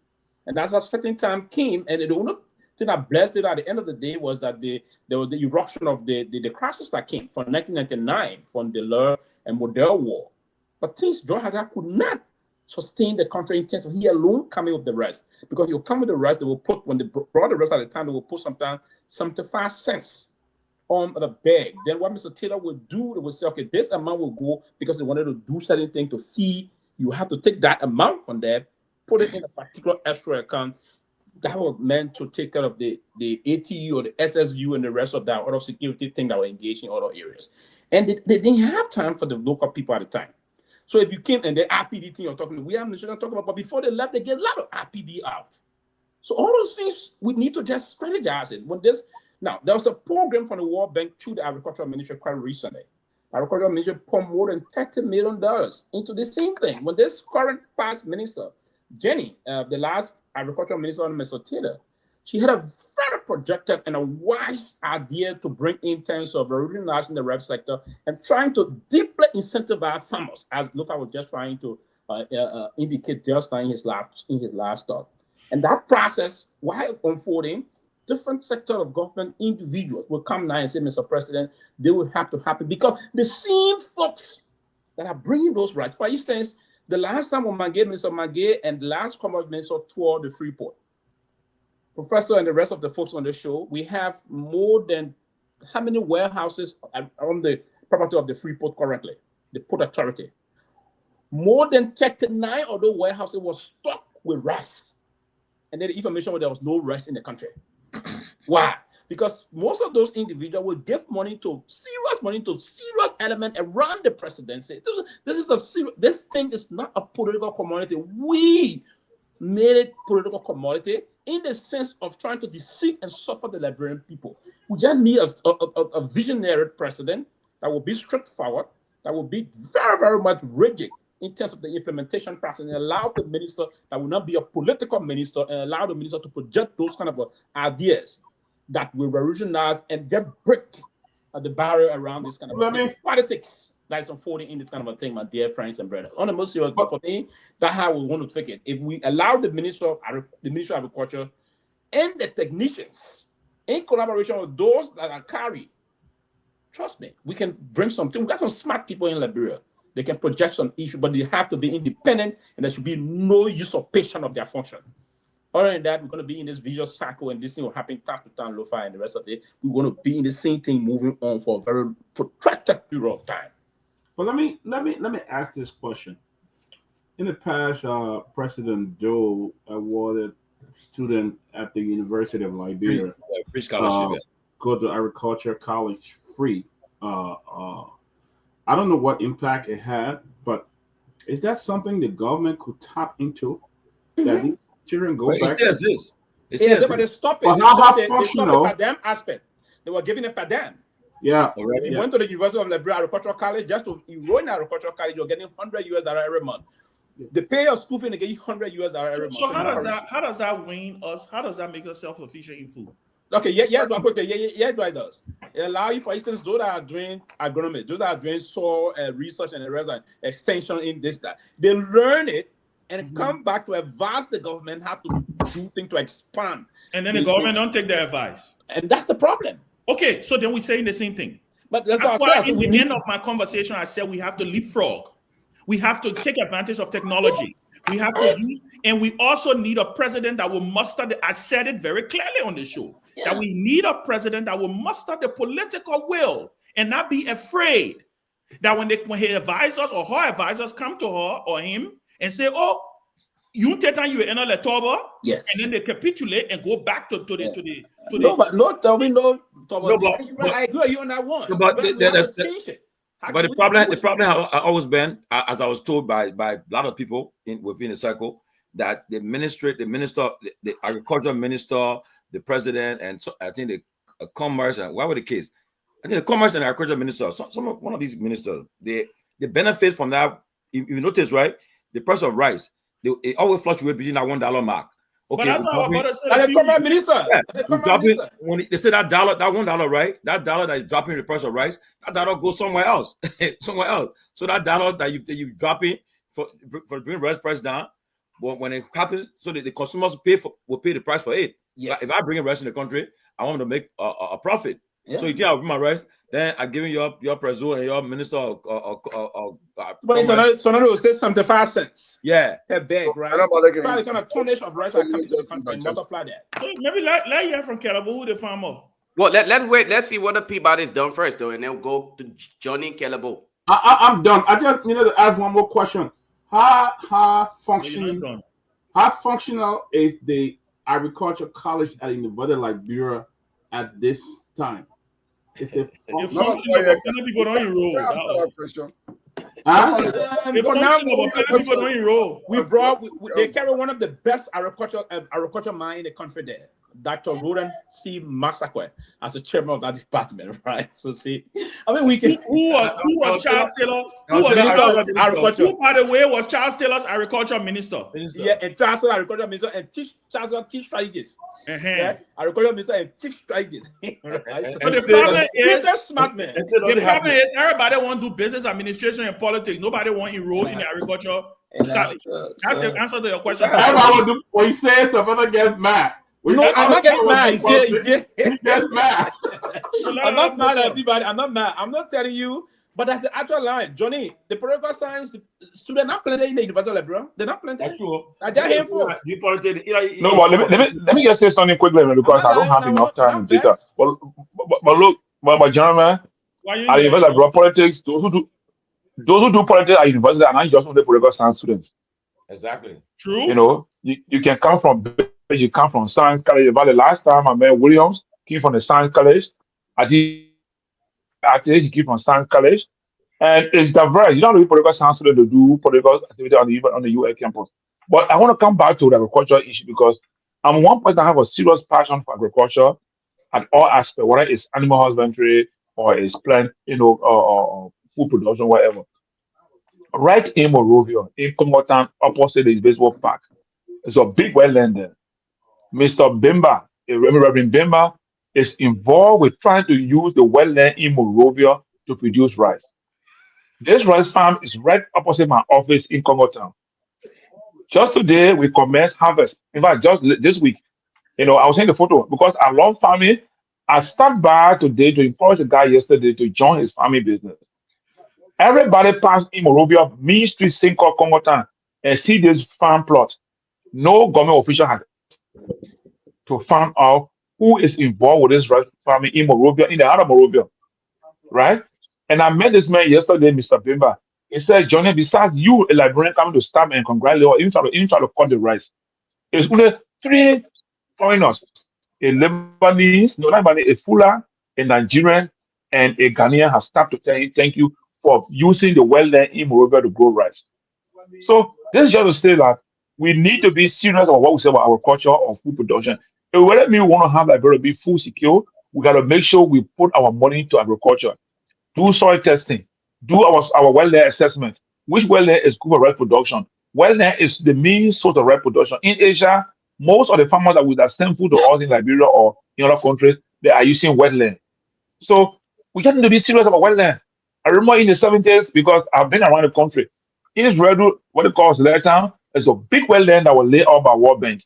And as a certain time came, and the only thing that blessed it at the end of the day was that there was the eruption of the crisis that came from 1999 from the Lur and Model War. But things George Haddad could not sustain the country in terms of he alone coming with the rest. Because he'll come with the rest, they will put, when they brought the rest at the time, they will put sometimes 75 cents on the bag. Then what Mr. Taylor would do, they would say, okay, this amount will go because they wanted to do certain things to feed. You have to take that amount from there, put it in a particular escrow account. That was meant to take care of the ATU or the SSU and the rest of that other security thing that were engaged in other areas. And they didn't have time for the local people at the time. So if you came and the RPD thing you're talking about, we have talking about, but before they left, they get a lot of RPD out. So all those things, we need to just strategize it. Now, there was a program from the World Bank through the Agricultural Ministry quite recently. Agricultural Ministry pumped more than $30 million into the same thing. When this current past minister, Jenny, the last Agricultural Minister, Mr. Taylor, she had a very projected and a wise idea to bring in terms of revolutionizing the rice sector and trying to deeply incentivize farmers, as Lofa was just trying to indicate just now in his last thought. And that process, while unfolding, different sector of government individuals will come now and say, Mr. President, they will have to happen because the same folks that are bringing those rights. For instance, the last time when Mr. Magay and the last Commerce Minister toured the Freeport, Professor and the rest of the folks on the show, we have more than how many warehouses on the property of the Freeport currently, the Port Authority? More than 39 of those warehouses were stocked with rice. And then the information was there was no rice in the country. Why? Because most of those individuals will give serious element around the presidency. This thing is not a political commodity. We made it political commodity in the sense of trying to deceive and suffer the Liberian people. We just need a visionary president that will be straightforward, that will be very, very much rigid in terms of the implementation process, and allow the minister that will not be a political minister and allow the minister to project those kind of ideas that will revolutionize and just break the barrier around this kind of politics that is unfolding in this kind of a thing, my dear friends and brothers. On the most serious, but for me, that's how we want to take it. If we allow the Ministry of Agriculture and the technicians in collaboration with those that are carried, trust me, we can bring something. We got some smart people in Liberia. They can project some issue, but they have to be independent, and there should be no usurpation of their function. Other than that, we're going to be in this visual cycle, and this thing will happen time to time, Lofa, and the rest of it. We're going to be in the same thing moving on for a very protracted period of time. But let me ask this question. In the past, President Doe awarded students at the University of Liberia free scholarship, go to agriculture college free. I don't know what impact it had, but is that something the government could tap into? That these children go back? It still exists. But they stopped it. But They how stopped functional? the padam aspect. They were giving a padam. Yeah. If you went to the University of Liberia Agricultural College, just to enroll in agricultural college, you're getting $100 every month. The pay of school fee, they get you $100 every month. So how does that wean us? How does that make us self-sufficient in food? Okay, yeah, it does. It allows you, for instance, those that are doing agronomy, those that are doing soil research and the rest of extension in this, that they learn it and come back to advise the government how to do things to expand. And then the government don't take their advice. And that's the problem. Okay, so then we're saying the same thing. But that's why in the end of my conversation, I said we have to leapfrog. We have to take advantage of technology. We have to use, and we also need a president that will muster I said it very clearly on the show, that we need a president that will muster the political will and not be afraid that when his advisors or her advisors come to her or him and say, oh, you take time you enter the Togar, yes, and then they capitulate and go back to the I agree with you on that one. But the problem I always been, as I was told by a lot of people within the circle, that the minister, the agriculture minister, the president, and so I think the commerce, and what were the case? I think the commerce and agriculture minister, one of these ministers, the benefits from that, if you notice, right, the price of rice, it always fluctuates between that $1 mark. Okay, but that's what I'm about to say. The commerce minister. Yeah, when they say that $1, right? That dollar that you dropping the price of rice, that dollar goes somewhere else, somewhere else. So that dollar that you dropping for bringing rice price down, but when it happens, so that the consumers will pay the price for it. Yes. If I bring a rice in the country, I want to make a profit. Yeah. So you think I'll bring my rice, then I'm giving your president and your minister so now it will say 75 cents. Yeah. A bag, right? Probably kind of tonnage of rice and multiply that. So maybe let hear from Kehleboe, who the farmer. Well, let's wait. Let's see what the Peabody is done first, though, and then we'll go to Johnny Kehleboe. I'm done. I just needed to ask one more question. How functional is the agriculture college at the University of Liberia at this time? If people don't enroll. They carry one of the best agriculture mind in the country there, Dr. Roden C. Massacre, as the chairman of that department, right? So see, I mean, we can. Who was Charles Taylor? Who was agriculture? Who, by the way, was Charles Taylor's agriculture minister? Yeah, and Charles Taylor agriculture minister and chief strategist. Yeah, agriculture minister and chief strategist. But the problem is, smart man. The problem is everybody want to do business administration and politics. Nobody want to enroll in the agriculture college. That's the answer to your question. Everybody want to. When you say something, gets mad. No, I'm not getting mad. He gets mad. I'm not mad at anybody. I'm not mad. I'm not telling you. But that's the actual line, Johnny. The political science students not planted in the University of Liberia. They're not planted. That's true. They're here for. No, but let me just say something quickly because I don't have enough time to data. But look, but gentlemen, at the University of Liberia, politics, those who do politics at university are not just only political science students. Exactly. True. You know, you can come from science college. About the last time I met Williams, came from the science college. Actually, he came from science college, and it's diverse. You don't need political science students to do political activity on the UA campus. But I want to come back to the agricultural issue because I'm one person that have a serious passion for agriculture at all aspects, whether it's animal husbandry or it's plant, or food production, whatever. Right in Monrovia, in Congotan, opposite the baseball park, there's a big wetland there. Mr. Bimba, Reverend Bimba, is involved with trying to use the wetland in Monrovia to produce rice. This rice farm is right opposite my office in Congo Town. Just today, we commenced harvest. In fact, just this week, I was seeing the photo because I love farming. I stopped by today to encourage the guy yesterday to join his farming business. Everybody pass in Morovia, Main Street, St. Congo Town, and see this farm plot. No government official has to find out who is involved with this rice farming in Morovia, in the other Morovia, right? And I met this man yesterday, Mr. Bimba. He said, Johnny, besides you, a Liberian coming to stab and congratulate or even try to cut the rice, it's only 3 foreigners, a Lebanese, no, not Lebanese, a Fuller, a Nigerian, and a Ghanaian have stopped to tell you thank you for using the wetland in Morovia to grow rice. So this is just to say that we need to be serious about what we say about agriculture or food production. If whether we want to have Liberia be food secure, we got to make sure we put our money to agriculture, do soil testing, do our wetland assessment, which wetland is good for rice production. Wetland is the main source of rice production. In Asia, most of the farmers that send food to us in Liberia or in other countries, they are using wetland. So we just need to be serious about wetland. I remember in the 70s, because I've been around the country, Israel, what they call Town, is a big wetland that was laid out by World Bank.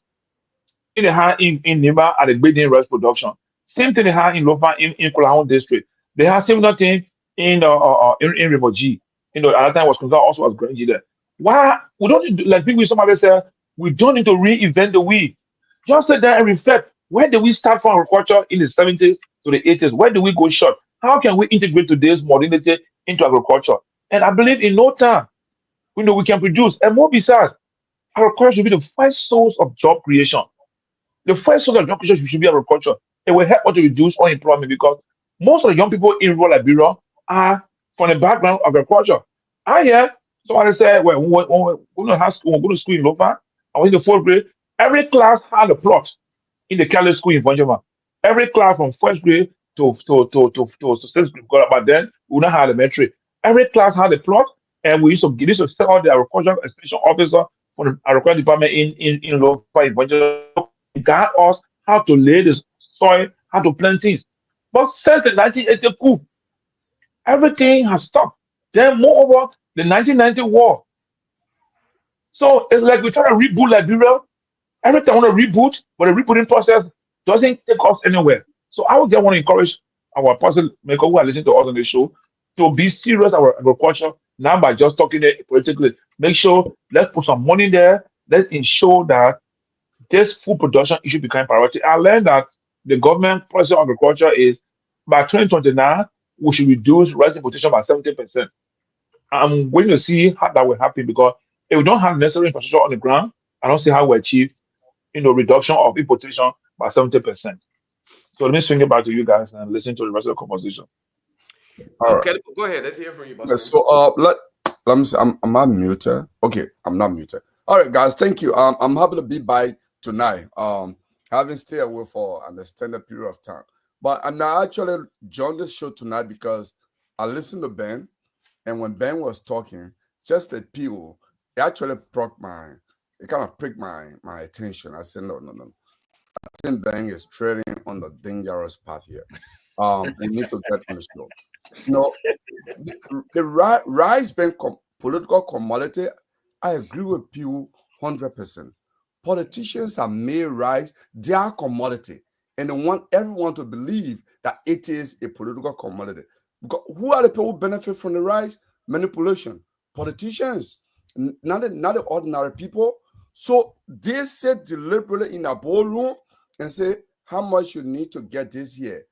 In the hand in Nima at the Bealded rice production. Same thing they had in Lofa in Kulahun district. They have similar thing in Rimoji. At that time was considered also as Granji there. Why we don't need to, like people somebody said, we don't need to reinvent the wheel. Just sit there and reflect. Where did we start from agriculture in the 70s to the 80s? Where do we go short? How can we integrate today's modernity into agriculture? And I believe in no time, we can produce. And more besides, agriculture should be the first source of job creation. The first source of job creation should be agriculture. It will help us to reduce unemployment because most of the young people in rural Liberia are from the background of agriculture. I hear somebody say, well, when we go to school in Lofa, I was in the 4th grade, every class had a plot in the Kehleboe school in Vonjama. Every class from 1st grade to 6th grade, but then we don't have elementary. Every class had a plot, and we used to send out the agricultural extension officer from the agriculture department in Lofa in Vonjama to guide us how to lay the soil, how to plant things. But since the 1980 coup, everything has stopped. Then moreover, the 1990 war. So it's like we try to reboot Liberia. Every time I want to reboot, but the rebooting process doesn't take us anywhere. So I would just want to encourage our person maker who are listening to us on the show to be serious about agriculture, not by just talking it politically. Make sure let's put some money there. Let's ensure that this food production issue become priority. I learned that the government policy on agriculture is by 2029 we should reduce rice importation by 70%. I'm going to see how that will happen because if we don't have necessary infrastructure on the ground, I don't see how we achieve reduction of importation by 70%. So let me swing it back to you guys and listen to the rest of the conversation. All right. Go ahead. Let's hear from you. Yeah, so let me see. I'm not muted. Okay, I'm not muted. All right, guys. Thank you. I'm happy to be by tonight. Having stayed away for an extended period of time, but I actually joined this show tonight because I listened to Ben, and when Ben was talking, just the people, it actually kind of pricked my attention. I said, no. I think Ben is treading on the dangerous path here. We need to get on the show. The rise being political commodity, I agree with you 100%. Politicians have made rice their commodity, and they want everyone to believe that it is a political commodity. Because who are the people who benefit from the rice? Manipulation. Politicians, not the ordinary people. So they sit deliberately in a ballroom and say how much you need to get this year.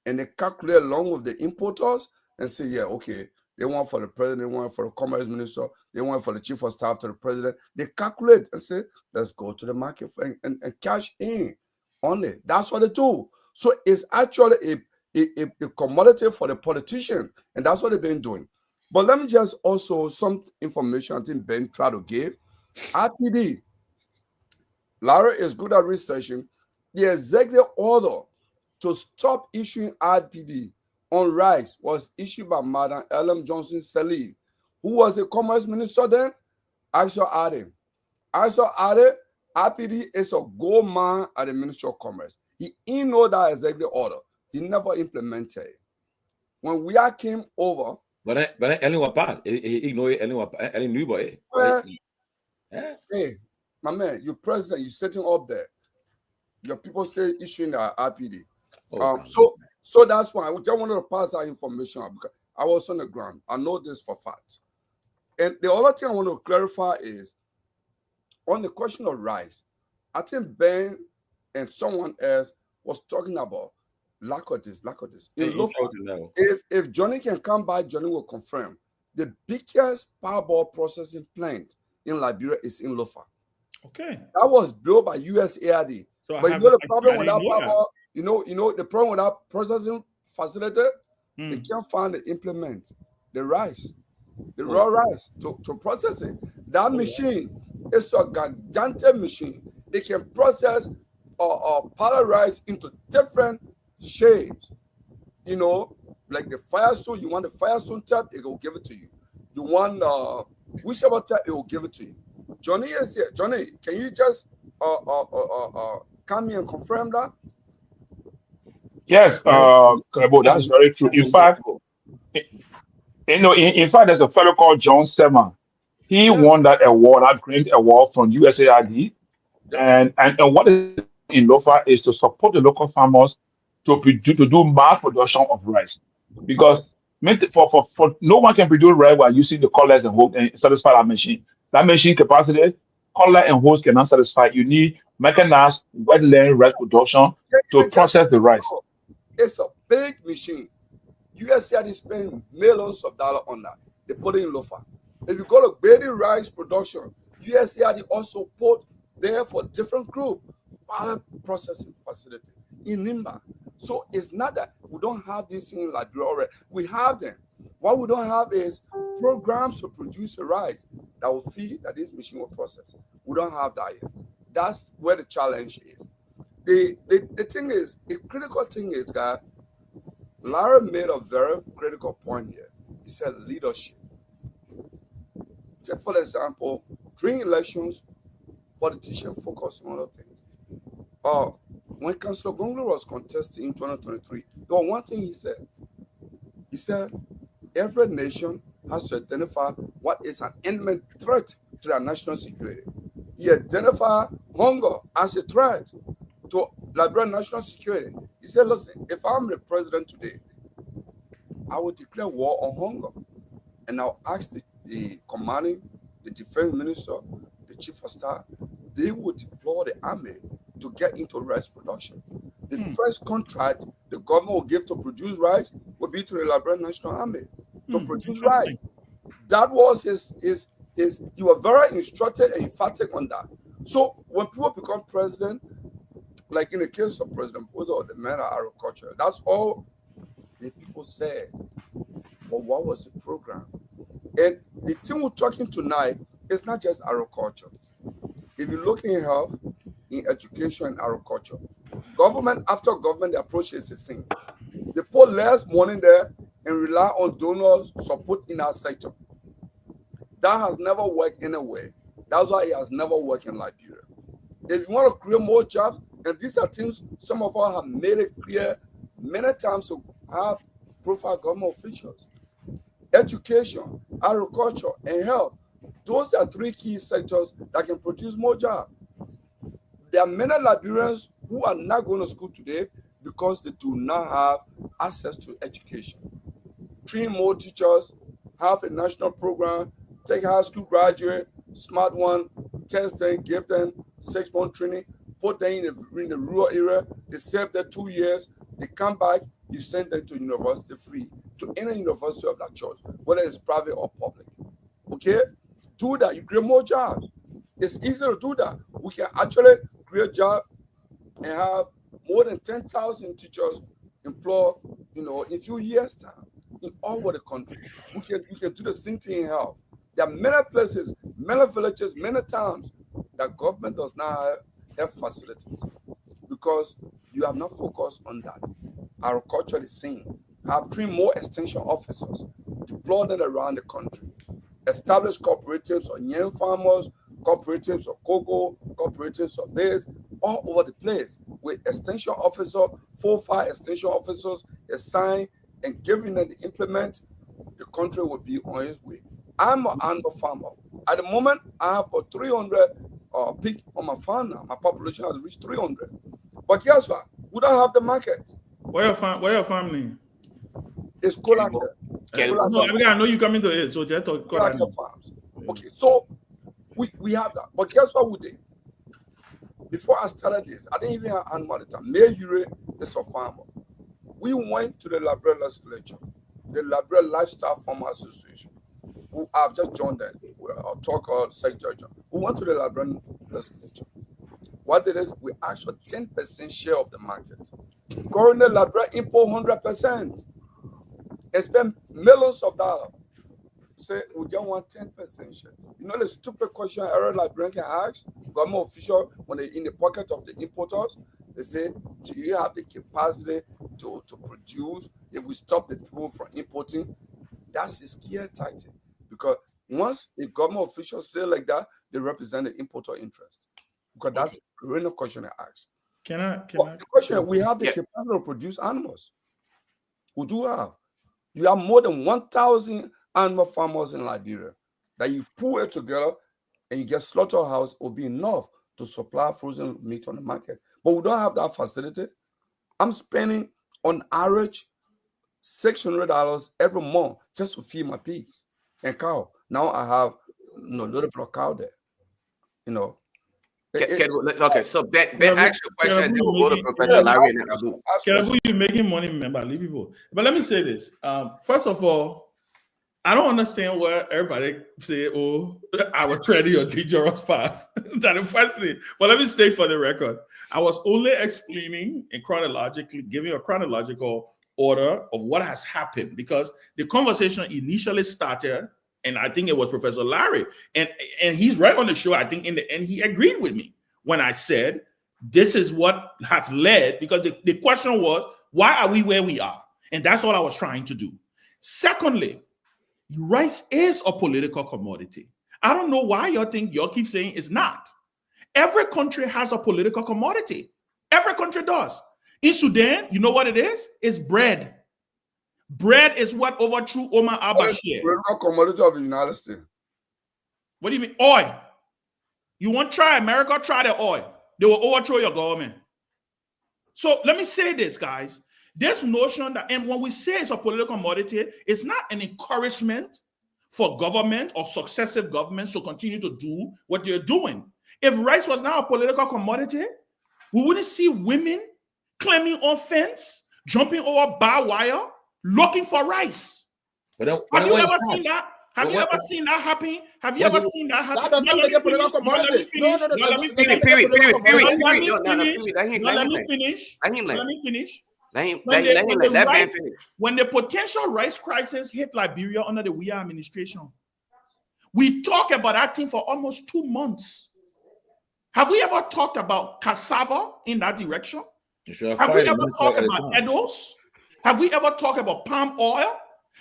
And they calculate along with the importers and say, yeah, okay, they want for the president, they want for the commerce minister, they want for the chief of staff to the president. They calculate and say, let's go to the market and cash in on it. That's what they do. So it's actually a commodity for the politician, and that's what they've been doing. But let me just also some information I think Ben tried to give. RPD, Larry is good at researching. The executive order to stop issuing RPD on rice was issued by Madam Ellen Johnson Sirleaf, who was a commerce minister then. Aisha Ade, RPD is a gold man at the Ministry of Commerce. He ignored that executive order. He never implemented it. When we came over, but Ellen was bad. He ignored Ellen knew about it. Hey, my man, you're president. You're sitting up there. Your people say issuing the RPD. So that's why I just wanted to pass that information out because I was on the ground. I know this for fact. And the other thing I want to clarify is on the question of rice. I think Ben and someone else was talking about lack of this. In Lofa, if Johnny can come by, Johnny will confirm. The biggest Powerball processing plant in Liberia is in Lofa. Okay. That was built by USAID. So but you know the problem with that Powerball, you know the problem with that processing facility, they can't find the implement, the rice, the raw rice to process it. That machine is a gigantic machine. It can process powder rice into different shapes. You know, like the Firestone, you want the Firestone type, it will give it to you. You want whichever type, it will give it to you. Johnny is here. Johnny, can you just come here and confirm that? Yes, Kehleboe, that's very true. In fact, in fact, there's a fellow called John Seman. He won that award, that grant award from USAID. And what is in Lofa is to support the local farmers to do mass production of rice. Because for no one can produce rice while using the collars and hose and satisfy that machine. That machine capacity, collar and hose cannot satisfy. You need mechanized wetland rice production to process the rice. It's a big machine. USAID spend millions of dollars on that. They put it in Lofa. If you go to Bealded rice production, USAID also put there for different group pilot processing facility in Nimba. So it's not that we don't have this in Liberia already. We have them. What we don't have is programs to produce a rice that will feed that this machine will process. We don't have that yet. That's where the challenge is. The thing is, the critical thing is, guys, Lara made a very critical point here. He said leadership. Take for example, during elections, politicians focus on other things. When Councillor Gongloe was contesting in 2023, there was one thing he said. He said, every nation has to identify what is an imminent threat to their national security. He identified hunger as a threat to Liberian national security. He said, listen, if I'm the president today, I will declare war on hunger. And I'll ask the commanding, the defense minister, the chief of staff, they would deploy the army to get into rice production. The first contract the government will give to produce rice will be to the Liberian National Army to produce rice. That was his, he was very instructed and emphatic on that. So when people become president, like in the case of President Bozo, the man of agriculture, that's all the people said. But what was the program? And the thing we're talking tonight is not just agriculture. If you look in health, in education and agriculture, government after government, the approach is the same. They put less money there and rely on donors support in our sector. That has never worked anywhere. That's why it has never worked in Liberia. If you want to create more jobs, and these are things some of us have made it clear many times to have profile government officials. Education, agriculture, and health. Those are three key sectors that can produce more jobs. There are many Liberians who are not going to school today because they do not have access to education. Train more teachers, have a national program, take high school graduate, smart one, test them, give them 6-month training, put them in the rural area, they serve there 2 years, they come back, you send them to university free, to any university of that choice, whether it's private or public. Okay? Do that, you create more jobs. It's easy to do that. We can actually create jobs and have more than 10,000 teachers employed, in a few years' time in all over the country. We can do the same thing in health. There are many places, many villages, many towns that government does not have facilities because you have not focused on that. Agriculture is same. Have 3 more extension officers, deploy them around the country. Establish cooperatives of Nyen farmers, cooperatives of cocoa, cooperatives of this, all over the place with extension officer, 4-5 extension officers assigned and giving them the implement, the country will be on its way. I'm an animal farmer. At the moment, I have 300 pig on my farm now. My population has reached 300. But guess what? We don't have the market. Where your family? It's collateral. No, I know you coming to it, so just talk. Farms. Okay, so we have that. But guess what we did? Before I started this, I didn't even have animal at the time. Mayor Ure is a farmer. We went to the Liberia legislature, the Liberia Lifestyle Farmer Association, who I've just joined them. I'll talk about Secretary. We went to the Liberian legislature. What did is we asked for 10% share of the market. Currently, Liberia import 100% and spend millions of dollars. Say we just want 10% share. You know the stupid question every Liberian can ask government official when they're in the pocket of the importers. They say, do you have the capacity to produce if we stop the people from importing? That's a scare tactic. Because once a government official say like that, they represent the importer interest. Because that's the real question I ask. The question, we have the capacity to produce animals. We do have. You have more than 1,000 animal farmers in Liberia that you pull it together and you get slaughterhouse will be enough to supply frozen meat on the market. But we don't have that facility. I'm spending on average $600 every month just to feed my pigs and cow. Now I have little bit of cow there. Okay, so Ben asked you a question and then we'll go to Professor Larry and Abu. Kehleboe, you're making money, remember, leave people. But let me say this. First of all, I don't understand why everybody say, oh, I was treading your dangerous path. That's the first thing. But let me state for the record, I was only explaining and giving a chronological order of what has happened because the conversation initially started, and I think it was Professor Larry, and he's right on the show. I think in the end, he agreed with me when I said, this is what has led, because the question was, why are we where we are? And that's all I was trying to do. Secondly, rice is a political commodity. I don't know why y'all keep saying it's not. Every country has a political commodity. Every country does. In Sudan, you know what it is? It's bread. Bread is what overthrew Omar al-Bashir. Political commodity of the United States. What do you mean? Oil. You want to try America? Try the oil. They will overthrow your government. So let me say this, guys. This notion that, and when we say it's a political commodity, it's not an encouragement for government or successive governments to continue to do what they're doing. If rice was now a political commodity, we wouldn't see women climbing on fence, jumping over barbed wire, looking for rice. Have you ever seen that? Have you ever seen that happen? Have you ever seen that happen? That does not make a political commodity. Let me finish. When the potential rice crisis hit Liberia under the Weah administration, we talked about that thing for almost 2 months. Have we ever talked about cassava in that direction? Have we ever talked about edibles? Have we ever talked about palm oil?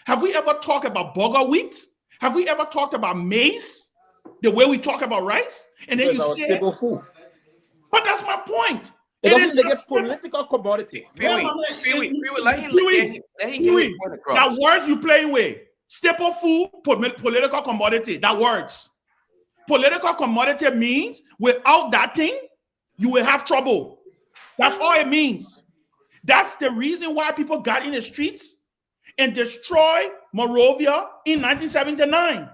Have we ever talked about bulgur wheat? Have we ever talked about maize the way we talk about rice? And then you say, staple food. But that's my point. It is like a political commodity. That words you playing with. Staple food, political commodity. That words. Political commodity means without that thing, you will have trouble. That's all it means. That's the reason why people got in the streets and destroyed Monrovia in 1979.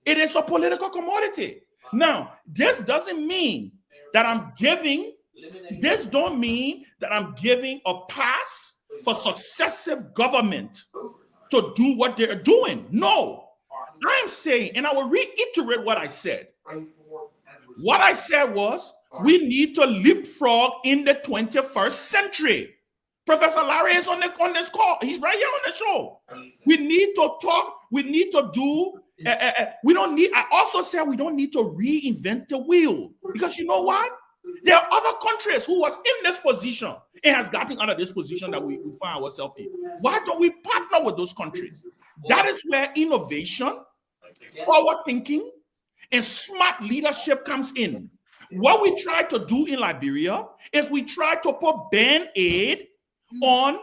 It is a political commodity. Now, this doesn't mean that I'm giving a pass for successive government to do what they're doing. No, I'm saying, and I will reiterate what I said. What I said was, we need to leapfrog in the 21st century. Professor Larry is on this call. He's right here on the show. We need to talk. We need to do. I also said we don't need to reinvent the wheel, because you know what? There are other countries who was in this position and has gotten out of this position that we find ourselves in. Why don't we partner with those countries? That is where innovation, forward thinking, and smart leadership comes in. What we try to do in Liberia is we try to put Band-Aid on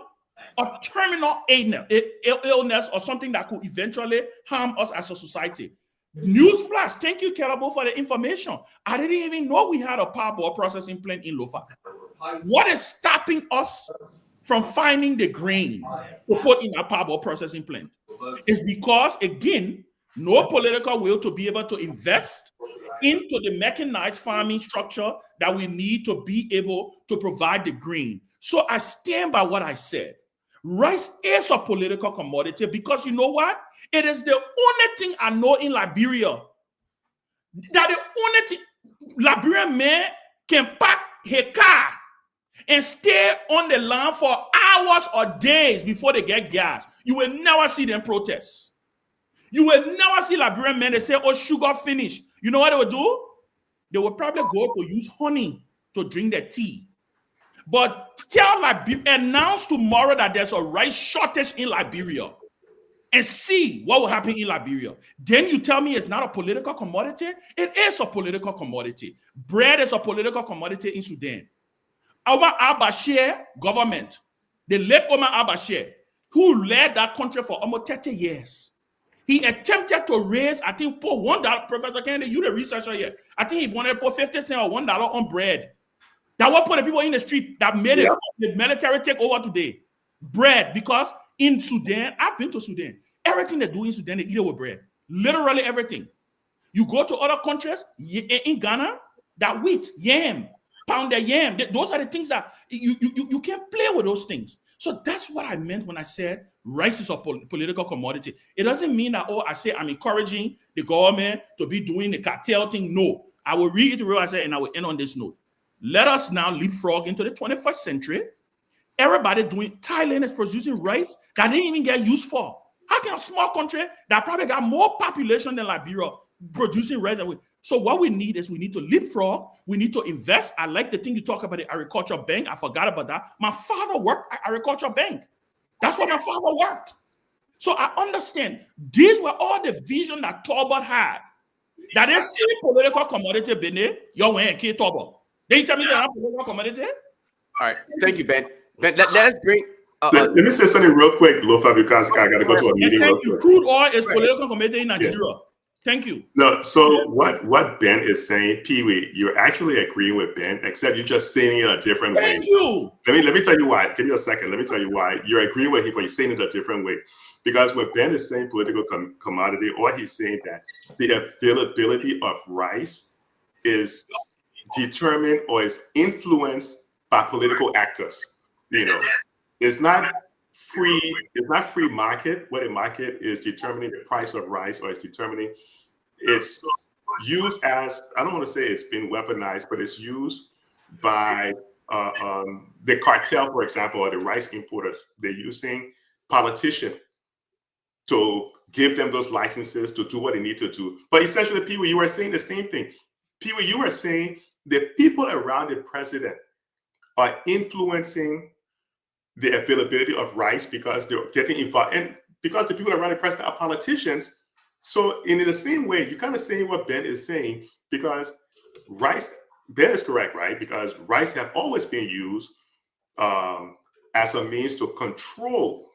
a terminal illness or something that could eventually harm us as a society. Newsflash, thank you, Kehleboe, for the information. I didn't even know we had a parboil processing plant in Lofa. What is stopping us from finding the grain to put in a parboil processing plant? is because, again, no political will to be able to invest into the mechanized farming structure that we need to be able to provide the grain. So I stand by what I said. Rice is a political commodity because you know what? It is the only thing I know in Liberia that the only thing Liberian man can pack his car and stay on the land for hours or days before they get gas. You will never see them protest. You will never see Liberian men, they say, oh, sugar finished. You know what they will do? They will probably go to use honey to drink their tea. But announce tomorrow that there's a rice shortage in Liberia and see what will happen in Liberia. Then you tell me it's not a political commodity? It is a political commodity. Bread is a political commodity in Sudan. Omar al-Bashir government, the late Omar al-Bashir, who led that country for almost 30 years. He attempted to raise, I think, put $1, Professor Kennedy, you the researcher here. I think he wanted to put 50 cents or $1 on bread. That will put the people in the street that made it the military take over today. Bread, because in Sudan, I've been to Sudan. Everything they do in Sudan, they eat it with bread. Literally everything. You go to other countries, in Ghana, that wheat, yam, pounded yam, those are the things that you can't play with those things. So that's what I meant when I said rice is a political commodity. It doesn't mean that, I say I'm encouraging the government to be doing the cartel thing. No, I will reiterate what I said and I will end on this note. Let us now leapfrog into the 21st century. Everybody Thailand is producing rice that didn't even get used for. How can a small country that probably got more population than Liberia producing rice? So what we need is we need to leapfrog. We need to invest. I like the thing you talk about the agriculture bank. I forgot about that. My father worked at agriculture bank. That's where my father worked. So I understand these were all the vision that Torgbean had. That is political commodity, Bene. Yo, when K Torgbean. They tell me that I'm political commodity. All right, thank you, Ben. Ben, let's bring. Let me say something real quick, Lofa, because I got to go to a meeting. Thank you. Crude oil is political commodity in Nigeria. Yeah. Thank you. No, so what Ben is saying, Pewee, you're actually agreeing with Ben, except you're just saying it a different way. Thank you. Let me tell you why. Give me a second. Let me tell you why. You're agreeing with him, but you're saying it a different way. Because when Ben is saying political commodity, or he's saying that the availability of rice is determined or is influenced by political actors. You know, it's not free market, where the market is determining the price of rice, or it's determining, it's used as, I don't want to say it's been weaponized, but it's used by the cartel, for example, or the rice importers. They're using politicians to give them those licenses to do what they need to do. But essentially, Pewee, you were saying the same thing. Pewee, you were saying the people around the president are influencing the availability of rice because they're getting involved, and because the people around the president are politicians. So in the same way, you're kind of saying what Ben is saying, because rice, Ben is correct, right? Because rice have always been used as a means to control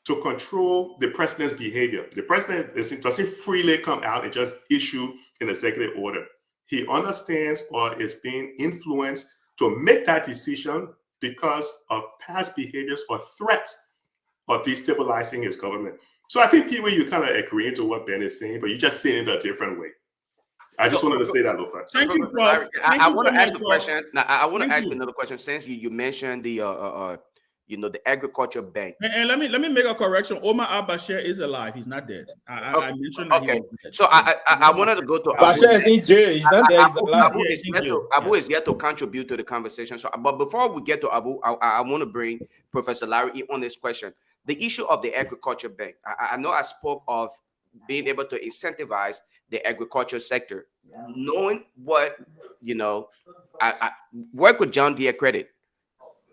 the president's behavior. The president doesn't freely come out and just issue an executive order. He understands or is being influenced to make that decision because of past behaviors or threats of destabilizing his government. So I think, Pewee, you're kind of agreeing to what Ben is saying, but you're just saying it a different way. I just wanted to say that, Lofa. Thank you, Prof. I want to ask the question. Now, I want to ask another question. Since you mentioned the the agriculture bank. And let me make a correction. Omar al-Bashir is alive. He's not dead. I mentioned that. Okay. So I wanted to go to Bashir is in jail. He's not dead. He's alive. Abu is yet to contribute to the conversation. So, but before we get to Abu, I want to bring Professor Larry on this question. The issue of the agriculture bank. I know I spoke of being able to incentivize the agriculture sector, knowing what I work with John Deere credit.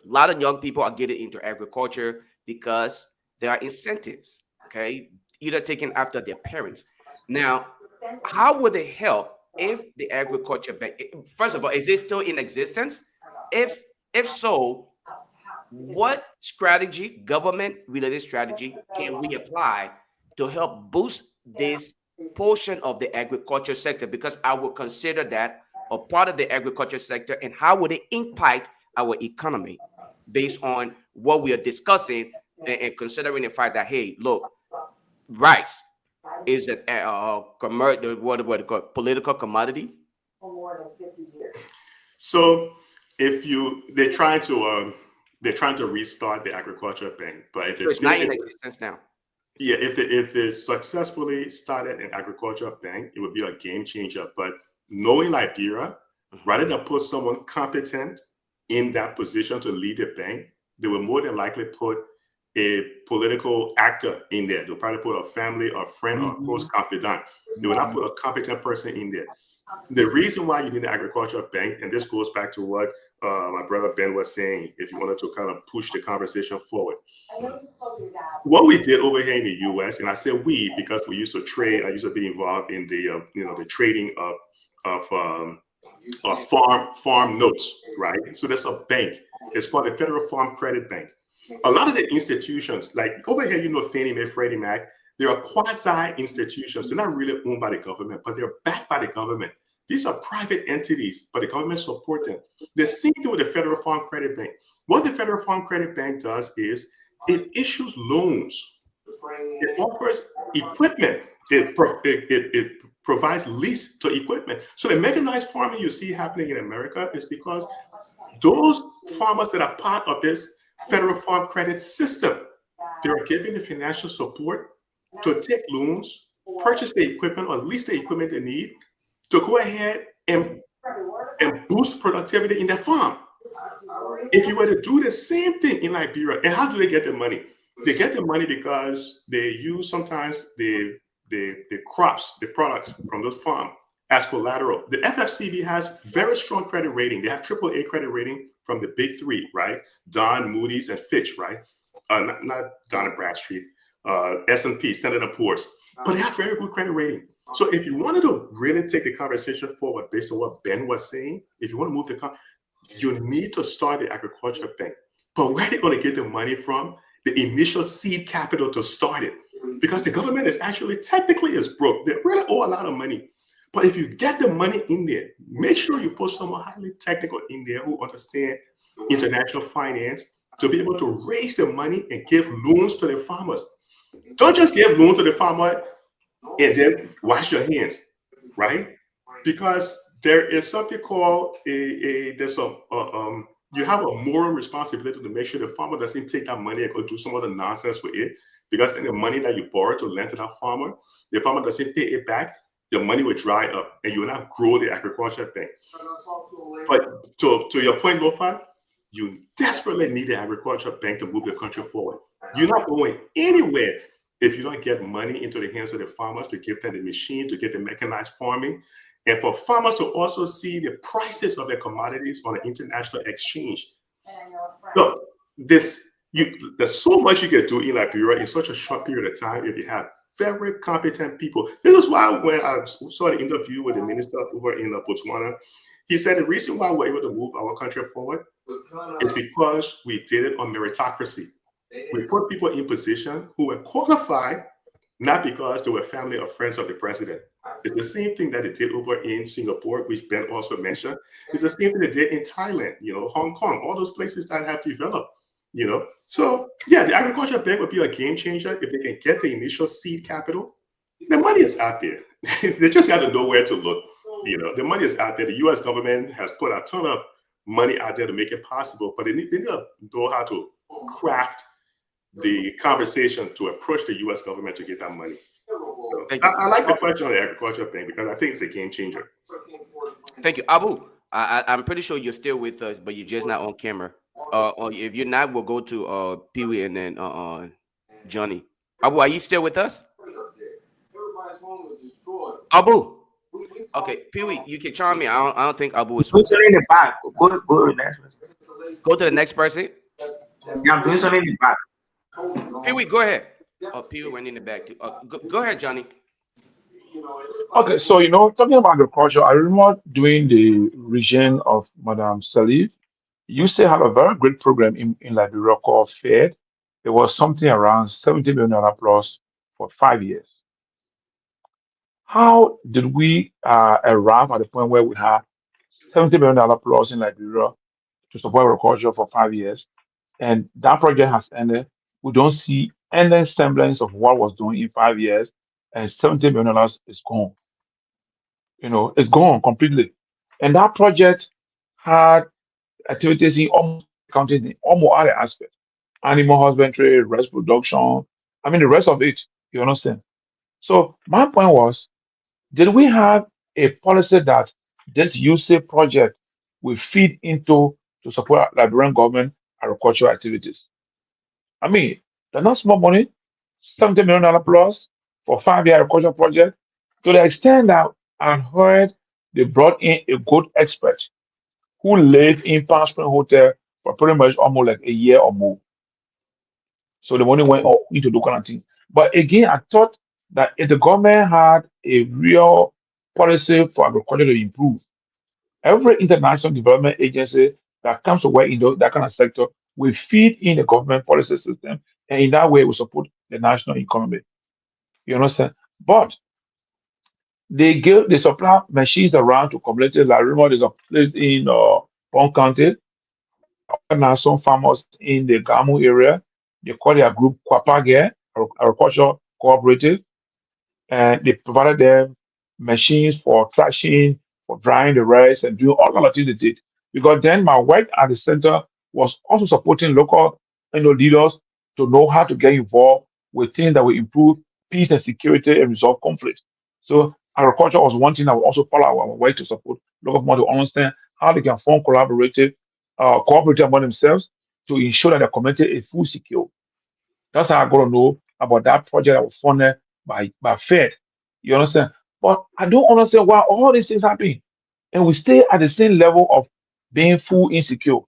A lot of young people are getting into agriculture because there are incentives, okay? Either taken after their parents. Now, how would it help if the agriculture bank, first of all, is it still in existence? If so, what strategy, government-related strategy, can we apply to help boost this portion of the agriculture sector? Because I would consider that a part of the agriculture sector, and how would it impact our economy based on what we are discussing and considering the fact that, hey, look, rice is an what do you call it, political commodity? So if they're trying to restart the agriculture bank, but So it's not in existence now. Yeah, if they successfully started an agriculture bank, it would be a game changer. But knowing Liberia, rather than put someone competent in that position to lead the bank, they would more than likely put a political actor in there. They'll probably put a family or friend or close confidant. They will not put a competent person in there. The reason why you need an agricultural bank, and this goes back to what my brother Ben was saying, if you wanted to kind of push the conversation forward. What we did over here in the U.S., and I say we because we used to trade. I used to be involved in the the trading of farm notes, right? So there's a bank. It's called the Federal Farm Credit Bank. A lot of the institutions, like over here, Fannie Mae, Freddie Mac, they are quasi institutions. They're not really owned by the government, but they're backed by the government. These are private entities, but the government support them. The same thing with the Federal Farm Credit Bank. What the Federal Farm Credit Bank does is it issues loans. It offers equipment. It provides lease to equipment. So the mechanized farming you see happening in America is because those farmers that are part of this Federal Farm Credit System, they're given the financial support to take loans, purchase the equipment or lease the equipment they need to go ahead and boost productivity in their farm. If you were to do the same thing in Liberia, and how do they get the money? They get the money because they use sometimes the crops, the products from the farm as collateral. The FFCB has very strong credit rating. They have AAA credit rating from the big three, right? Don, Moody's, and Fitch, right? Not Don and Bradstreet, S&P, Standard & Poor's. But they have very good credit rating. So if you wanted to really take the conversation forward based on what Ben was saying, if you want to move you need to start the agriculture bank. But where are they going to get the money from? The initial seed capital to start it. Because the government is actually technically is broke. They really owe a lot of money. But if you get the money in there, make sure you put someone highly technical in there who understand international finance to be able to raise the money and give loans to the farmers. Don't just give loans to the farmer and then wash your hands, right? Because there is something called you have a moral responsibility to make sure the farmer doesn't take that money and go do some other nonsense with it. Because then the money that you borrowed to lend to that farmer, the farmer doesn't pay it back, your money will dry up and you will not grow the agriculture thing. But to your point, Lofa, you desperately need the agriculture bank to move the country forward. You're not going anywhere if you don't get money into the hands of the farmers to give them the machine, to get the mechanized farming, and for farmers to also see the prices of their commodities on an international exchange. Look, there's so much you can do in Liberia in such a short period of time if you have very competent people. This is why when I saw the interview with the minister over in Botswana, he said the reason why we're able to move our country forward is because we did it on meritocracy. We put people in position who were qualified, not because they were family or friends of the president. It's the same thing that they did over in Singapore, which Ben also mentioned. It's the same thing they did in Thailand, Hong Kong, all those places that have developed, So yeah, the agriculture bank would be a game changer if they can get the initial seed capital. The money is out there. They just got to know where to look. The money is out there. The U.S. government has put a ton of money out there to make it possible, but they need to know how to craft the conversation to approach the U.S. government to get that money. So I like the question on the agriculture bank because I think it's a game changer. Thank you, Abu. I'm pretty sure you're still with us, but you're just not on camera. Or if you're not, we'll go to Pewee and then Johnny. Abu, are you still with us? Abu. Okay, Pewee, you can chime me. I don't think Abu is. Doing something in the back. Go to the next person. Go to the next person. Yeah, I'm doing something in the back. Pewee, go ahead. Pewee went in the back too. Go ahead, Johnny. Okay, so talking about agriculture, I remember during the regime of Madame Salif, you still have a very great program in Liberia called FED. It was something around $70 million plus for 5 years. How did we arrive at the point where we have $70 million plus in Liberia to support agriculture for 5 years? And that project has ended. We don't see and then semblance of what was doing in 5 years, and $70 million is gone. It's gone completely. And that project had activities in almost counties in almost other aspects. Animal husbandry, rice production, I mean the rest of it, you understand? So my point was, did we have a policy that this USAID project will feed into to support Liberian government agricultural activities? I mean, they're not small money, $70 million plus for 5 year agricultural project. To the extent that I heard they brought in a good expert who lived in Palm Spring Hotel for pretty much almost like a year or more. So the money went all into those kind of things. But again, I thought that if the government had a real policy for agriculture to improve, every international development agency that comes to work in that kind of sector will feed in the government policy system, and in that way, will support the national economy. You understand? But they supply machines around to communities. Like remember, there's a place in Pong County. There are other Nason farmers in the Gamu area. They call their group Kwapage Agriculture Cooperative, and they provided them machines for thrashing, for drying the rice, and doing all kind of things they did. Because then my work at the center was also supporting local leaders to know how to get involved with things that will improve peace and security and resolve conflict. So agriculture was one thing that will also follow our way to support local people to understand how they can form cooperative among themselves to ensure that the community is full secure. That's how I got to know about that project that was funded by Fed. You understand? But I don't understand why all these things happen. And we stay at the same level of being full insecure.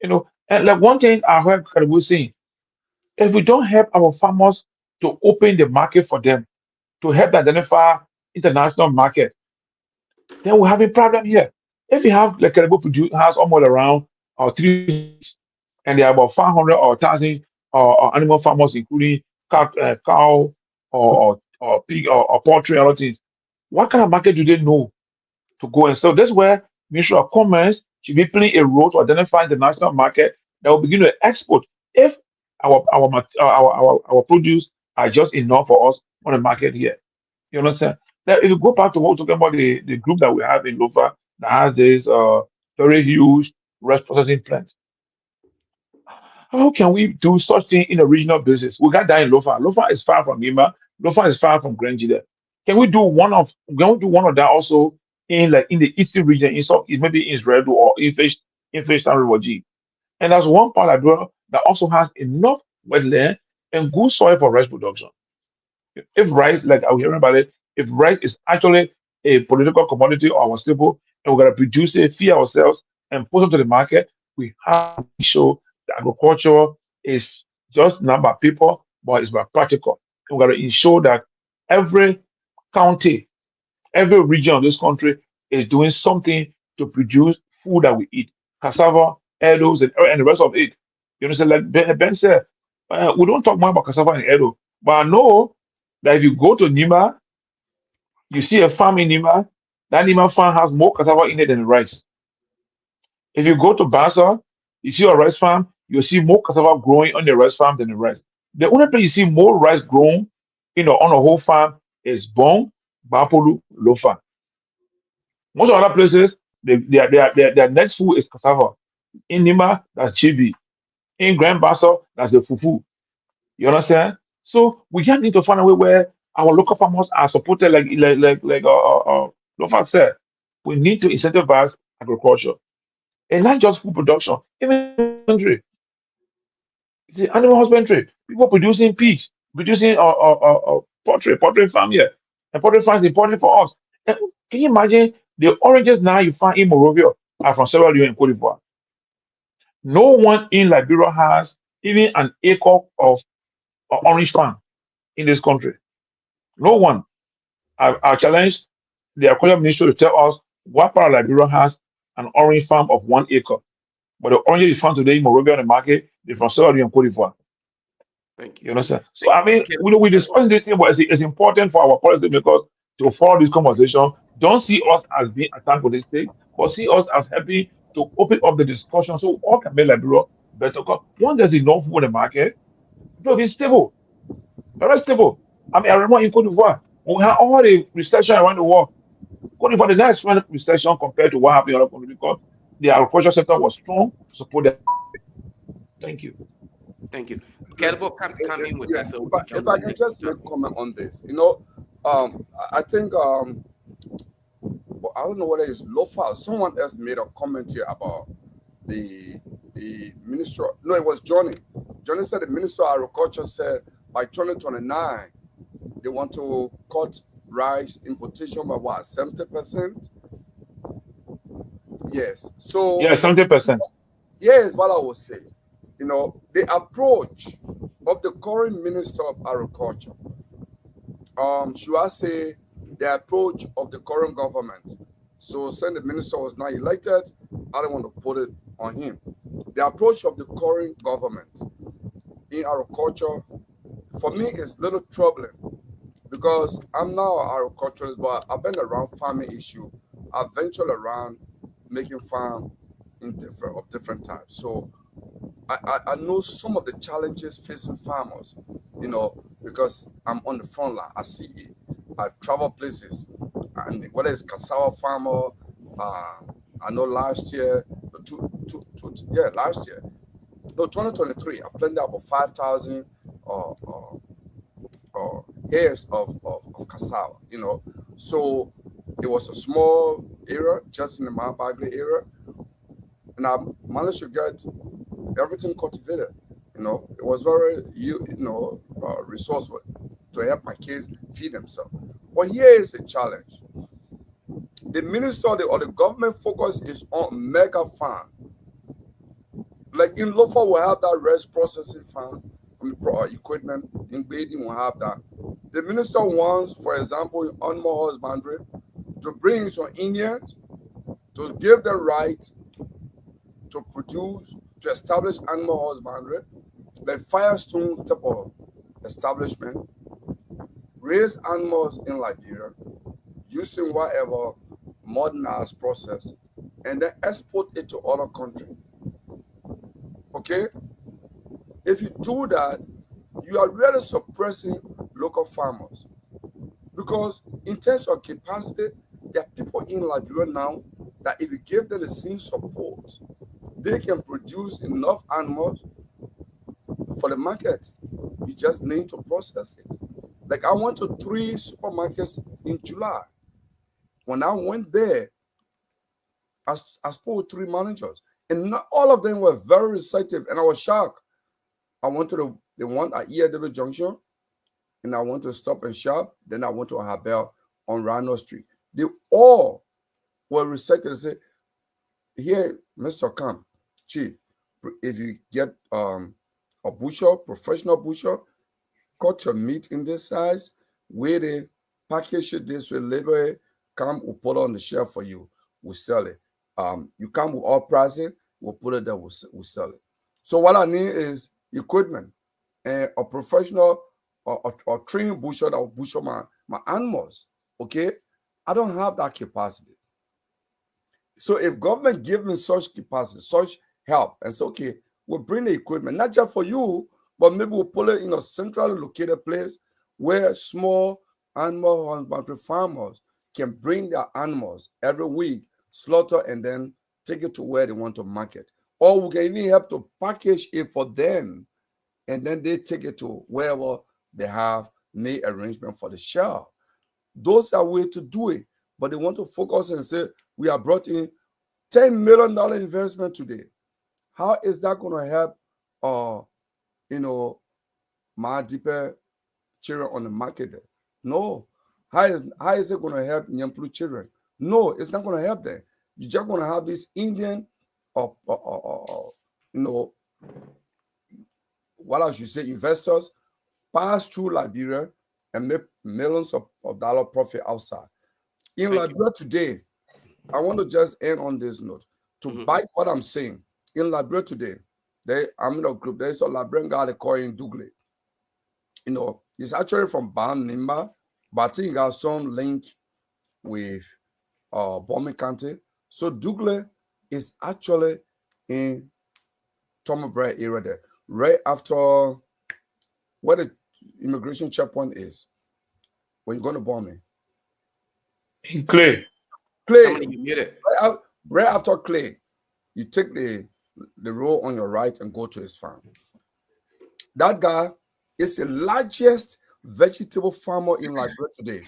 And like one thing I heard Kehleboe saying, if we don't help our farmers to open the market for them, to help them identify international market, then we have a problem here. If you have like Kehleboe has almost around 3, and there are about 500 or 1,000 animal farmers, including cow or pig or poultry and other things. What kind of market do they know to go? And so that's where Ministry of Commerce should be playing a role to identify the national market that will begin to export if our produce are just enough for us on the market here. You understand? Now, if you go back to what we're talking about, the group that we have in Lofa that has this very huge rice processing plant. How can we do such thing in a regional basis? We got that in Lofa. Lofa is far from Nima. Lofa is far from Grenjide. Can we do one of that also in the eastern region, maybe in Israel or in Fish River G? And that's one part of Liberia that also has enough wetland and good soil for rice production. If rice, like I was hearing about it, if rice is actually a political commodity or our staple, and we're gonna produce it, feed ourselves, and put it to the market, we have to show that agriculture is just not by people, but it's by practical. And we're gonna ensure that every county, every region of this country is doing something to produce food that we eat. Cassava, edibles, and the rest of it. You understand? Like Ben said, we don't talk more about cassava and edible, but I know that if you go to Nima, you see a farm in Nima, that Nima farm has more cassava in it than rice. If you go to Basa, you see a rice farm, you see more cassava growing on the rice farm than the rice. The only place you see more rice grown, on a whole farm is Bong, Bapolu, Lofa. Most of other places, their next food is cassava. In Nima, that's chibi. In Grand Bassa, that's the fufu. You understand? So we just need to find a way where our local farmers are supported, Lofa said. We need to incentivize agriculture and not just food production, even husbandry. The animal husbandry, people producing pigs, producing poultry farm here, and poultry farm is important for us. And can you imagine the oranges now you find in Morovia are from Sierra Leone and Cote d'Ivoire? No one in Liberia has even an acre of orange farm in this country. No one. I challenge the agriculture ministry to tell us what part of Liberia has an orange farm of 1 acre. But the oranges you found today in Morovia on the market, they're from Sierra Leone and Cote d'Ivoire. Thank you. You understand? So I mean, we discuss this thing, but it's important for our policymakers to follow this conversation. Don't see us as being antagonistic, but see us as helping to open up the discussion so all can make Liberia better. Because once there's enough food in the market, it will be stable. Very stable. I mean, I remember in Cote d'Ivoire, when we had all the recession around the world. Cote d'Ivoire, the next one recession compared to what happened in other countries because the agriculture sector was strong to support that. Thank you. Thank you. Listen, Kehleboe, come in with yes, that so we can if jump I to the can next just make topic. comment on this, I think I don't know whether it's Lofa or someone else made a comment here about the minister. No, it was Johnny. Johnny said the minister of agriculture said by 2029 they want to cut rice importation by what 70%. Yes. So Yeah, 70%. here's what I will say. The approach of the current minister of agriculture. Should I say the approach of the current government? So, since the minister was not elected, I don't want to put it on him. The approach of the current government in agriculture, for me, is a little troubling because I'm now an agriculturalist, but I've been around farming issue. I've ventured around making farm of different types. So, I know some of the challenges facing farmers, because I'm on the front line. I see it. I've traveled places, and whether it's cassava farmer, I know last year, last year, no, 2023, I planted about 5,000 hairs of cassava, So it was a small area, just in the Mount Bagley area, and I managed to get everything cultivated. It was very resourceful to help my kids feed themselves. But here is a challenge. The minister or the government focus is on mega farm. Like in Lofa, we have that rice processing farm, equipment. In Bealded, we have that. The minister wants, for example, in animal husbandry, to bring some Indians to give the right to produce, to establish animal husbandry, like Firestone type of establishment, raise animals in Liberia using whatever modernized process, and then export it to other countries. Okay? If you do that, you are really suppressing local farmers. Because in terms of capacity, there are people in Liberia now that if you give them the same support, they can produce enough animals for the market. You just need to process it. Like I went to 3 supermarkets in July. When I went there, I spoke with 3 managers, and not all of them were very receptive, and I was shocked. I went to the one at EAW Junction, and I went to Stop and Shop. Then I went to a Habel on Rhino Street. They all were receptive. They said, "Here, Mr. Khan, Chief, if you get a butcher, professional butcher, cut your meat in this size, weigh it, package it this way, label it, come, we'll put it on the shelf for you, we'll sell it. You come with all pricing, we'll put it there, we'll sell it." So what I need is equipment and a professional or trained butcher that will butcher my animals. Okay? I don't have that capacity. So if government give me such capacity, such help, and say, okay, we'll bring the equipment, not just for you, but maybe we'll put it in a centrally located place where small animal husbandry farmers can bring their animals every week, slaughter, and then take it to where they want to market. Or we can even help to package it for them, and then they take it to wherever they have made arrangement for the shelf. Those are ways to do it, but they want to focus and say, we are brought in $10 million investment today. How is that going to help, my deeper children on the market there? No. How is it going to help Nyenwolo children? No, it's not going to help them. You're just going to have these Indian, what I should say, investors pass through Liberia and make millions of dollar profit outside. In Liberia today, I want to just end on this note. To bite what I'm saying, in Liberia today, I'm in a group. There's a Liberian guy they call him Douglas. He's actually from Ban Nimba, but I think he got some link with Bombay County. So Douglas is actually in Tomalin area there, right after where the immigration checkpoint is when you're going to bomb me? Clay. Somebody you get it. Right after Clay, you take the road on your right and go to his farm. That guy is the largest vegetable farmer in Liberia today.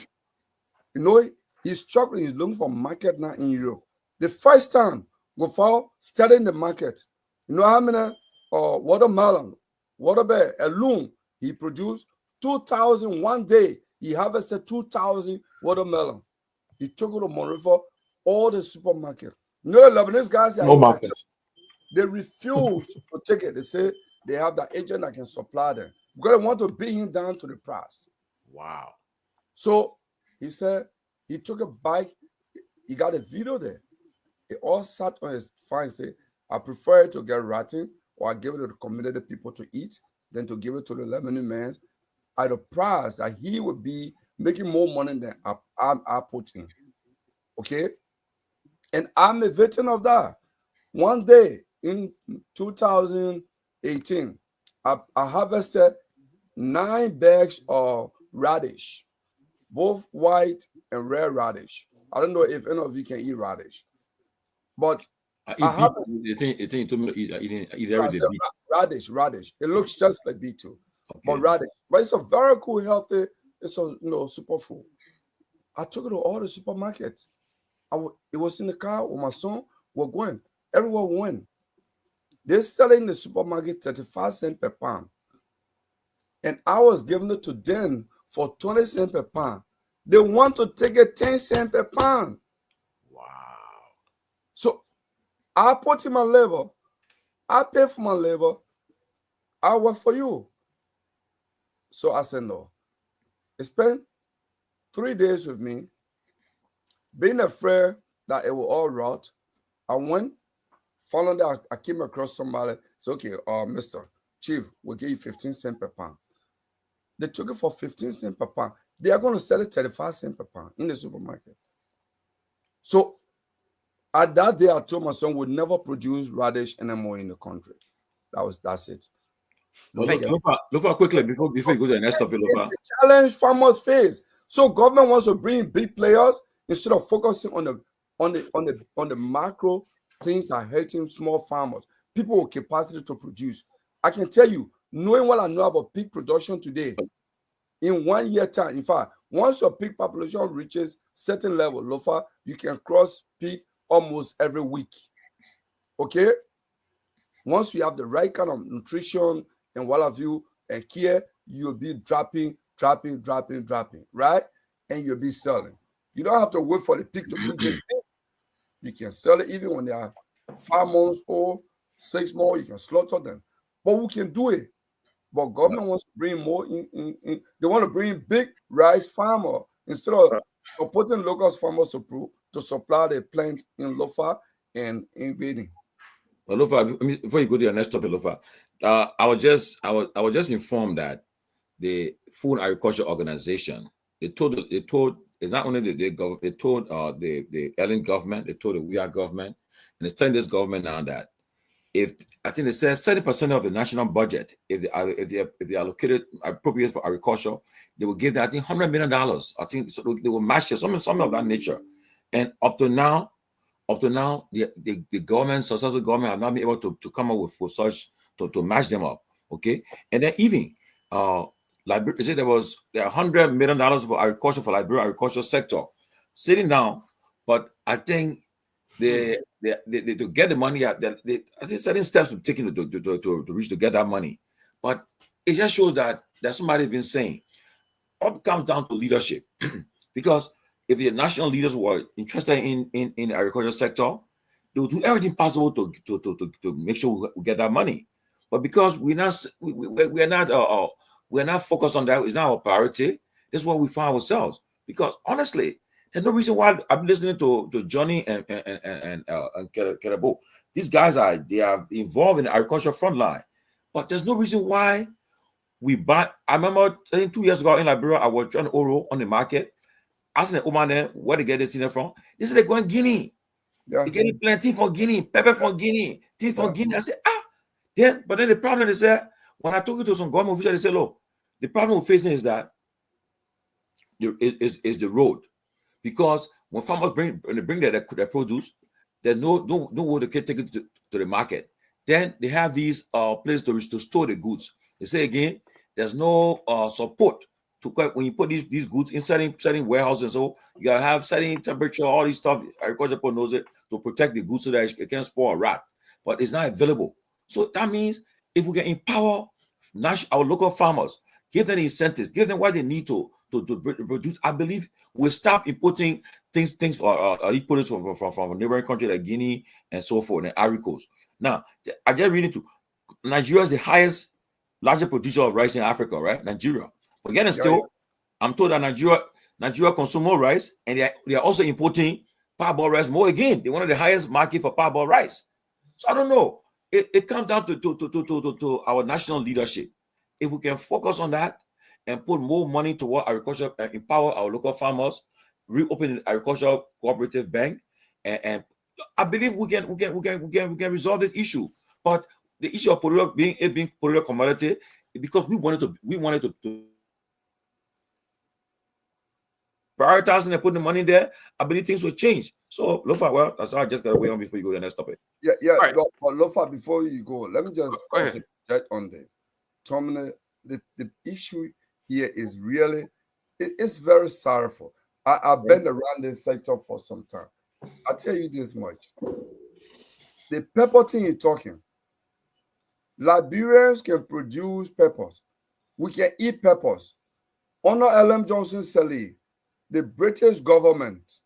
You know, he's struggling. He's looking for market now in Europe. The first time Gofao started in the market, you know how many watermelon, waterbear, a loom, he produced 2,000 one day. He harvested 2,000 watermelon. He took it to Monrovia, all the supermarket. You know, the Lebanese guys are no market. They refuse to take it. They say they have the agent that can supply them because they want to bring him down to the price. Wow. So he said he took a bike. He got a video there. He all sat on his farm and said, I prefer to get rotten or I give it to the community people to eat than to give it to the Lebanese man at a price that he would be making more money than I put in. Okay? And I'm a victim of that. One day in 2018, I harvested 9 bags of radish, both white and red radish. I don't know if any of you can eat radish, but I have radish. It looks just like B2, okay. But radish. But it's a very cool, healthy. It's a superfood. I took it to all the supermarkets. It was in the car with my son. We're going. Everywhere we went. They're selling in the supermarket 35 cents per pound. And I was giving it to them for 20 cents per pound. They want to take it 10 cents per pound. Wow. So I put in my labor. I pay for my labor. I work for you. So I said no. They spent 3 days with me, being afraid that it will all rot. I went, following that, I came across somebody. Said, okay, Mr. Chief, we'll give you 15 cents per pound. They took it for 15 cents per pound. They are going to sell it 35 cents per pound in the supermarket. So at that day, I told my son we'd never produce radish anymore in the country. That's it. Lofa, quickly before you go to the next topic, Lofa. It's the challenge farmers face. So government wants to bring big players instead of focusing on the macro things that are hurting small farmers. People with capacity to produce. I can tell you, knowing what I know about pig production today, in 1 year time, in fact, once your pig population reaches certain level, Lofa, you can cross pig almost every week. Okay? Once you have the right kind of nutrition and what have you and care, you'll be dropping, right? And you'll be selling. You don't have to wait for the pig to be this big. You can sell it even when they are 5 months old, 6 months, you can slaughter them. But we can do it. But government wants to bring more in. They want to bring big rice farmer instead of putting local farmers to supply the plant in Lofa and in Bealded. Well, Lofa, before you go to your next topic, Lofa, I was just informed that the Food and Agriculture Organization, they told it's not only they told the Ellen government, they told the We Are government, and it's telling this government now that if I think they said 70% of the national budget, if they allocated appropriate for agriculture, they will give that, I think, $100 million. I think so they will match it, something of that nature. And up to now, the government, successful government, have not been able to come up with such to match them up. Okay, and then even Liberia, they said there are $100 million for agriculture for Liberia agricultural sector sitting down, but I think they to get the money out, I think certain steps were taken to reach to get that money, but it just shows that somebody's been saying all comes down to leadership. Because if the national leaders were interested in the agricultural sector, they would do everything possible to make sure we get that money. But because we're not focused on that, it's not our priority. This is what we find ourselves. Because honestly, there's no reason why I'm listening to Johnny and Kehleboe. These guys are involved in the agricultural front line, but there's no reason why we buy. I remember I think 2 years ago in Liberia, I was trying oro on the market, asking the woman there where they get this thing from. They said they're going Guinea. Yeah. They getting plenty for Guinea, pepper for Guinea, tea for Guinea. I said, but then the problem is that when I took it to some government officials, they said, look, The problem we're facing is that is the road, because when farmers bring their produce, there's no way they can take it to the market. Then they have these places to store the goods. They say again, there's no support to when you put these goods in certain warehouses. So you gotta have certain temperature, all these stuff. Agriculture knows it, to protect the goods so that it can spoil or rot. But it's not available. So that means if we can empower our local farmers, give them incentives, give them what they need to produce, I believe we'll stop importing things for importers from a neighboring country like Guinea and so forth, and Ivory Coast. Now, I just read into Nigeria is the largest producer of rice in Africa, right? Nigeria. But again, still, I'm told that Nigeria consumes more rice, and they are also importing parboiled rice more again. They're one of the highest market for parboiled rice. So I don't know. It comes down to our national leadership. If we can focus on that and put more money toward agriculture and empower our local farmers, reopen the agricultural cooperative bank, and I believe we can resolve this issue. But the issue of political being political commodity, because we wanted to prioritizing and putting the money there, I believe things will change. So Lofa, well, that's all I just gotta wait on before you go to the next topic. Yeah. Right. But Lofa, before you go, let me just get on there. Tomalin, the issue here is really, it's very sorrowful. I've been around this sector for some time. I'll tell you this much. The pepper thing you're talking, Liberians can produce peppers. We can eat peppers. Under L.M. Johnson Sirleaf, the British government,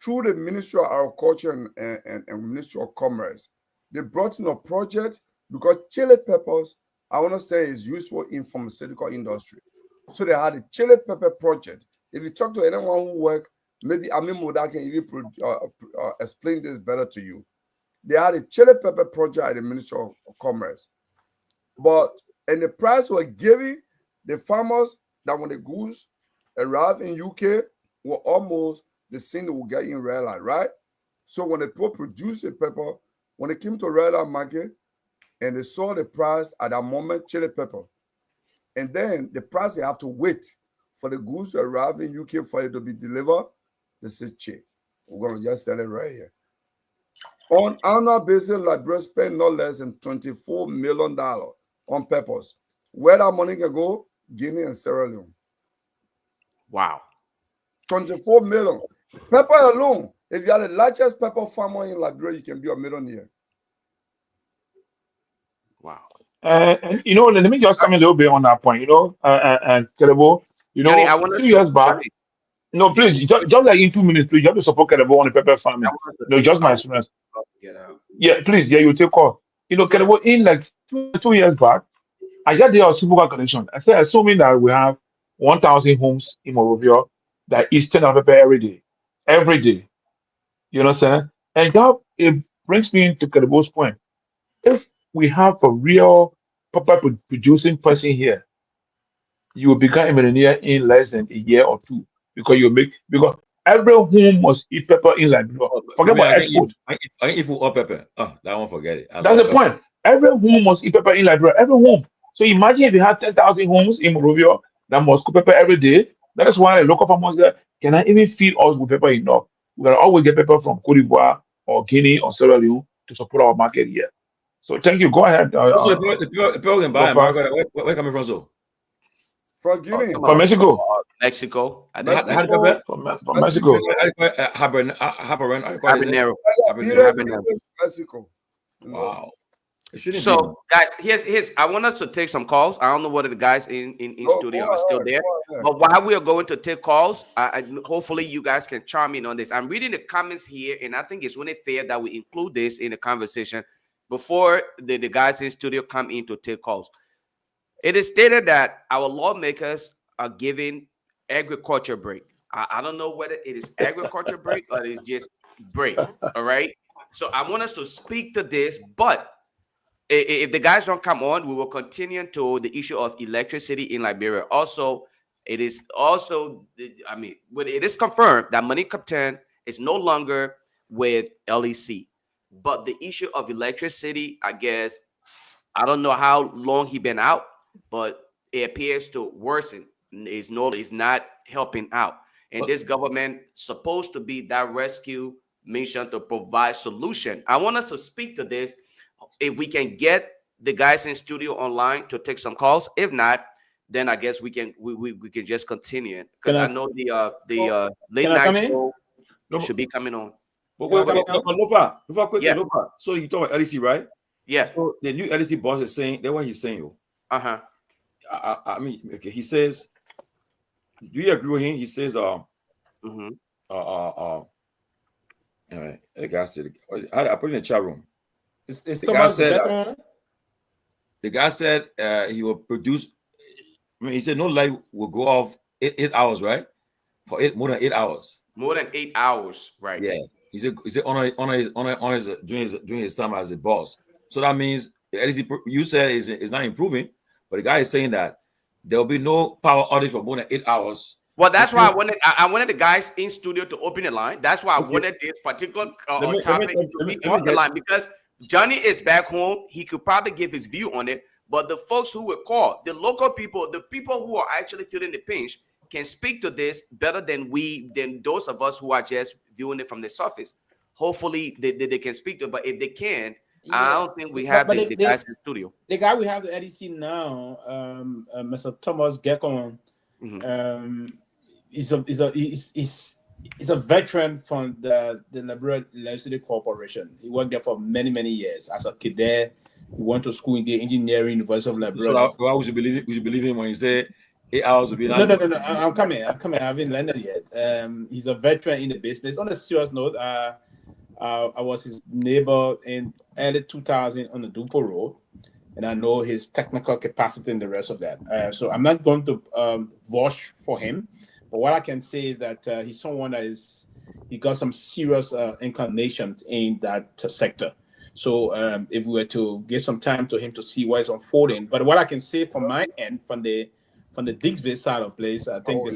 through the Ministry of Agriculture and Ministry of Commerce, they brought in a project because chili peppers, I want to say, is useful in pharmaceutical industry. So they had a chili pepper project. If you talk to anyone who work, maybe Amin Moda can even explain this better to you. They had a chili pepper project at the Ministry of Commerce. And the price we're giving the farmers that when the goods arrive in UK were almost the same they will get in Red Light, right? So when they produce the pepper, when they came to Red Light market and they saw the price at that moment, chili pepper, and then the price they have to wait for the goods to arrive in UK for it to be delivered, they said, check, we're going to just sell it right here. On annual basis, Liberia spend no less than $24 million on peppers. Where that money can go? Guinea and Sierra Leone. Wow. 24 million. Pepper alone, if you are the largest pepper farmer in Liberia, you can be a millionaire. Wow. And let me just come a little bit on that point. And Kehleboe, Johnny, I want a few years back. No, please, just like in 2 minutes, please, you have to support Kehleboe on the pepper farming. No, just my experience. Yeah, please, you take call. Kehleboe, in like two years back, I just did a simple calculation. I said, assuming that we have 1,000 homes in Monrovia that eat 10 pepper every day. Every day. You understand? And that it brings me to Kehleboe's point. If we have a real pepper producing person here, you will become a millionaire in less than a year or two because every home must eat pepper in Liberia. Forget about export. I eat all pepper. Oh, that one, forget it. That's the point. Every home must eat pepper in Liberia. Every home. So imagine if you have 10,000 homes in Monrovia that must cook pepper every day. That is why the local farmers there cannot even feed us with pepper enough. We gotta always get pepper from Cote d'Ivoire or Guinea or Sierra Leone to support our market here. So thank you. Go ahead. Also, the people can buy America. Where coming from, so? From Guinea. From Mexico. Mexico. From Mexico. Habanero. Mexico. Wow. So, guys, here's. I want us to take some calls. I don't know whether the guys in studio are still there. But while we are going to take calls, hopefully you guys can chime in on this. I'm reading the comments here, and I think it's really fair that we include this in the conversation before the guys in studio come in to take calls. It is stated that our lawmakers are giving agriculture break. I don't know whether it is agriculture break or it's just break. All right. So I want us to speak to this, but if the guys don't come on, we will continue to the issue of electricity in Liberia. Also, it is confirmed that Money Captain is no longer with LEC. But the issue of electricity, I guess, I don't know how long he been out, but it appears to worsen. Is not helping out. And this government supposed to be that rescue mission to provide solution. I want us to speak to this. If we can get the guys in studio online to take some calls. If not, then I guess we can just continue it, because I know the late night show should be coming on. But Lofa, quickly, Yeah. Lofa. So you talk about LEC, right? Yes. So the new LEC boss is saying that what he's saying, yo. I mean, okay, he says, do you agree with him? He says, all right, the guy said, I put it in the chat room. The guy said he will produce. I mean, he said no light will go off 8 hours, right? For more than 8 hours. More than 8 hours, right? Yeah. He said on his during his time as a boss. So that means the LEC you said is not improving, but the guy is saying that there will be no power outage for more than 8 hours. Well, that's why I wanted the guys in studio to open the line. That's why I wanted this particular topic to be on the line, because Johnny is back home. He could probably give his view on it, but the folks who were called, the local people, the people who are actually feeling the pinch, can speak to this better than those of us who are just viewing it from the surface. Hopefully, they can speak to it, but if they can, I don't think we have the guys in the studio. The guy we have the LEC now, Mr. Thomas Gekon, is a veteran from the Liberia Team Corporation. He worked there for many years as a cadet. He went to school in the engineering University of Liberia. So why would you believe him when he said 8 hours would be No. I'm coming. I haven't landed yet. He's a veteran in the business. On a serious note, I was his neighbor in early 2000 on the Dupo Road, and I know his technical capacity and the rest of that. So I'm not going to vouch for him, but what I can say is that he's someone that he got some serious inclinations in that sector. So if we were to give some time to him to see what is unfolding, but what I can say from my end, from the Dixville side of place, I think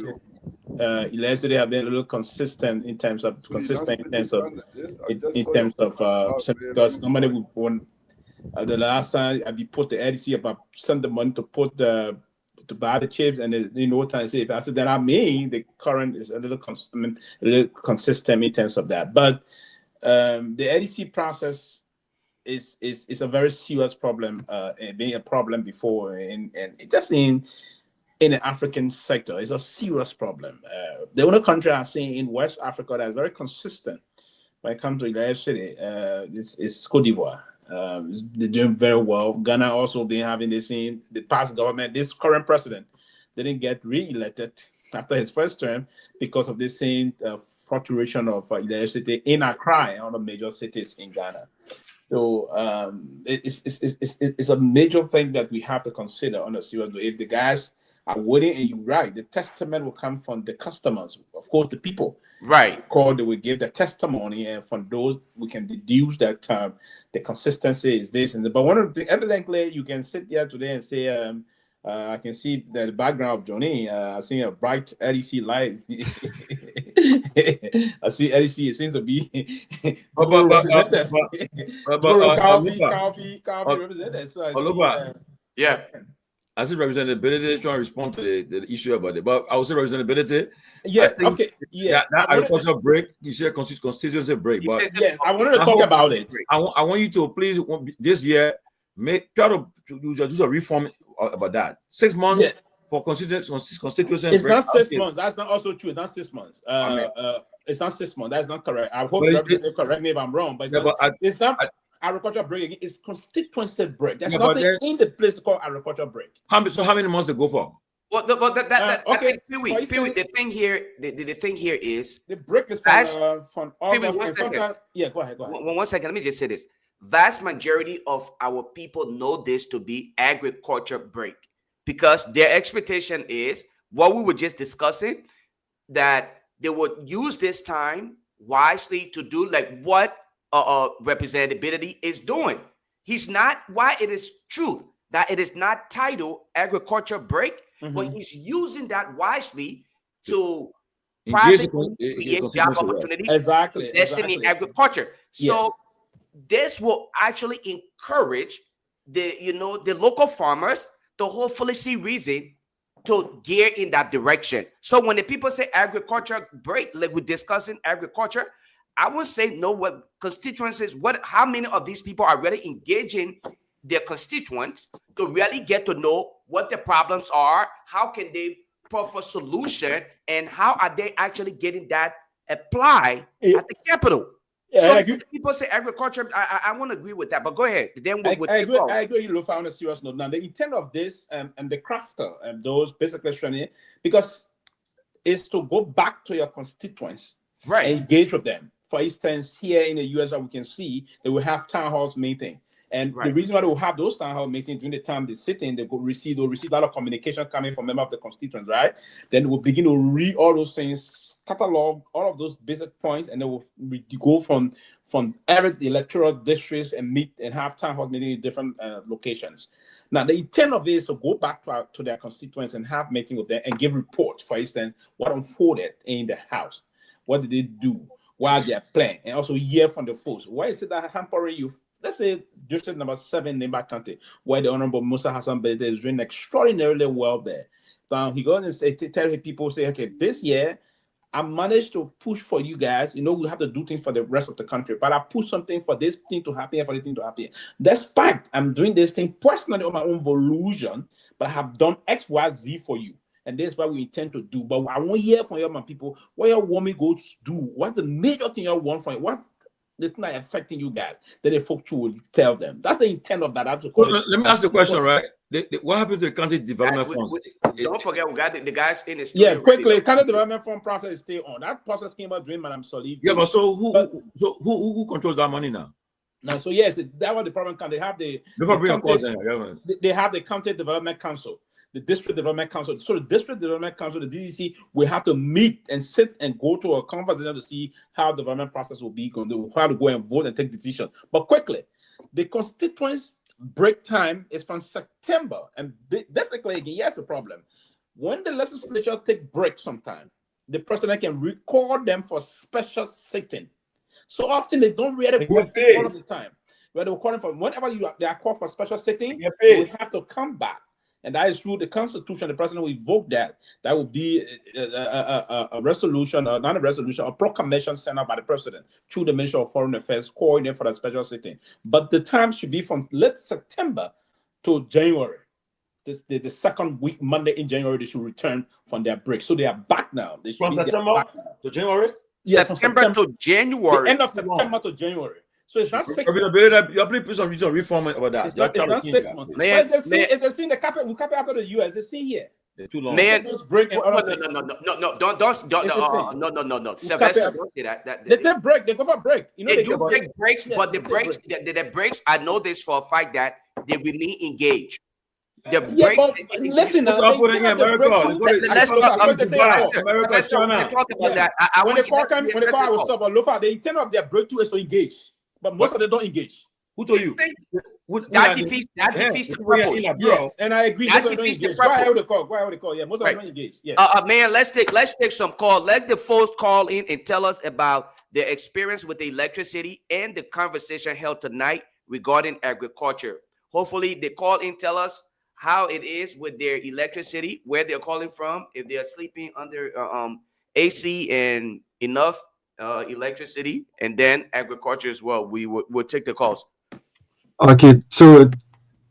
Ileside have been a little consistent in terms of because normally we won the last time we put the LEC about send the money to put to buy the chips, and time say if I said that the current is a little consistent in terms of that. But the LEC process is a very serious problem, being a problem before, and just in the African sector, it's a serious problem. The only country I've seen in West Africa that is very consistent when it comes to Liberia City is Cote d'Ivoire. They're doing very well. Ghana also been having this in the past government. This current president didn't get re-elected after his first term because of this same fluctuation of electricity in Accra and other major cities in Ghana. So it's a major thing that we have to consider on a serious note. If the guys are waiting, and you're right, the testament will come from the customers, of course, the people. Right. They will give the testimony, and from those we can deduce that the consistency is this and that. But one of the evidently you can sit here today and say, I can see the background of Johnny. I see a bright LEC light. I see LEC. It seems to be coffee represented. So yeah. I see representability trying to respond to the issue about it, but I would say representability. Yeah, okay. Yeah, that agricultural break, you say constituency break. But yeah, I wanted to talk about it. I want you to please this year try to do a reform about that. 6 months for constituency. It's not 6 months. That's not also true. It's not 6 months. It's not 6 months. That's not correct. I hope you correct me if I'm wrong, but it's not agricultural break. It's constituency break. There's nothing in the place called agricultural break. How many months they go for? Well, Pewee, the thing here is the break is from August. Yeah, go ahead. 1 second. Let me just say this. Vast majority of our people know this to be agriculture break, because their expectation is what we were just discussing, that they would use this time wisely to do like what representability is doing. He's not, why it is true that it is not titled agriculture break, but he's using that wisely to privately create job opportunity. Exactly. In agriculture. So this will actually encourage the local farmers to hopefully see reason to gear in that direction. So when the people say agriculture break, like we're discussing agriculture, I would say know what constituencies, how many of these people are really engaging their constituents to really get to know what the problems are, how can they proffer solution, and how are they actually getting that applied at the capital. So when people say agriculture, I want to agree with that, but go ahead. Then I agree. You found a serious note. Now the intent of this and the crafter and those basically training, because is to go back to your constituents, right? Engage with them. For instance, here in the US, we can see they will have town halls meeting. And the reason why they will have those town hall meetings during the time they sit in, they'll receive a lot of communication coming from members of the constituents, right? Then we'll begin to read all those things, catalog all of those basic points, and then we'll go from every electoral districts and meet and have town hall meetings in different locations. Now, the intent of it is to go back to their constituents and have meetings with them and give reports, for instance, what unfolded in the house, what did they do, what they're playing, and also hear from the folks. Why is it that hampering you? Let's say district number 7 in Nimba County, where the Honorable Musa Hassan Bede is doing extraordinarily well there. Now he goes and tell people, say, okay, this year I managed to push for you guys. You know, we have to do things for the rest of the country, but I push something for this thing to happen, for this thing to happen. Despite I'm doing this thing personally on my own volition, but I have done X, Y, Z for you. And that's what we intend to do. But I want to hear from your people, what you want me to go do? What's the major thing you want from it? What's it's not affecting you guys, then the folks will tell them. That's the intent of that. Let me ask the question, right? What happened to the county development funds? Don't forget, we got the guys in the studio. Yeah, quickly, county development fund process is still on. That process came out during Madam Solid. Yeah, but who controls that money now? Now, so yes, that was the problem. They have they have the county development council, the district development council. So the district development council, the DDC, will have to meet and sit and go to a conversation to see how the development process will be going. They will have to go and vote and take decisions. But quickly, the constituents' break time is from September, and basically, again, here's the problem: when the legislature take break, sometime the president can record them for special sitting. So often they don't really go all of the time. But they call them for whenever they are called for special sitting, they have to come back. And that is through the Constitution. The president will evoke that. That will be a resolution, not a resolution, a proclamation sent out by the president through the Ministry of Foreign Affairs, coordinated for that special sitting. But the time should be from late September to January. The second week, Monday in January, they should return from their break. So they are back now. They from September to January? Yeah, September to January. The end of September to January. So it's not 6 months. You have to put some reform about that. It's not 6 months. It's the seen the capital. We copy after the US. It's seen here. They're too long. Man, no. Sylvester, don't say that. They take break. They go for a break. You know, they do take breaks, but the breaks, I know this for a fact that they will need engage. The breaks. Listen, let's talk about that. When the call comes, I will stop. But Lofa, the intent of their breakthrough is to engage, but most of them don't engage. Who told you? That defeats the purpose. Yes, and I agree. That defeats the purpose. Go ahead with the call. Yeah, most of them don't engage. Yes. Man, let's take some call. Let the folks call in and tell us about their experience with the electricity and the conversation held tonight regarding agriculture. Hopefully, they call in, tell us how it is with their electricity, where they're calling from, if they're sleeping under AC and enough electricity, and then agriculture as well. We'll take the calls. Okay, so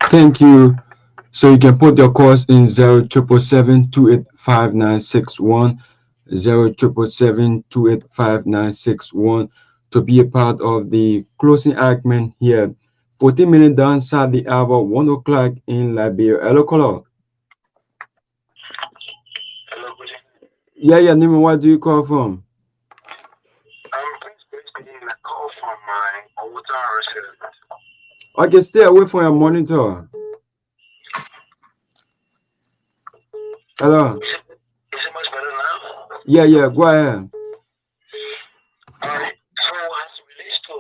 thank you. So you can put your calls in 0777-285961, 0777-285961 to be a part of the closing argument here. 14 minutes down, start the hour, 1 o'clock in Liberia. Hello, caller. Hello, good evening. Yeah, Nima, where do you call from? Please begin a call from my water resident. Okay, stay away from your monitor. Hello. Is it much better now? Yeah, go ahead. So as it relates to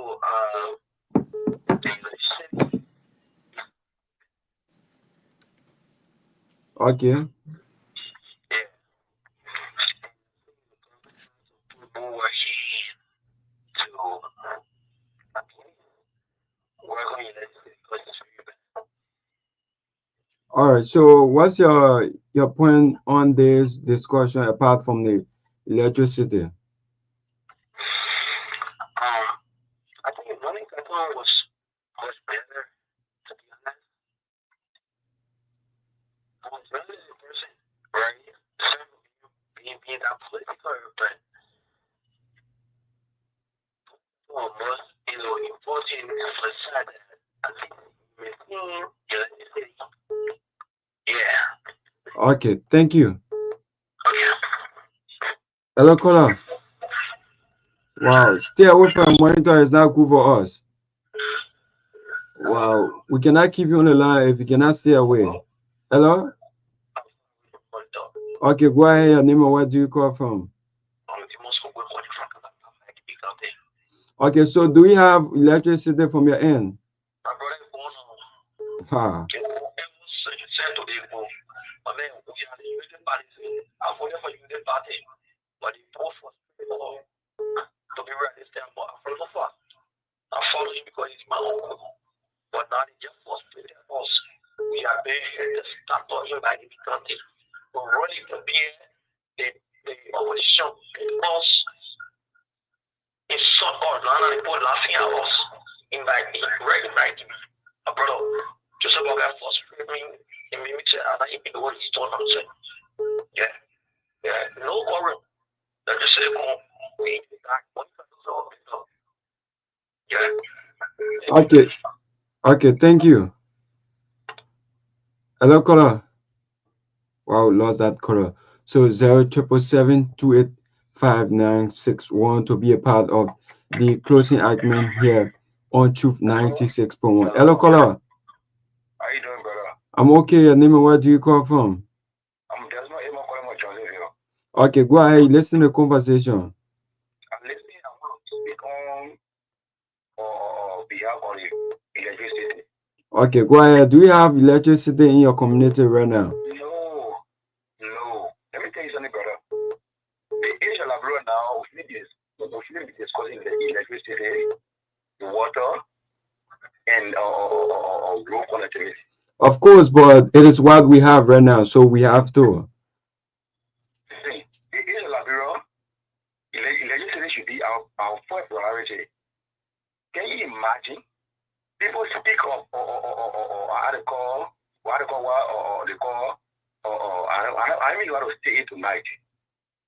okay. All right. So, what's your point on this discussion apart from the electricity? I think running Garguah was much better, to be honest. I was rather the person, right? Instead of being that political, but almost, important for side that I think maintain electricity. Yeah. Okay. Thank you. Okay. Hello, caller. Wow. Stay away from monitor is not good for us. Wow. We cannot keep you on the line if you cannot stay away. Hello. Okay. Go ahead. Your name and where do you call from? Okay. So, do we have electricity from your end? Ha. I follow him because he's my uncle. But now they just lost us. We are being here to start talking about it because we're running to be the opposition us in sort of now they put laughing at us in like right a brother just about that first framing in me to other people what he's told them to. Yeah. No worry. That just say we back one yeah. Okay. Okay. Thank you. Hello, caller. Wow, lost that caller. So 0777285961 to be a part of the closing argument here on Truth 96.1. Hello, caller. How you doing, brother? I'm okay. Your name and where do you call from? There's no email calling my Joseph here. Okay, go ahead. Listen to the conversation. I'm listening. I want to speak on behalf of the electricity. Okay, go ahead. Do you have electricity in your community right now? No. Let me tell you something, brother. The age of Liberia now, we shouldn't be discussing the electricity, the water, and road connectivity. Of course, but it is what we have right now, so we have to. See, the age of Liberia, electricity should be our first priority. Can you imagine? People speak of how they call, I don't even want to stay tonight.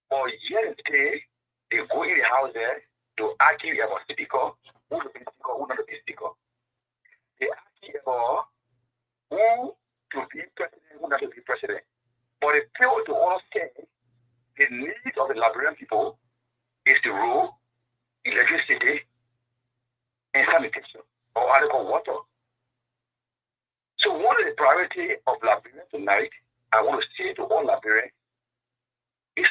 But yesterday, they go in the house there to argue about speaker, who to be speaker, who not to be speaker. They argue about who to be president, who not to be president. But they fail to understand the needs of the Liberian people is the road, electricity, and sanitation, or how they call water. So one of the priority of Liberia tonight, I want to say to all Liberians, is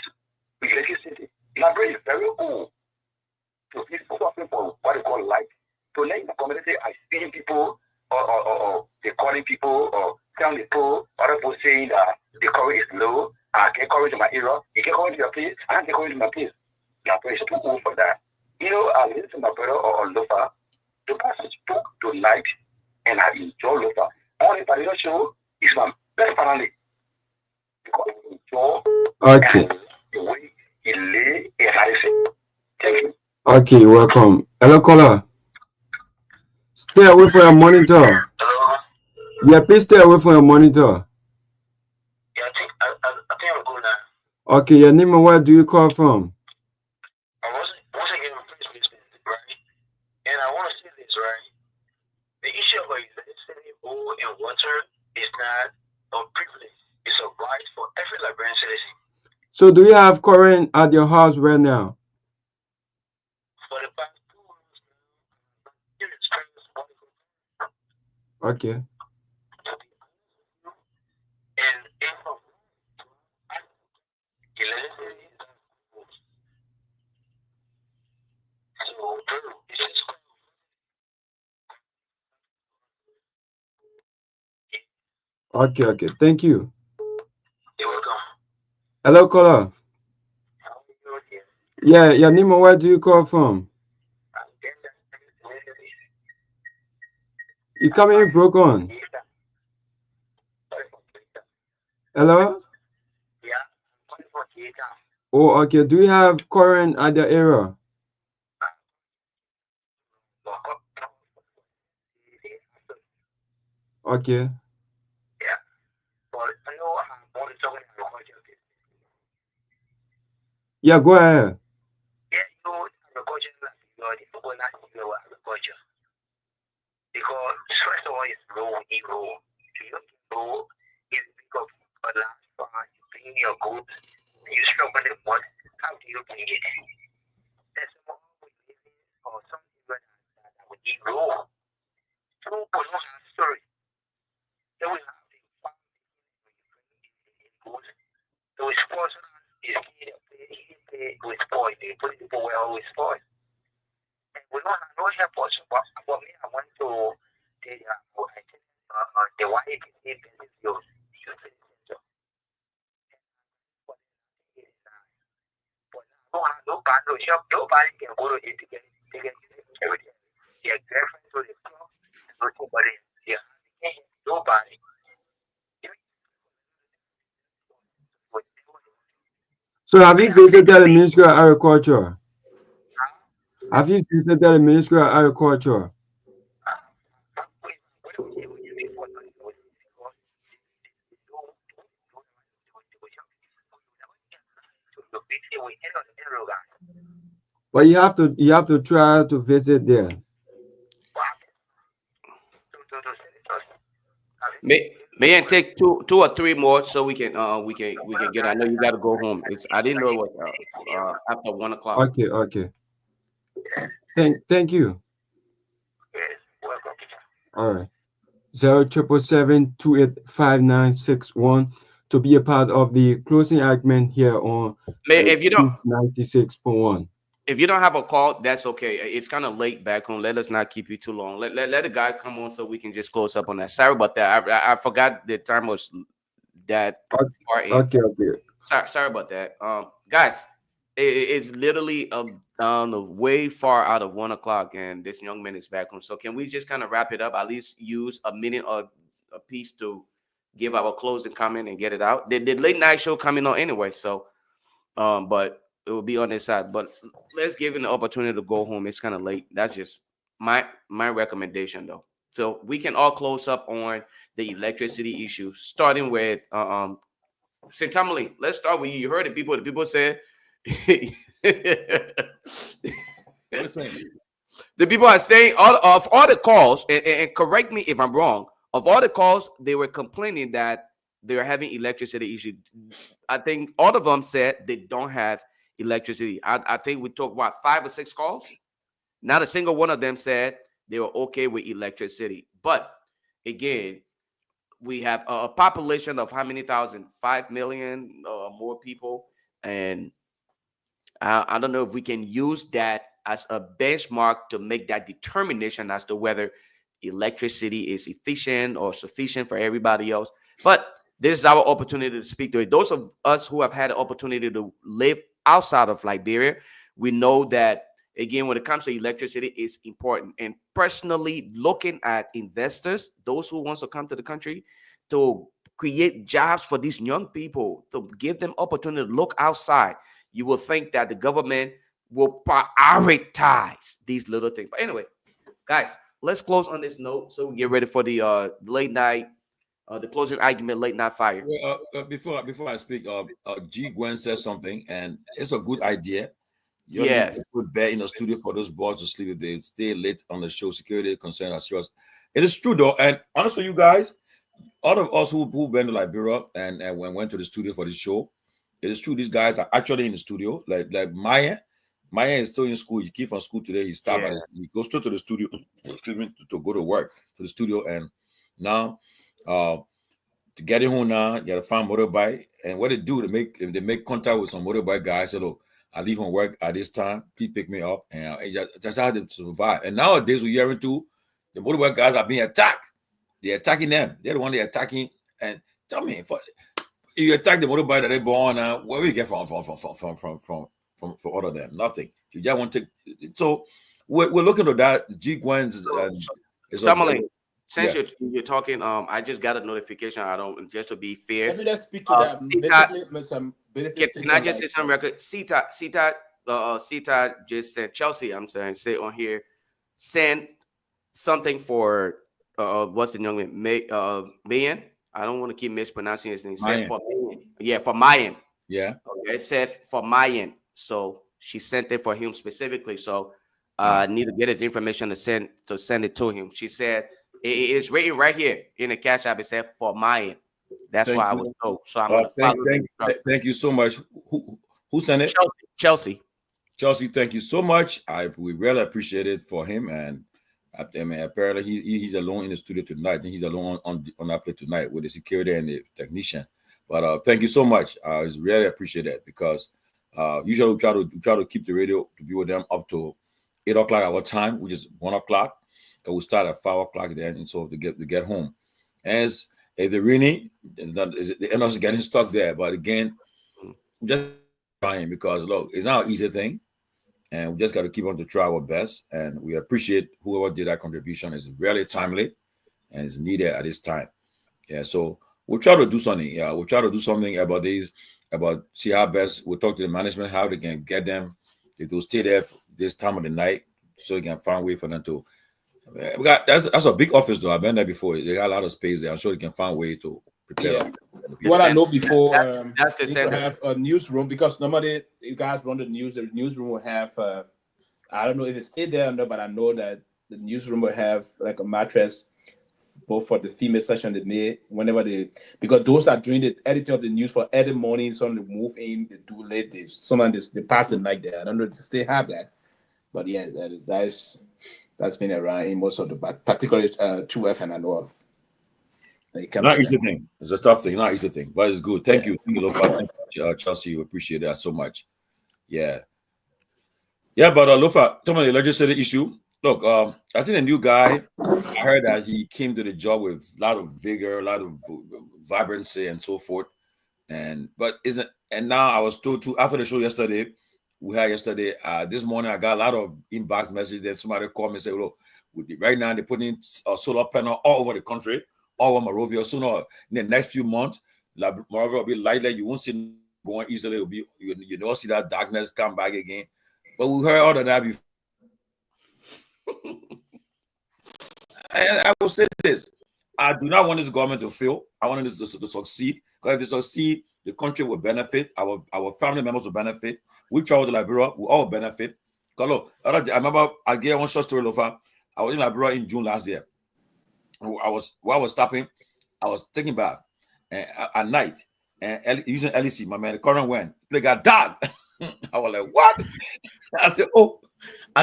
electricity. Liberia is very old. So it's suffering for what they call light. So like in the community, I see people or they calling people or telling people, other people saying that the current is low, I can't call into my area, you can call into your place, I can't call into my place. Liberia is too old for that. I listen to my brother or Lofa. The person spoke tonight and I enjoy Lofa. On the Padilla show is my best family. Because I enjoy the way he lay a high. Thank you. Okay, welcome. Hello, caller. Stay away from your monitor. Hello? Yeah, please stay away from your monitor. Yeah, I think I'm good now. Okay, your name and where do you call from? Once again, right? And I want to say this, right? The issue of electricity, food, and water is not a privilege. It's a right for every Liberian citizen. So do you have current at your house right now? For the past 2 months, Okay. And Okay. Thank you. You're welcome. Hello, caller. Yeah, your name and where do you call from? You coming broke on. Hello? Yeah, I'm calling for data. Oh, okay. Do you have current at the area? Okay. Yeah, but I know I'm only talking agriculture. Yeah, go ahead. Yeah, you know, agriculture is the people not know agriculture. Because first of all, it's low, we need low. You don't get low, it's because a last farm, you bring your goods, you struggle it once, how do you bring it? That's more we living or some people that we need low. So we don't have story. Then we have the farm goods. So it's sponsor is he we spoil. They put people where always spoil. And we don't have no help also. But for me, I went to the YAPC business youth center. But now no bad no shop, nobody can go to it to get everything. Their girlfriend to the club, nobody. Yeah, nobody. So have you visited the Ministry of Agriculture? Have you visited the Ministry of Agriculture? But you have to try to visit there. May take two or three more so we can get. I know you got to go home. I didn't know it was after 1 o'clock. Okay, okay. Thank you. All right. 0777-285961 to be a part of the closing argument here on If you don't 96.1. If you don't have a call, that's okay. It's kind of late back home. Let us not keep you too long. Let the guy come on so we can just close up on that. Sorry about that. I forgot the time was that far in. Okay. Sorry about that. Guys, it's literally way far out of 1 o'clock, and this young man is back home. So can we just kind of wrap it up? At least use a minute or a piece to give our closing comment and get it out. The late night show coming on anyway, so but it will be on this side. But let's give him the opportunity to go home. It's kind of late. That's just my recommendation, though. So we can all close up on the electricity issue, starting with St. Tomalin. Let's start with you. You heard it, people. The people said the people are saying all the calls, and correct me if I'm wrong, of all the calls, they were complaining that they're having electricity issue. I think all of them said they don't have electricity. I think we talked about 5 or 6 calls. Not a single one of them said they were okay with electricity. But again, we have a population of how many thousand? 5 million or more people. And I don't know if we can use that as a benchmark to make that determination as to whether electricity is efficient or sufficient for everybody else. But this is our opportunity to speak to it. Those of us who have had the opportunity to live outside of Liberia, we know that, again, when it comes to electricity, it's important. And personally, looking at investors, those who want to come to the country, to create jobs for these young people, to give them opportunity to look outside, you will think that the government will prioritize these little things. But anyway, guys, let's close on this note so we get ready for the late night, the closing argument, late night fire. Before I speak, G. Gwen says something, and it's a good idea. You Yes. Put bed in the studio for those boys to sleep if they stay late on the show. Security concern as serious. It is true though, and honestly, you guys, all of us who went to Liberia and went to the studio for this show, it is true. These guys are actually in the studio. Like Myean is still in school. He came from school today. He stopped at it. He goes straight to the studio to go to work to the studio, and now to get it home now, you gotta find motorbike. And what they do, they make contact with some motorbike guys. Say, look, I leave from work at this time. Please pick me up, and that's how they survive. And nowadays, we're hearing too, the motorbike guys are being attacked. They're attacking them. They're the one they're attacking. And tell me, if you attack the motorbike that they born now, where we get from all of them? Nothing. You just want to. So we're looking at that. G. Gwen's. since you're talking, I just got a notification. I don't, just to be fair. Let me just speak to that. Can I just say some record? CTAT just sent Chelsea. I'm saying, say on here, send something for what's the young man? Myean. I don't want to keep mispronouncing his name. Sent for Myean. Yeah, for Myean. Yeah. Okay, it says for Myean. So she sent it for him specifically. So I need to get his information to send it to him. She said it's written right here in the Cash App. It said for Myean. That's why I was told. So I'm gonna follow. Thank you so much. Who sent it? Chelsea. Thank you so much. We really appreciate it for him, and I mean, apparently he's alone in the studio tonight. I think he's alone on our play tonight with the security and the technician. But thank you so much. I really appreciate that, because usually we try to keep the radio to be with them up to 8 o'clock our time, which is 1 o'clock. So we start at 5 o'clock then, and so to get home. As if the raining, the end us getting stuck there. But again, just trying, because look, it's not an easy thing, and we just got to keep on to try our best. And we appreciate whoever did that contribution. Is really timely and is needed at this time. Yeah, so we'll try to do something. Yeah, we'll try to do something about these, about see how best we'll talk to the management how they can get them if they'll stay there this time of the night, so they can find a way for them to. We got that's a big office though. I've been there before. They got a lot of space there. I'm sure they can find a way to prepare. Yeah. What I know before, that's the center. Have a newsroom, because normally you guys run the news. The newsroom will have. I don't know if it stayed there or not, but I know that the newsroom will have like a mattress, both for the female section and the male. Whenever because those are doing the editing of the news for early morning. Some they move in, they do late. Sometimes they pass the night there. I don't know if they still have that, but yeah, that's been around in most of the, particularly 2F and I know of. Not easy thing. It's a tough thing. Not easy thing, but it's good. Thank you, Lofa. Thank you, Chelsea. We appreciate that so much. Yeah. But Lofa, tell me the legislative issue. Look, I think the new guy, I heard that he came to the job with a lot of vigor, a lot of vibrancy, and so forth. And now I was told to, after the show yesterday, this morning I got a lot of inbox messages that somebody called me and said, look, right now they're putting a solar panel all over the country, all over Monrovia. So now in the next few months, Monrovia will be lighter. You won't see going easily. It'll be, you don't see that darkness come back again. But we heard all of that before. And I will say this: I do not want this government to fail. I want it to succeed. Because if they succeed, the country will benefit. Our family members will benefit. We travel to Liberia, we all benefit. Because look, I remember I gave one short story, Lofa. I was in Liberia in June last year. While I was stopping, I was taking bath at night and using LEC. My man, the current went. They got dark. I was like, what? I said, oh. I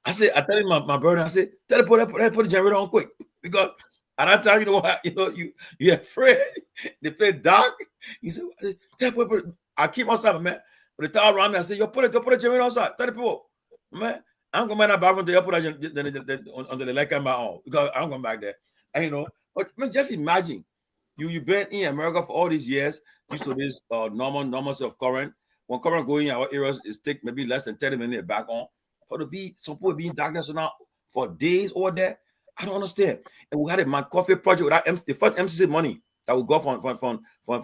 I tell him my brother, I said, tell him put the generator on quick. Because at that time, you're afraid. They play dark. He said, I keep outside, man. But the tower around me, I said, put a generator outside. Tell the people, man, I'm going to bathroom to put under the light camera on, because I'm going back there. And but man, just imagine you've been in America for all these years, used to this normal of current. When current going in our areas, it take maybe less than 30 minutes back on. But to be supposed to be in darkness now for days over there, I don't understand. And we had my coffee project with the first MCC money that we got from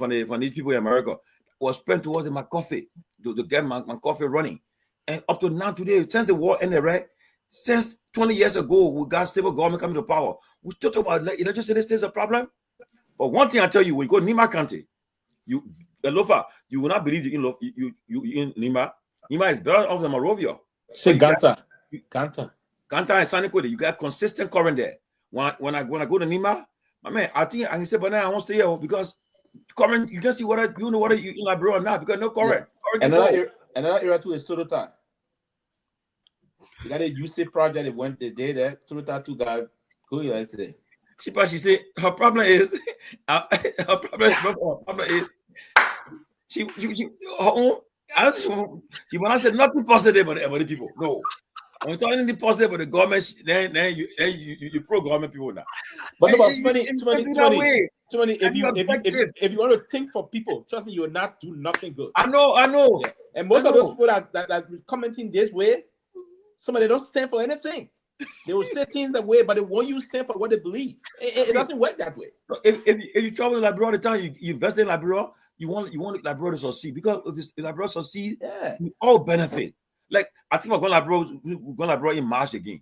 these people in America was spent towards my coffee to get my coffee running. And up to now today, since the war ended, right? Since 20 years ago, we got stable government coming to power. We talked about electricity is a problem. But one thing I tell you, when you go to Nima County, Lofa, you will not believe you in Nima. Nima is better off than Monrovia. Say Ganta and Saniquity, you got consistent current there. When I go to Nima, my man, I think I can say, but now I won't stay here because current. You can see what you in Liberia now because no current. Yeah. Another area too is Total. You got a UC project. They went the day there. Total two guys go yesterday. She said her problem is she her own. She when I said nothing positive about the people. No. When talking anything positive about the government, then you pro government people now. But no, too many. If you want to think for people, trust me, you will not do nothing good. I know. Yeah. And most of those people that commenting this way, some of them don't stand for anything. They will say things that way, but they won't use stand for what they believe. It doesn't work that way. If you travel in Liberia all the time, you invest in Liberia, you want Liberia to succeed, because if this Liberia succeed, we all benefit. Like I think we're going to Liberia in March again.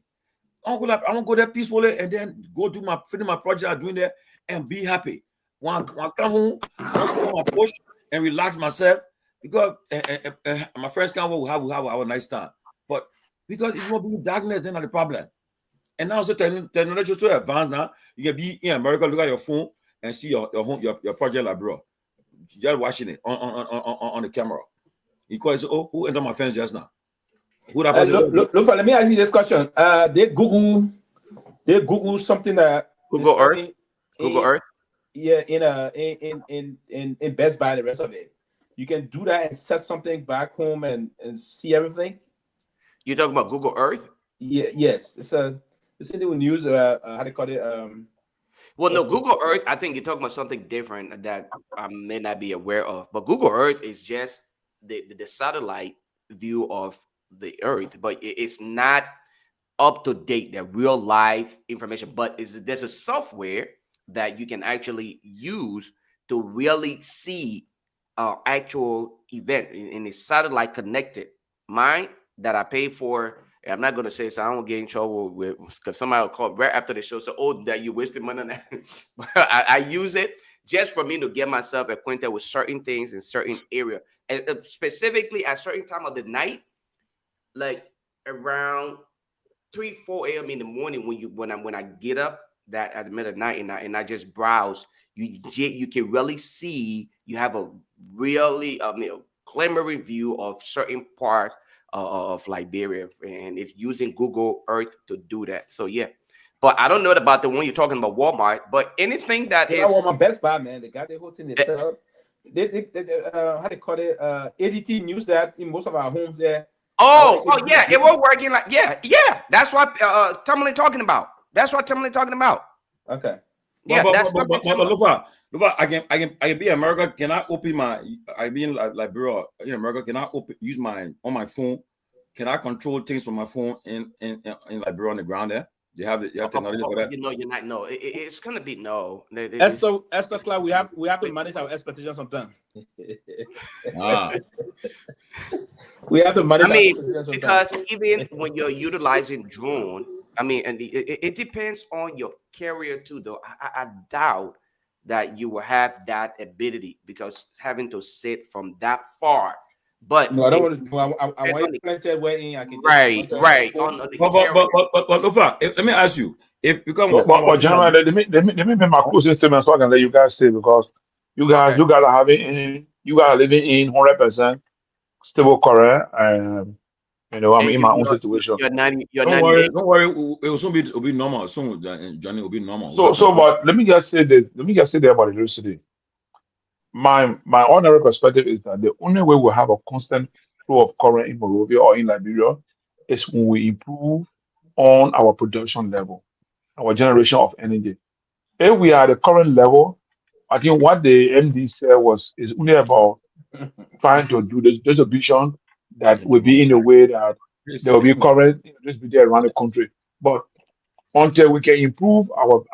I want to go there peacefully and then go do finish my project I'm doing there and be happy. When I come home, I sit on my porch and relax myself, because my friends come over, we'll have a nice time. But because it's going to be darkness, then not the problem. And now so technology is so advanced now, you can be in America, look at your phone and see your home, your project Liberia. Just watching it on the camera. Because who entered my fence just now? Who that person? Look, let me ask you this question. They Google something that Google Earth. Google Earth. Yeah, in Best Buy and the rest of it. You can do that and set something back home and see everything. You talking about Google Earth? Yeah, yes. It's in the news. How they call it? Well, no, Google Earth, I think you're talking about something different that I may not be aware of. But Google Earth is just the satellite view of the Earth, but it's not up to date, the real live information. But there's a software that you can actually use to really see actual event in a satellite connected. Mine that I pay for. I'm not going to say, so I don't get in trouble with, because somebody will call right after the show. So, that you wasted money on that. I use it just for me to get myself acquainted with certain things in certain area, and specifically at certain time of the night, like around 3-4 a.m. in the morning when I get up that at the middle of the night and I just browse. You can really see. You have a really glimmering view of certain parts of Liberia, and it's using Google Earth to do that. So yeah, but I don't know about the one you're talking about, Walmart. But anything that is Walmart, Best Buy, man, they got their whole thing they set up. They how they call it? ADT use that in most of our homes there. Oh yeah, it was working like yeah. That's what Tomalin talking about. That's what Tomalin talking about. Okay. Yeah, that's but Lofa, I can be in America. Can I open my? I be in Liberia in America. Can I use on my phone? Can I control things from my phone in Liberia on the ground there? You have technology for that? You're not. No, it's gonna be no. Esther Clark, we have to manage our expectations sometimes. We have to manage. I mean, because even when you're utilizing drone, I mean, and it depends on your carrier too. Though I doubt that you will have that ability, because having to sit from that far. But no, I don't want to. I want you planted where I can. Right. But Lofa, let me ask you, if you come. But gentlemen, let me make my closing statement so I can let you guys say, because you guys are living in 100% stable current, and I'm in my own situation. Don't worry. It will soon be normal. Soon, Johnny, will be normal. But let me just say this. Let me just say that about electricity. My ordinary perspective is that the only way we have a constant flow of current in Monrovia or in Liberia is when we improve on our production level, our generation of energy. If we are at the current level, I think what the MD said is only about trying to do the distribution that will be in a way that there will be current distributed around the country. But until we can improve our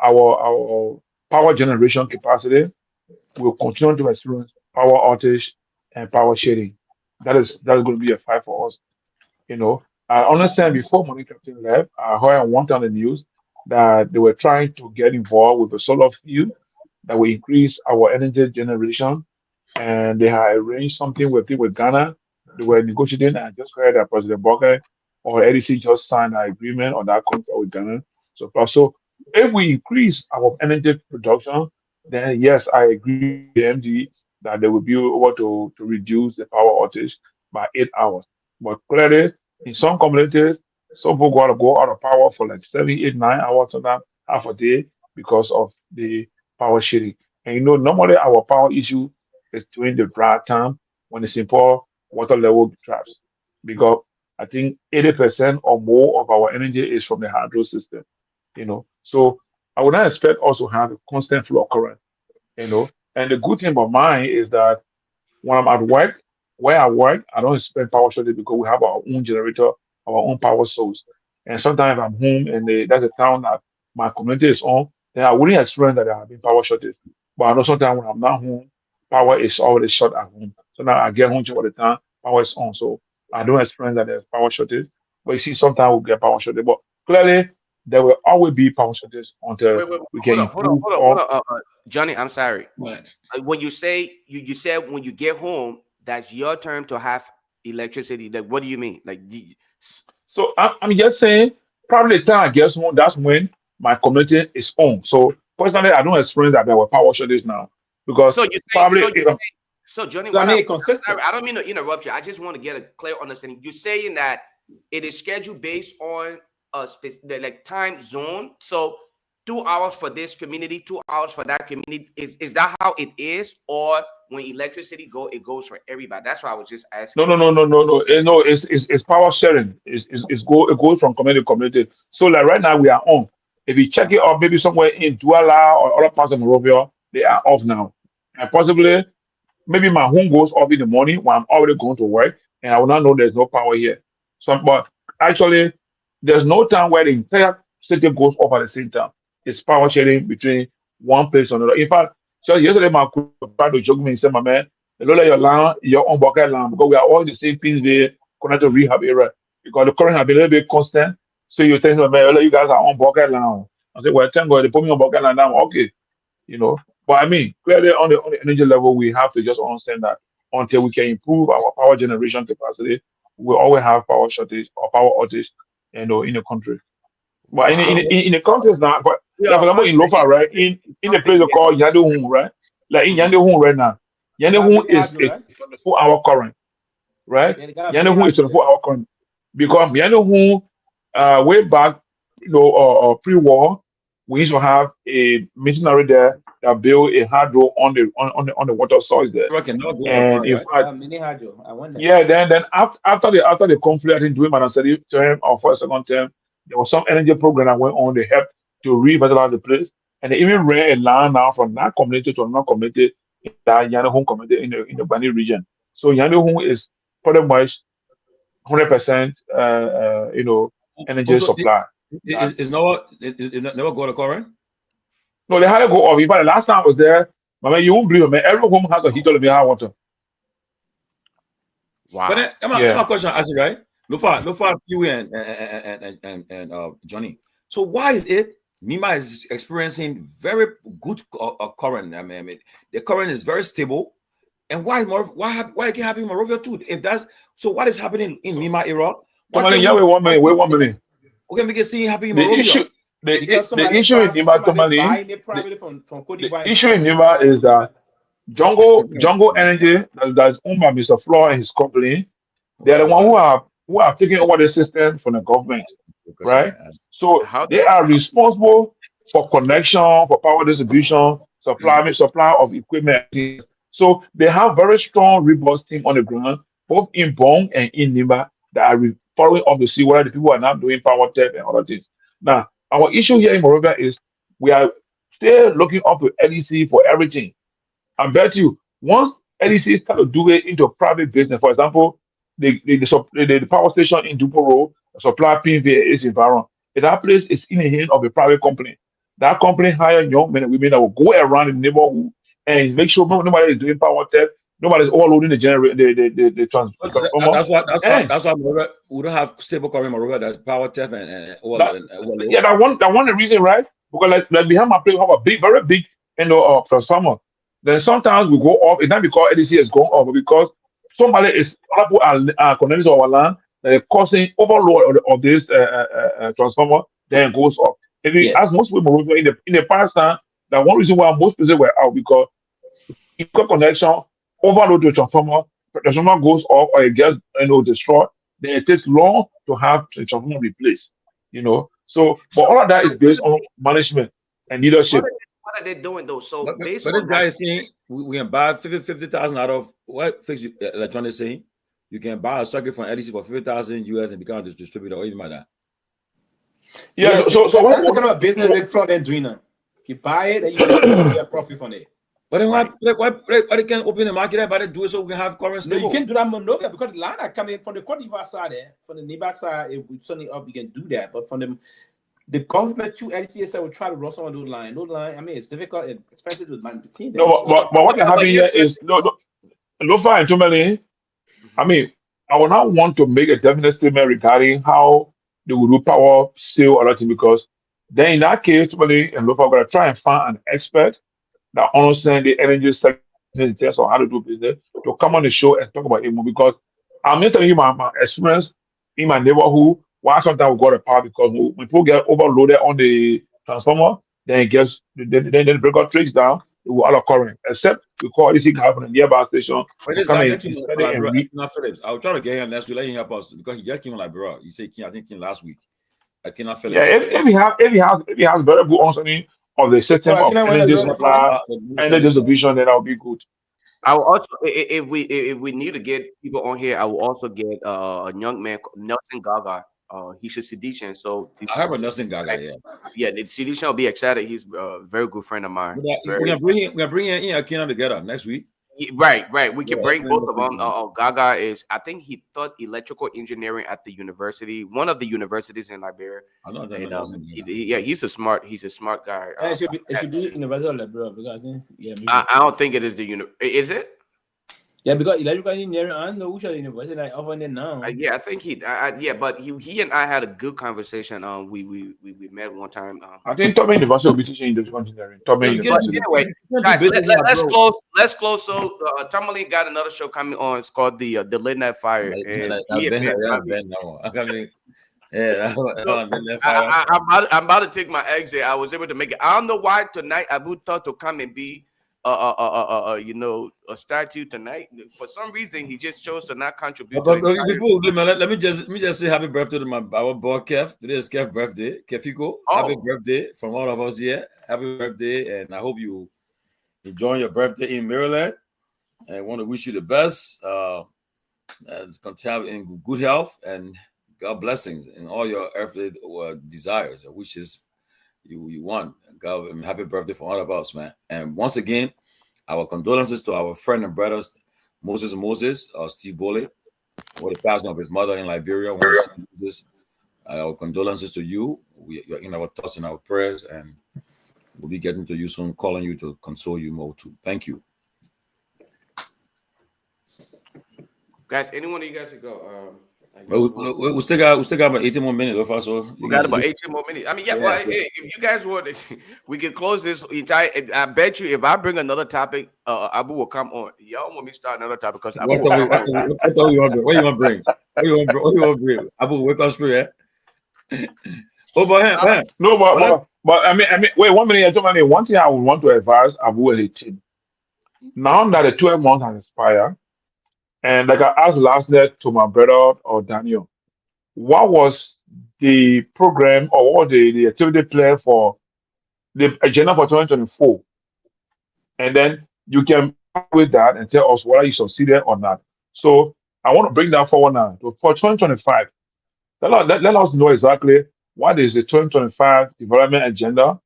power generation capacity, we'll continue to experience power outage and power shading. That's going to be a fight for us. I understand before Money Captain left, I heard on one on the news that they were trying to get involved with the solar field that will increase our energy generation, and they had arranged something with people with Ghana. They were negotiating. I just heard that President Boga or EDC just signed an agreement on that contract with Ghana. So if we increase our energy production, then yes, I agree with the MD that they will be able to reduce the power outage by 8 hours. But clearly, in some communities, some people got to go out of power for like 7, 8, 9 hours, sometimes half a day because of the power shading. And normally our power issue is during the dry time when the simple water level drops, because I think 80% or more of our energy is from the hydro system. So I would not expect us to have a constant flow of current. And the good thing about mine is that when I'm at work, where I work, I don't expect power shortage because we have our own generator, our own power source. And sometimes if I'm home and that's a town that my community is on, then I wouldn't experience that there have been power shortage. But I know sometimes when I'm not home, power is already short at home. So now I get home all the time, power is on. So I don't experience that there's power shortage. But you see, sometimes we get power shortage. But clearly, there will always be power shortage until Wait, we can improve. hold on. Johnny, I'm sorry. When you say you said when you get home, that's your turn to have electricity. Like, what do you mean? Like, So I'm just saying, probably the time I get home, that's when my community is on. So personally, I don't experience that there were power shortage now because so you say, probably so Johnny, So I what mean, I'm consistent. sorry, I don't mean to interrupt you. I just want to get a clear understanding. You're saying that it is scheduled based on a like time zone. So 2 hours for this community, 2 hours for that community. Is that how it is, or when electricity it goes for everybody? That's why I was just asking. No. It's power sharing. It goes from community to community. So like right now we are on. If you check it out, maybe somewhere in Douala or other parts of Monrovia, they are off now. And possibly maybe my home goes off in the morning when I'm already going to work and I will not know there's no power here. So but actually there's no time where the entire city goes off at the same time. It's power sharing between one place and another. In fact, so yesterday my tried to joke me and said, my man, you look like your own bucket land, because we are all in the same piece there connected to rehab area. Because the current have been a little bit constant. So you tell me, man, you guys are on bucket land. I said, well, thank God they put me on bucket land now. Okay, you know. But I mean, clearly on the energy level, we have to just understand that until we can improve our power generation capacity, we always have power shortage or power outage, in the country. But in the countries now, but like for example in Lofa, right, in the place they call Yandehun, right? Like in Yandehun right now, Yandehun is a 24-hour current, right? Yeah, they got a mini Yandehun is hydro there. 24-hour current because Yandehun, way back, pre-war, we used to have a missionary there that built a hydro on the water source there. Rock and not go on And in right? fact, Mini hydro. I wonder. yeah, then after the conflict, I think during my study term or first second term, there was some energy program that went on. They helped to revitalize the place, and they even ran a line now from that community to another community in that Yandehun community in the Bani region. So Yandehun is pretty much 100%, energy Also, supply. it's never go to current. No, they had to go off. In fact, the last time I was there, my man, you won't believe it, man. Every home has a heater of hot water. Wow. But then, my question I ask you, right? Lofa, Pewee and Johnny. So why is it Nima is experiencing very good current? I mean, the current is very stable. And why it can happen in Monrovia too? If that's so, what is happening in Nima era? Wait 1 minute. Wait 1 minute. Okay, we can see it happen in The Monrovia. issue, Because the issue in Nima, buying it privately from Cote the d'Ivoire. issue in Nima is that Jungle Energy that's owned by Mr. Floor and his company, they are the one who are taking over the system from the government, right? So they are responsible for connection, for power distribution, supply of equipment. So they have very strong, robust team on the ground, both in Bong and in Nima, that are following up to see whether the people are not doing power tech and other things. Now, our issue here in Monrovia is we are still looking up to LEC for everything. I bet you once LEC start to do it into private business, for example, the power station in Duporo supply PV is environment. If that place is in the hand of a private company, that company hire young men and women that will go around the neighborhood and make sure nobody is doing power tech, nobody is overloading the generator, the transformer. That's why Monrovia, we don't have stable current in Monrovia. That's power tech and overload. Yeah, that one the reason, right? Because like behind my place, we have a very big transformer. Then sometimes we go off. It's not because EDC is going off, but because somebody is other people are connected to our land that is causing overload of this transformer. Then it goes off. As most people in the past time, that one reason why most people were out because if you got connection overload to the transformer goes off or it gets destroyed. Then it takes long to have the transformer replaced. So but all of that is based on management and leadership. What are they doing though? So But based this on guy that, is saying we can buy 50,000 out of what fix electronic saying you can buy a circuit from LEC for 50,000 US and become a distributor or even like that. Yeah, so that's the kind of business they front end doing now. You buy it and you get a profit from it. But then why they can't open the market but they do it so we can have current No, stable? you can't do that Monrovia because the line are coming from the Cote d'Ivoire side there, from the neighbor side. If we turn it up, you can do that. But from the government to LCSL will try to run some of those lines. Those lines, I mean, it's difficult and expensive to maintain them. No, but what can happen here is Lofa and Tomalin. I mean, I will not want to make a definite statement regarding how they will do power sale or nothing because then in that case, Tomalin and Lofa are going to try and find an expert that understand the energy sector in terms of how to do business to come on the show and talk about it more because I'm not telling you my experience in my neighborhood. Why sometimes we got a power because when people get overloaded on the transformer, then it gets then the breaker trades down, it will all current. Except we call this thing happen in a nearby station. When We this come guy in just came instead like and bro, read. not Phillips. I will try to get him next week. Let him help us because he just came like bro. You say King, I think King last week. I cannot Yeah, Phillips. if he has very good understanding of the system Oh, I of cannot energy wait to supply, energy distribution, then that will be good. I will also, if we need to get people on here, I will also get a young man, Nelson Garguah. He's a Sidician, so I have a Nelson Garguah, yeah, the Sidician will be excited. He's a very good friend of mine. We're gonna bring him in Akina together next week. Right. We can Yeah, bring both of definitely. them. Garguah is, I think he taught electrical engineering at the university, one of the universities in Liberia. I know that. And, he's a smart guy. It should be University of Liberia because I think I don't think it is the is it? Yeah, because electrical engineering and the Usha University like offering it now. Yeah, I think but he and I had a good conversation. We met one time. I think Tubman University will be teaching electrical engineering. Tubman University. Anyway, guys, let's close. So Tomalin got another show coming on. It's called the Late Night Fire. I'm about to take my exit. I was able to make it. I don't know why tonight Abu thought to come and be a statue tonight. For some reason, he just chose to not contribute. But before we do, man, let me just say happy birthday to our boy Kev. Today is Kev's birthday. Kefiko, happy birthday from all of us here. Happy birthday, and I hope you enjoy your birthday in Maryland. And I want to wish you the best. And continue in good health and God blessings in all your earthly desires and wishes you want. God, happy birthday for all of us, man. And once again, our condolences to our friend and brothers, Moses, Steve Boley, for the passing of his mother in Liberia. Our condolences to you. You're in our thoughts and our prayers, and we'll be getting to you soon, calling you to console you more too. Thank you. Guys, any one of you guys to go? We still got about 18 more minutes. We got about 18 more minutes. I mean, if you guys want, we can close this entire. I bet you, if I bring another topic, Abu will come on. Y'all want me to start another topic because What you want to bring? What you want to bring? Abu, wake us through, yeah. But I mean, wait 1 minute. One thing I would want to advise Abu and the team. Now that the 12 months has expired. And like I asked last night to my brother or Daniel, what was the program or what was the activity plan for the agenda for 2024? And then you can with that and tell us whether you succeeded or not. So I want to bring that forward now. For 2025, let us know exactly what is the 2025 development agenda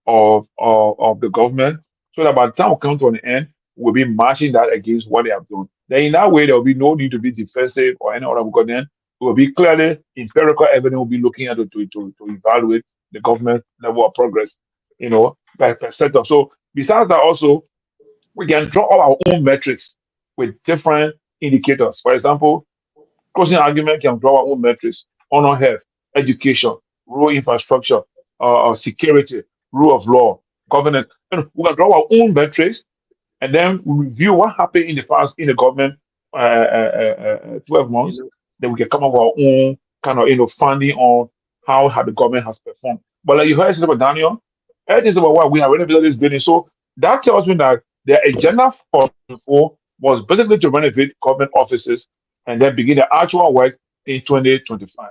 of the government, so that by the time we come to an end, we'll be matching that against what they have done. Then in that way, there will be no need to be defensive or any other, because then it will be clearly empirical evidence we'll be looking at to evaluate the government level of progress, per sector. So besides that, also we can draw all our own metrics with different indicators. For example, closing argument can draw our own metrics on health, education, rural infrastructure, security, rule of law, governance. We can draw our own metrics and then we review what happened in the past in the government 12 months. Then we can come up with our own kind of funding on how the government has performed. But like you heard about Daniel, everything's about what we have already built this building. So that tells me that the agenda for 2024 was basically to renovate government offices and then begin the actual work in 2025.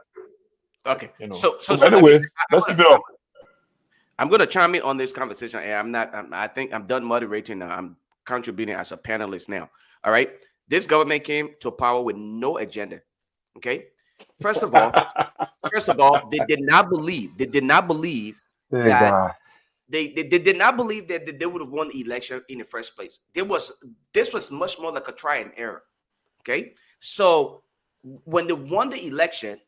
Okay. So anyway, let's keep it up. I'm going to chime in on this conversation. And I think I'm done moderating now. I'm contributing as a panelist now. All right. This government came to power with no agenda. Okay. First of all, they did not believe that They did not believe that they would have won the election in the first place. This was much more like a try and error. Okay, so when they won the election,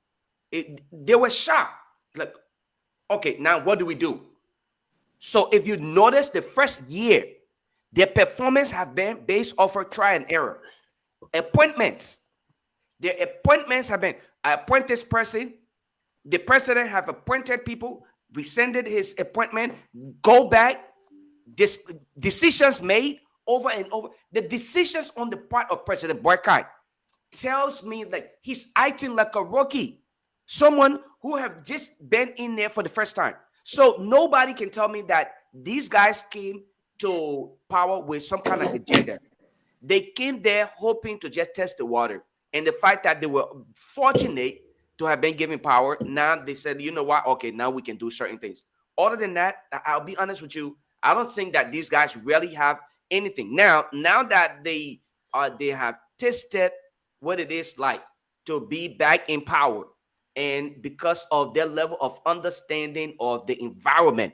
they were shocked. Like, okay, now what do we do? So if you notice, the first year, their performance have been based off of try and error. Appointments. Their appointments have been, I appoint this person. The president have appointed people, rescinded his appointment, go back. Decisions made over and over. The decisions on the part of President Boycott tells me like he's acting like a rookie, someone who have just been in there for the first time. So nobody can tell me that these guys came to power with some kind of agenda. They came there hoping to just test the water. And the fact that they were fortunate to have been given power, now they said, you know what? Okay, now we can do certain things. Other than that, I'll be honest with you, I don't think that these guys really have anything. Now that they have tested what it is like to be back in power, and because of their level of understanding of the environment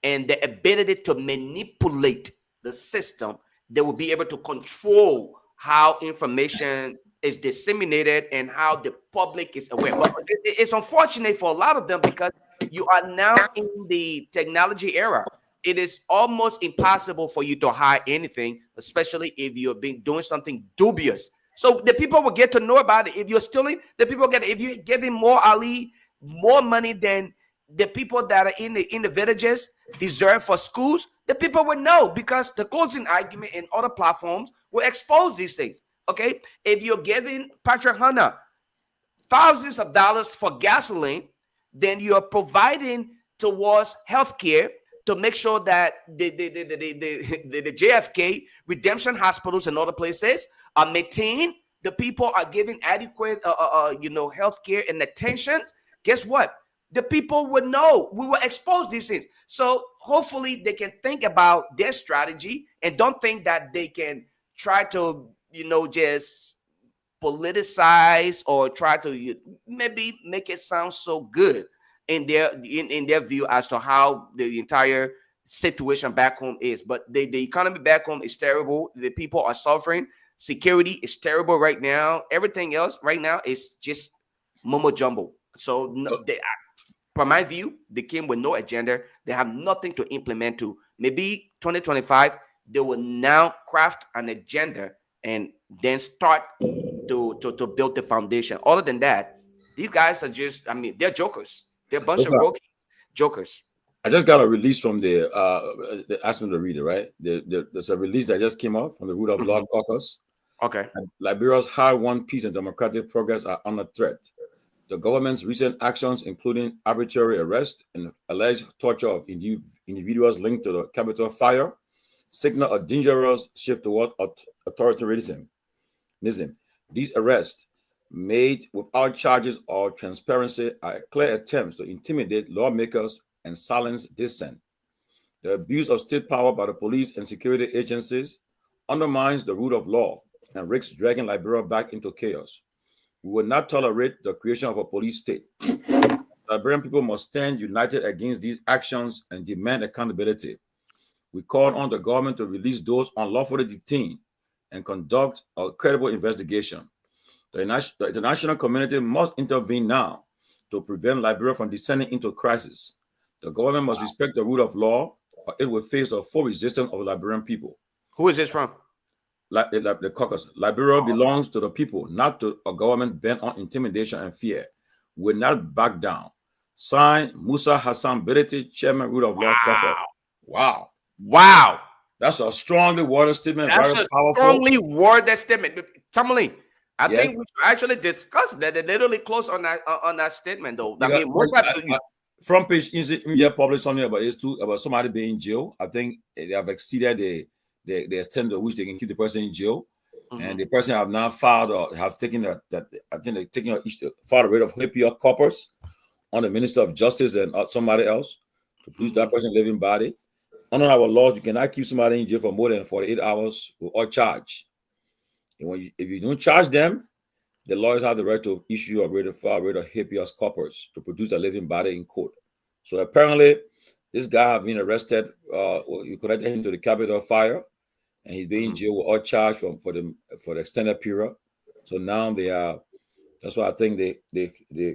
and the ability to manipulate the system, they will be able to control how information is disseminated and how the public is aware. But it's unfortunate for a lot of them because you are now in the technology era. It is almost impossible for you to hide anything, especially if you've been doing something dubious. So the people will get to know about it. If you're stealing, the people get it. If you're giving more money than the people that are in the villages deserve for schools, the people will know, because the closing argument and other platforms will expose these things. Okay, if you're giving Patrick Hunter thousands of dollars for gasoline, then you're providing towards healthcare to make sure that the JFK redemption hospitals and other places are maintained. The people are given adequate, healthcare and attention. Guess what? The people would know. We will expose these things. So hopefully they can think about their strategy and don't think that they can try to, just politicize or try to maybe make it sound so good in their view as to how the entire situation back home is. But the economy back home is terrible. The people are suffering. Security is terrible right now. Everything else right now is just mumbo jumbo. So from my view, they came with no agenda. They have nothing to implement to. Maybe 2025, they will now craft an agenda and then start to build the foundation. Other than that, these guys are just, they're jokers. They're a bunch of jokers. I just got a release from they asked me to read it, right? There's a release that just came out from the Root of Law Caucus. Okay. And Liberia's hard-won peace and democratic progress are under threat. The government's recent actions, including arbitrary arrest and alleged torture of individuals linked to the Capitol fire, signal a dangerous shift toward authoritarianism. These arrests, made without charges or transparency, are clear attempts to intimidate lawmakers and silence dissent. The abuse of state power by the police and security agencies undermines the rule of law and risks dragging Liberia back into chaos. We will not tolerate the creation of a police state. Liberian people must stand united against these actions and demand accountability. We call on the government to release those unlawfully detained and conduct a credible investigation. The international community must intervene now to prevent Liberia from descending into crisis. The government must respect the rule of law, or it will face the full resistance of the Liberian people. Who is this from? The caucus. Liberia belongs to the people, not to a government bent on intimidation and fear. We will not back down. Signed, Musa Hassan Bility, Chairman, Rule of Law Caucus. Wow. That's a strongly worded statement. That's very a powerful. strongly worded statement. Tomalin, I Yes. think we should actually discuss that. They're literally close on that statement, though. Front page published something about somebody being in jail. I think they have exceeded the extent to which they can keep the person in jail, and the person have now filed or have taken filed a rate of habeas corpus on the Minister of Justice and somebody else to produce that person's living body. Under our laws, you cannot keep somebody in jail for more than 48 hours without charge. And if you don't charge them, the lawyers have the right to issue a rate of habeas corpus to produce the living body in court. So apparently, This guy have been arrested. You connected him to the Capitol fire, and he's being in jail with all charged for the extended period. So now they are. That's why I think the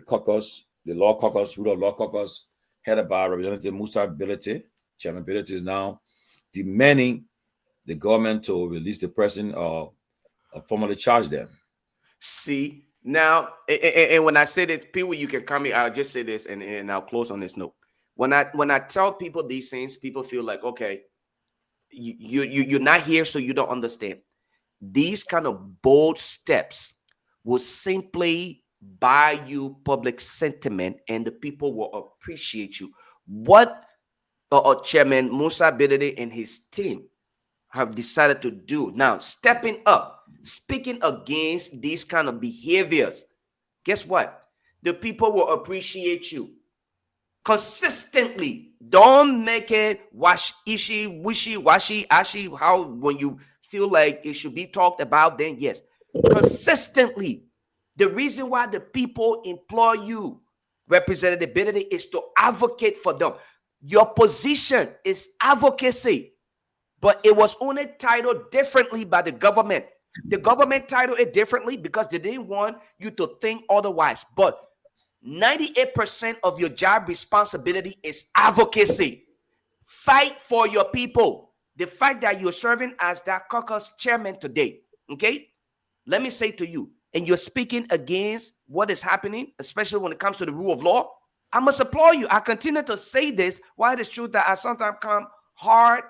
caucus, the law caucus, rule of law caucus, headed by Representative Musa Bealded, Chairman Bealded, is now demanding the government to release the person or formally charge them. See, now, and when I say this, people, you can come here, I'll just say this and I'll close on this note. When I tell people these things, people feel like, okay, you're not here, so you don't understand. These kind of bold steps will simply buy you public sentiment, and the people will appreciate you. What Chairman Musa Bealded and his team have decided to do now, stepping up, speaking against these kind of behaviors, guess what? The people will appreciate you consistently. Don't make it wishy-washy, how when you feel like it should be talked about, then yes. Consistently. The reason why the people employ you, Representative Bealded, is to advocate for them. Your position is advocacy, but it was only titled differently by the government. The government titled it differently because they didn't want you to think otherwise. But 98% of your job responsibility is advocacy. Fight for your people. The fact that you're serving as that caucus chairman today, okay? Let me say to you, and you're speaking against what is happening, especially when it comes to the rule of law, I must applaud you. I continue to say this while it is true that I sometimes come hard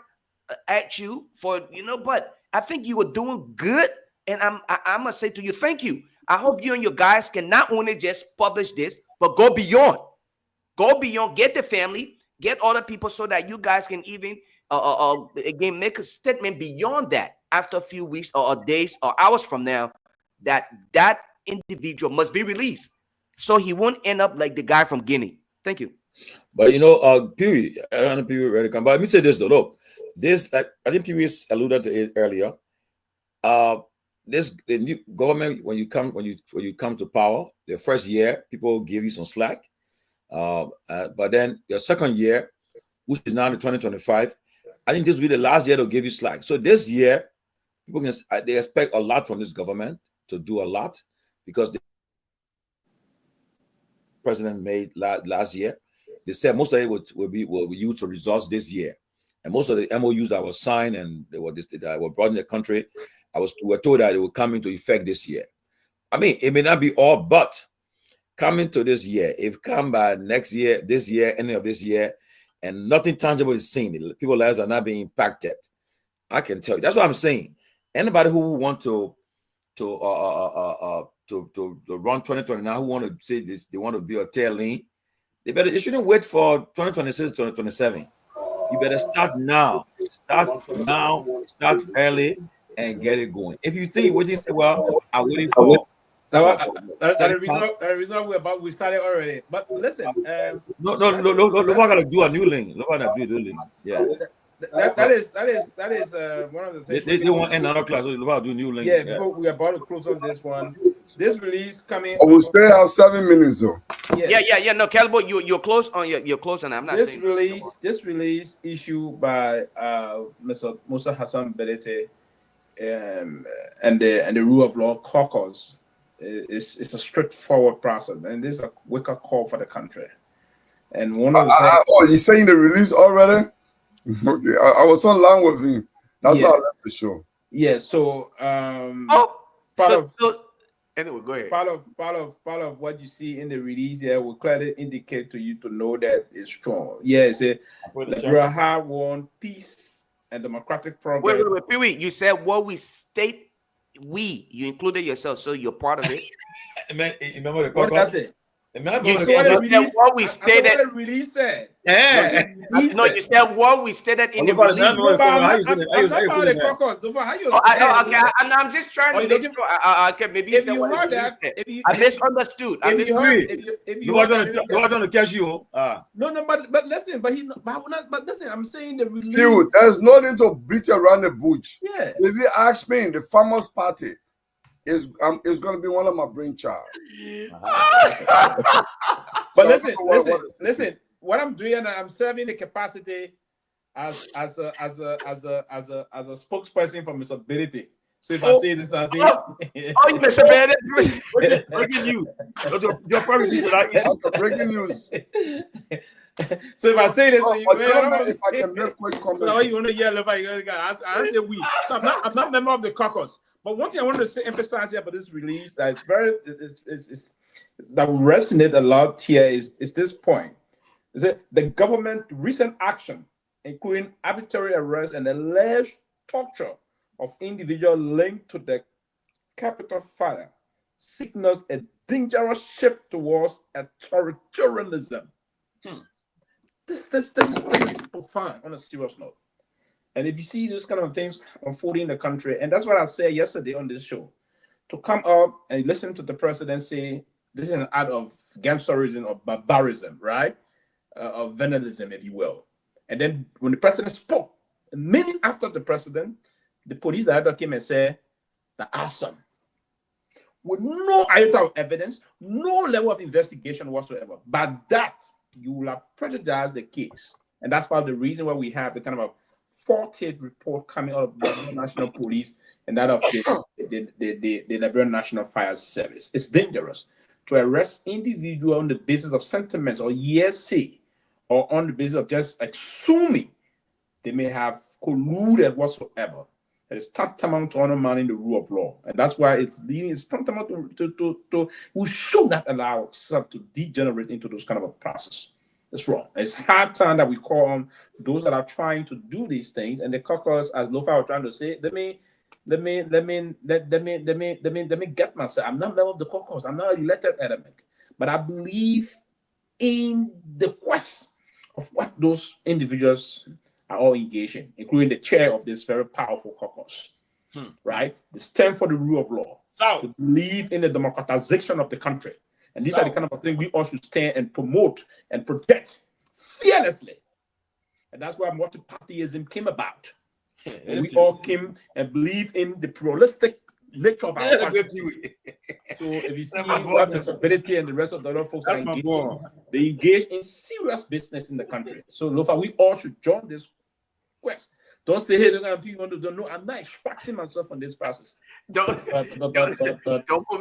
at you for, but I think you were doing good, and I must say to you, thank you. I hope you and your guys can not only just publish this, but go beyond. Go beyond, get the family, get other people so that you guys can even, again, make a statement beyond that after a few weeks or days or hours from now, that individual must be released so he won't end up like the guy from Guinea. Thank you. But Pewee, I don't know Pewee ready to come. But let me say this though. Look, this, I think Pewee alluded to it earlier. The new government, when you come to power, the first year people give you some slack. But then your second year, which is now the 2025, I think this will be the last year they'll give you slack. So this year, people they expect a lot from this government to do a lot because the president made last year. They said most of it will be used for results this year, and most of the MOUs that were signed and that were brought in the country, we're told that it will come into effect this year. I mean, it may not be all, but coming to this year, if come by next year, this year, any of this year, and nothing tangible is seen, people's lives are not being impacted. I can tell you. That's what I'm saying. Anybody who want to run 2029, who want to say this, they want to be a tail lean, they shouldn't wait for 2026, 2027. You better start now. Start early and get it going. If you think what you say, well, I'm waiting for. The reason we started already. But listen, no, we're gonna do a new link. Yeah. That is one of the things. They want another class. So we're about to do a new link. Yeah, before we are about to close on this one. This release coming. I will stay out 7 minutes though. Yeah. No, Kehleboe, you're close on you're close on. I'm not saying this release issued by Mr. Musa Hassan Bealded and the rule of law caucus is a straightforward process, and this is a wake-up call for the country. And one of the you're saying the release already? Okay, I was online with him. That's how I left the show. Yeah. So anyway, go ahead. Part of what you see in the release here will clearly indicate to you to know that it's strong. Yeah, it's a Liberia have won peace and democratic progress. Wait, Pewee, you said what we state. You included yourself, so you're part of it. Remember the what does it? You said what we stated. What the release said. No, you said what we stated in the release. Okay, I'm just trying to make sure. Okay, maybe you said what I misunderstood. You want to catch you? No, but listen, but listen, I'm saying the release. Dude, there's no need to beat around the bush. Yeah. If you ask me, the Farmers Party is going to be one of my brainchild. But listen. what I'm doing, I'm serving the capacity as a spokesperson for Mr. Ability. So if I say this, I think Mr. Bealded, breaking news. You're probably used to that issue. That's the breaking news. So if I say this, if I can make quick comment. So you want to yell if I say we. So I'm not a member of the caucus. But one thing I want to emphasize here about this release that is that will resonate a lot here is this point. Is that the government recent action, including arbitrary arrest and alleged torture of individuals linked to the Capitol fire, signals a dangerous shift towards authoritarianism. This is profound on a serious note. And if you see these kind of things unfolding in the country, and that's what I said yesterday on this show, to come up and listen to the president say this is an act of gangsterism or barbarism, right? Of vandalism, if you will. And then when the president spoke, a minute after the president, the police director came and said, "That's awesome." With no iota of evidence, no level of investigation whatsoever. But that you will have prejudiced the case. And that's part of the reason why we have the kind of a faulted report coming out of the National Police and that of the Liberia National Fire Service. It's dangerous to arrest individuals on the basis of sentiments or hearsay or on the basis of just assuming they may have colluded whatsoever. It is tantamount to undermining the rule of law. And that's why it's tantamount to we should not allow ourselves to degenerate into those kind of a process. It's wrong. It's hard time that we call on those that are trying to do these things. And the caucus, as Lofa was trying to say, let me get myself. I'm not a member of the caucus. I'm not an elected element. But I believe in the quest of what those individuals are all engaged in, including the chair of this very powerful caucus. Right? They stand for the rule of law. They believe in the democratization of the country. And these are the kind of things we all should stand and promote and protect fearlessly. And that's why multi-partyism came about. And we all came and believe in the pluralistic nature of our country. So if you see what the Ability and the rest of the other folks are engaged, they engage in serious business in the country. So Lofa, we all should join this quest. Don't say, hey, people don't know. I'm not extracting myself from this process. Don't put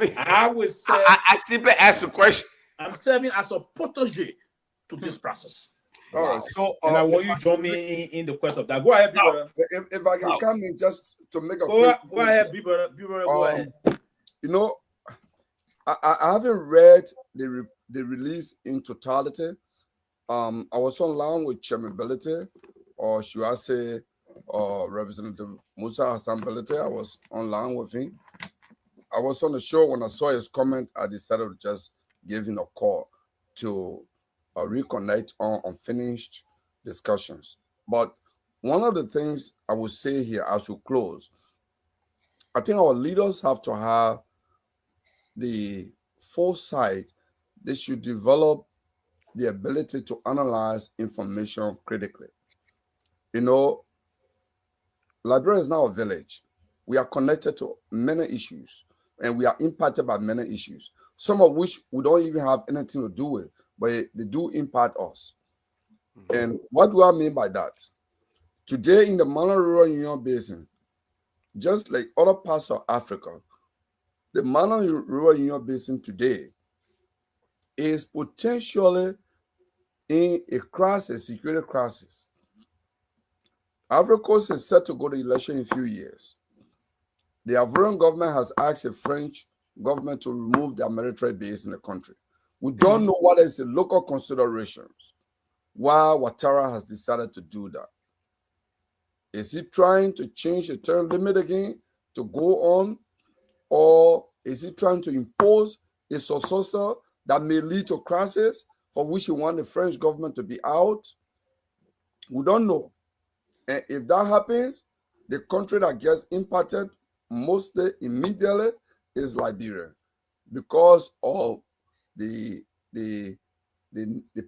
me. I would say I simply ask a question. I'm serving as a protege to this process. All right. So and I want you to join me in the quest of that. Go ahead, brother. If I can come in just to make a go ahead, brother. Go ahead. You know, I haven't read the release in totality. I was online with Chairman Ability, or should I say, Representative Musa Hassan Ability. I was online with him. I was on the show when I saw his comment. I decided to just give him a call to reconnect on unfinished discussions. But one of the things I would say here as we close, I think our leaders have to have the foresight. They should develop the ability to analyze information critically. You know, Liberia is now a village. We are connected to many issues, and we are impacted by many issues, some of which we don't even have anything to do with, but they do impact us. And what do I mean by that? Today in the Myean Rural Union Basin, just like other parts of Africa, the Myean Rural Union Basin today is potentially in a crisis, security crisis. Ivory Coast is set to go to election in a few years. The Ivorian government has asked the French government to remove their military base in the country. We don't know what is the local considerations why Ouattara has decided to do that. Is he trying to change the term limit again to go on, or is he trying to impose a successor that may lead to crisis for which he wants the French government to be out? We don't know. And if that happens, the country that gets impacted mostly immediately is Liberia, because of the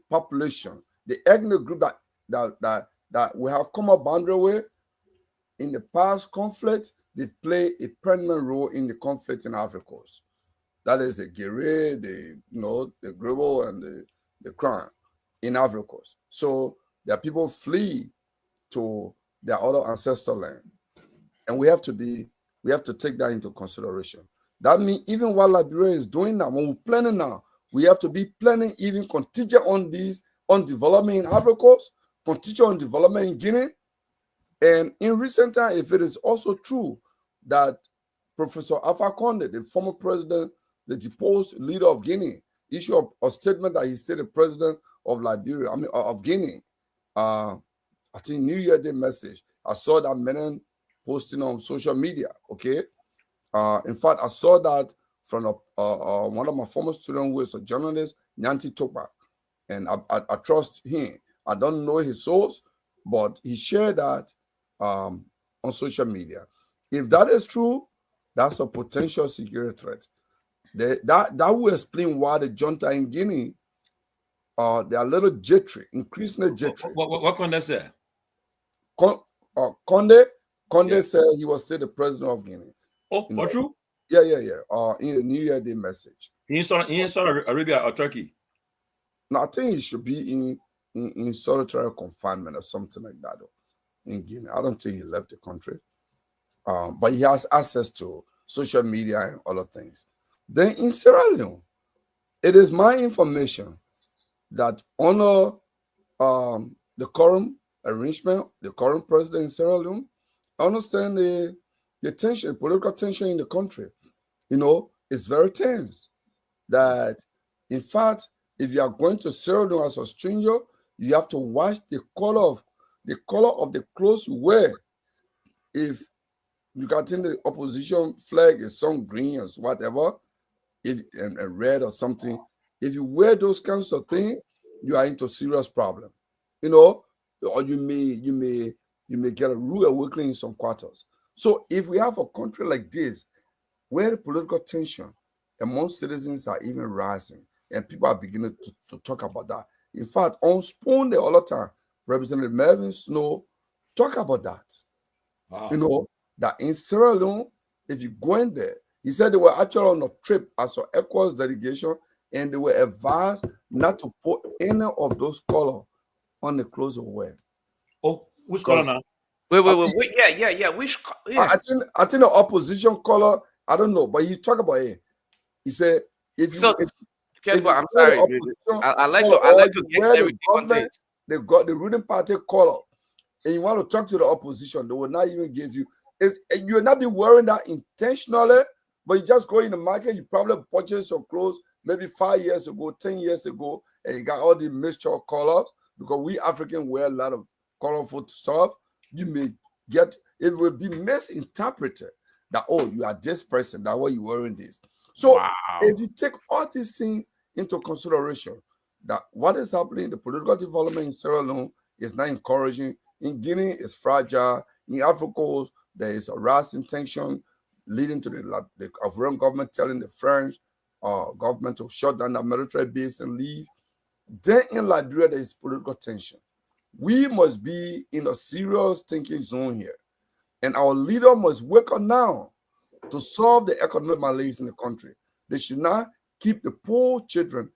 population, the ethnic group that we have come up boundary with in the past conflict. They play a prominent role in the conflict in Ivory Coast. That is the Guerre, the Kehleboe, and the Crown. in Ivory Coast. So their people flee to their other ancestral land. And we have to take that into consideration. That means even what Liberia is doing now, when we're planning now, we have to be planning even contingent on these, on development in Ivory Coast, contingent on development in Guinea. And in recent time, if it is also true that Professor Alpha Condé, the former president, the deposed leader of Guinea, issued a statement that he said the president of Liberia, of Guinea, I think New Year Day message. I saw that Myean posting on social media, okay? In fact, I saw that from one of my former students who is a journalist, Nyanti Togar, and I trust him. I don't know his source, but he shared that on social media. If that is true, that's a potential security threat. That will explain why the junta in Guinea, they are a little jittery, increasingly jittery. What Condé said? Condé said he was still the president of Guinea. Oh, for true? Yeah. In the New Year Day message. He in Saudi Arabia or Turkey? No, I think he should be in solitary confinement or something like that, though, in Guinea. I don't think he left the country. But he has access to social media and other things. Then in Sierra Leone, it is my information that under the current arrangement, the current president in Sierra Leone, I understand the tension, political tension in the country, it's very tense. That, in fact, if you are going to Sierra Leone as a stranger, you have to watch the color of the clothes you wear. If you got in the opposition flag is some green or whatever, and red or something, if you wear those kinds of things, you are into serious problem, or you may get a rude awakening in some quarters. So if we have a country like this, where the political tension among citizens are even rising, and people are beginning to talk about that. In fact, on Spoon the other time, Representative Melvin Snow talk about that. Wow. That in Sierra Leone, if you go in there, he said they were actually on a trip as an ECOWAS delegation, and they were advised not to put any of those colors on the clothes of wear. Oh, which color now? Wait. Yeah. Which? Yeah. I think the opposition color. I don't know, but he talk about it. He said if you. I'm sorry. I like to get everything on things. They got the ruling party color, and you want to talk to the opposition, they will not even give you. You will not be wearing that intentionally, but you just go in the market. You probably purchase your clothes maybe 5 years ago, 10 years ago, and you got all the mixture of colors because we Africans wear a lot of colorful stuff. You may get it will be misinterpreted that you are this person, that's why you're wearing this. So if you take all these things into consideration, that what is happening, the political development in Sierra Leone is not encouraging. In Guinea, it's fragile. In Africa, there is a rising tension leading to the Ivorian government telling the French government to shut down the military base and leave. Then in Liberia, there is political tension. We must be in a serious thinking zone here. And our leader must wake up now to solve the economic malaise in the country. They should not keep the poor children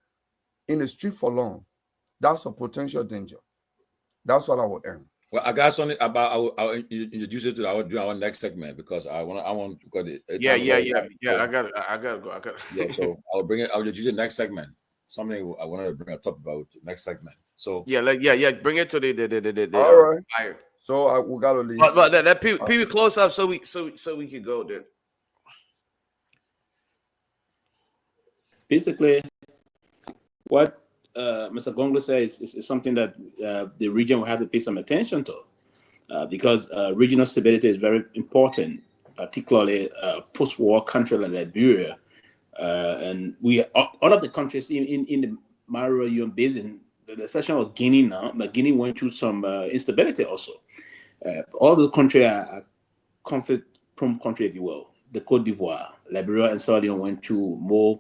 in the street for long. That's a potential danger. That's what I would end. Well, I got something about. I'll introduce it to our next segment because I want because yeah. I gotta go. Yeah, so I'll introduce the next segment. Something I wanted to bring a topic about next segment. So yeah. Bring it to the all right. fire. So we gotta leave. But that Pewee close up so we can go there. Basically, what Mr. Gongloe says is something that the region will have to pay some attention to because regional stability is very important, particularly post-war country like Liberia. And all of the countries in the Myean Basin, the section of Guinea now, but Guinea went through some instability also. All the countries are conflict-prone country, if you will. The Côte d'Ivoire, Liberia, and Sierra Leone went through more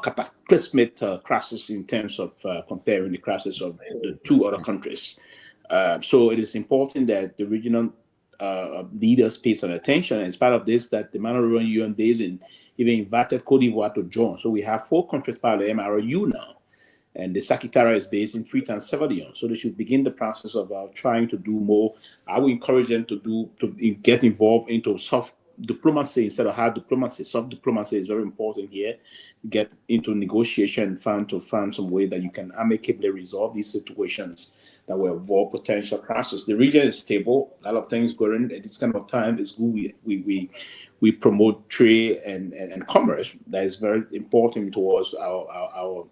cataclysmic crisis in terms of comparing the crisis of the two other countries. So it is important that the regional leaders pay some attention. And as part of this, that the Myean Basin even invited Côte d'Ivoire to join. So we have 4 countries part of the MRU now. and the Sakitara is based in Freetown, Sierra Leone. So they should begin the process of trying to do more. I would encourage them to get involved into soft diplomacy instead of hard diplomacy. Soft diplomacy is very important here. Get into negotiation and find some way that you can amicably resolve these situations that will avoid potential crashes. The region is stable. A lot of things going at this kind of time. It's good. We promote trade and commerce. That is very important towards our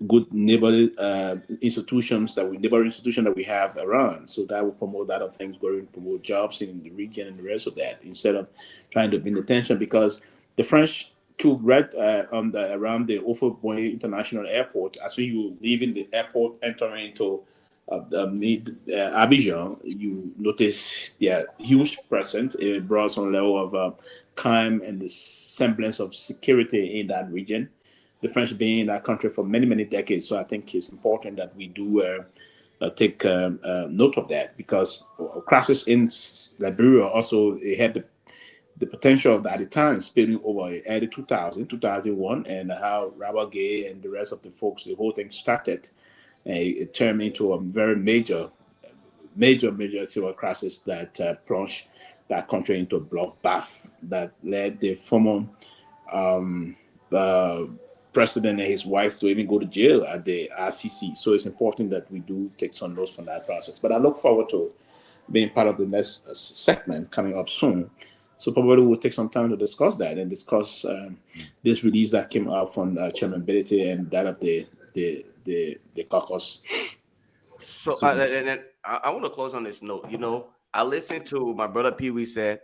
good neighborhood institutions that we have around. So that will promote a lot of things going, promote jobs in the region and the rest of that, instead of trying to bring attention, because the French took right around the Ofoboy International Airport. As when you leaving the airport, entering into Abidjan, you notice huge presence. It brought some level of crime and the semblance of security in that region. The French being in that country for many, many decades. So I think it's important that we do take note of that, because crisis in Liberia also had the potential of at the time spilling over early 2001, and how Rabah Gay and the rest of the folks, the whole thing started. It turned into a very major civil crisis that plunged that country into a bloodbath that led the former president and his wife to even go to jail at the RCC. So it's important that we do take some notes from that process. But I look forward to being part of the next segment coming up soon. So probably we'll take some time to discuss that and discuss this release that came out from Chairman Bealded and that of the caucus. So I want to close on this note. You know, I listened to my brother Pewee said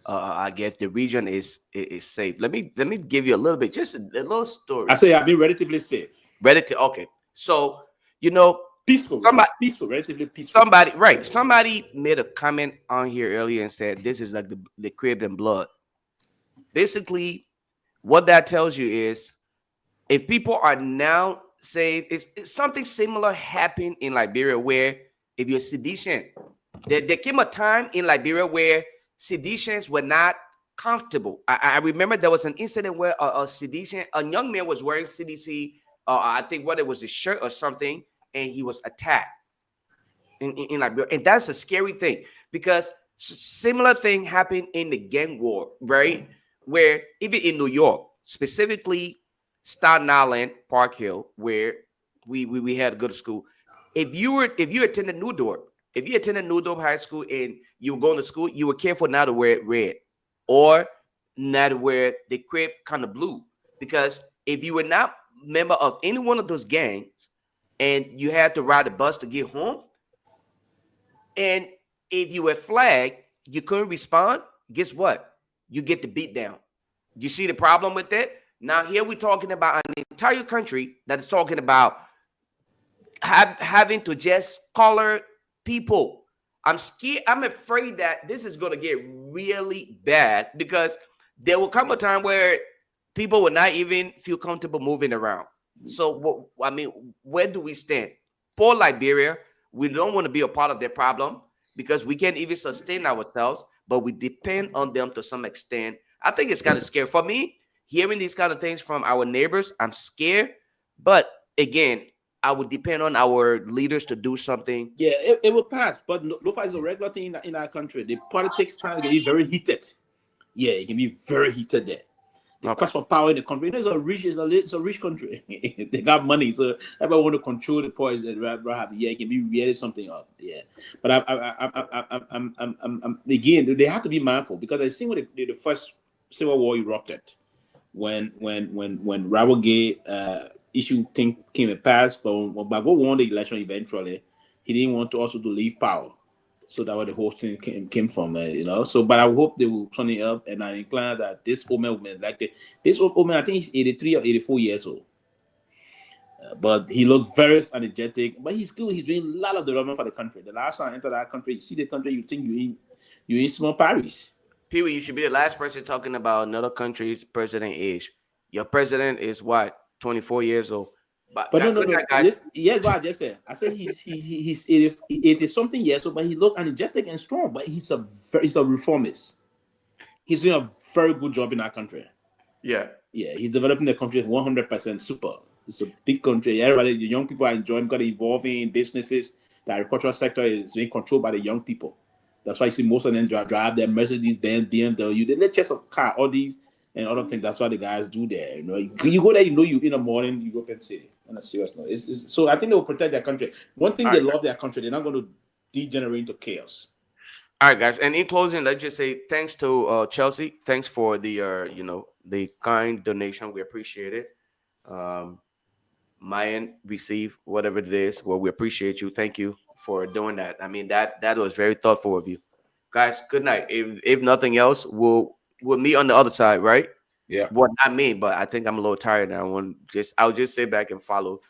I guess the region is safe. Let me give you a little bit, just a little story. I say I've been relatively safe. Okay. So you know, peaceful, relatively peaceful. Somebody made a comment on here earlier and said this is like the crib and blood. Basically, what that tells you is if people are now saying it's something similar happened in Liberia, where if you're sedition, there came a time in Liberia where seditions were not comfortable. I remember there was an incident where a young man was wearing CDC, I think what it was, a shirt or something, and he was attacked in Liberia. And that's a scary thing, because similar thing happened in the gang war, right? Where even in New York, specifically Staten Island, Park Hill, where we had to go to school. If you attended Newdorp High School and you were going to school, you were careful not to wear red or not to wear the crib kind of blue, because if you were not a member of any one of those gangs and you had to ride the bus to get home, and if you were flagged, you couldn't respond, guess what? You get the beat down. You see the problem with it? Now here we're talking about an entire country that is talking about having to just color people. I'm scared. I'm afraid that this is going to get really bad, because there will come a time where people will not even feel comfortable moving around. So, where do we stand? For Liberia, we don't want to be a part of their problem, because we can't even sustain ourselves, but we depend on them to some extent. I think it's kind of scary. For me, hearing these kind of things from our neighbors, I'm scared. But again, I would depend on our leaders to do something. Yeah, it will pass. But Lofa is a regular thing in our country. The politics can be very heated. Yeah, it can be very heated there. The quest for power in the country. It's a rich country. They got money, so everyone want to control the poise and it can be really something up. Yeah, but I'm again, they have to be mindful, because I see when the first Civil War erupted, when Rabah Gay issue thing came to pass, but when Gbagbo won the election eventually, he didn't want to also to leave power. So that's where the whole thing came from, So, but I hope they will turn it up, and I'm inclined that this old man, this old man, I think he's 83 or 84 years old. But he looked very energetic. But he's good. He's doing a lot of development for the country. The last time I entered that country, you see the country, you think you're in small Paris. Pewee, you should be the last person talking about another country's president age. Your president is what, 24 years old. But no, guys. Yes, what I just said. I said he's 80 something years old, but he looked energetic and strong. But he's a reformist. He's doing a very good job in our country. Yeah. Yeah, he's developing the country 100% super. It's a big country. Everybody, the young people are enjoying, got involving in businesses. The agricultural sector is being controlled by the young people. That's why you see most of them drive their Mercedes, Benz, BMW. They let chase a car, all these and other things. That's what the guys do there. You know, you go there, you know, you in the morning, you go and say, on a serious note. So I think they will protect their country. One thing they love their country, they're not going to degenerate into chaos. All right, guys. And in closing, let's just say thanks to Chelsea. Thanks for the the kind donation. We appreciate it. Myean receive whatever it is. Well, we appreciate you. Thank you for doing that. I mean that was very thoughtful of you, guys. Good night. If nothing else, we'll meet on the other side, right? Yeah. Well, not me, but I think I'm a little tired now. I'll just sit back and follow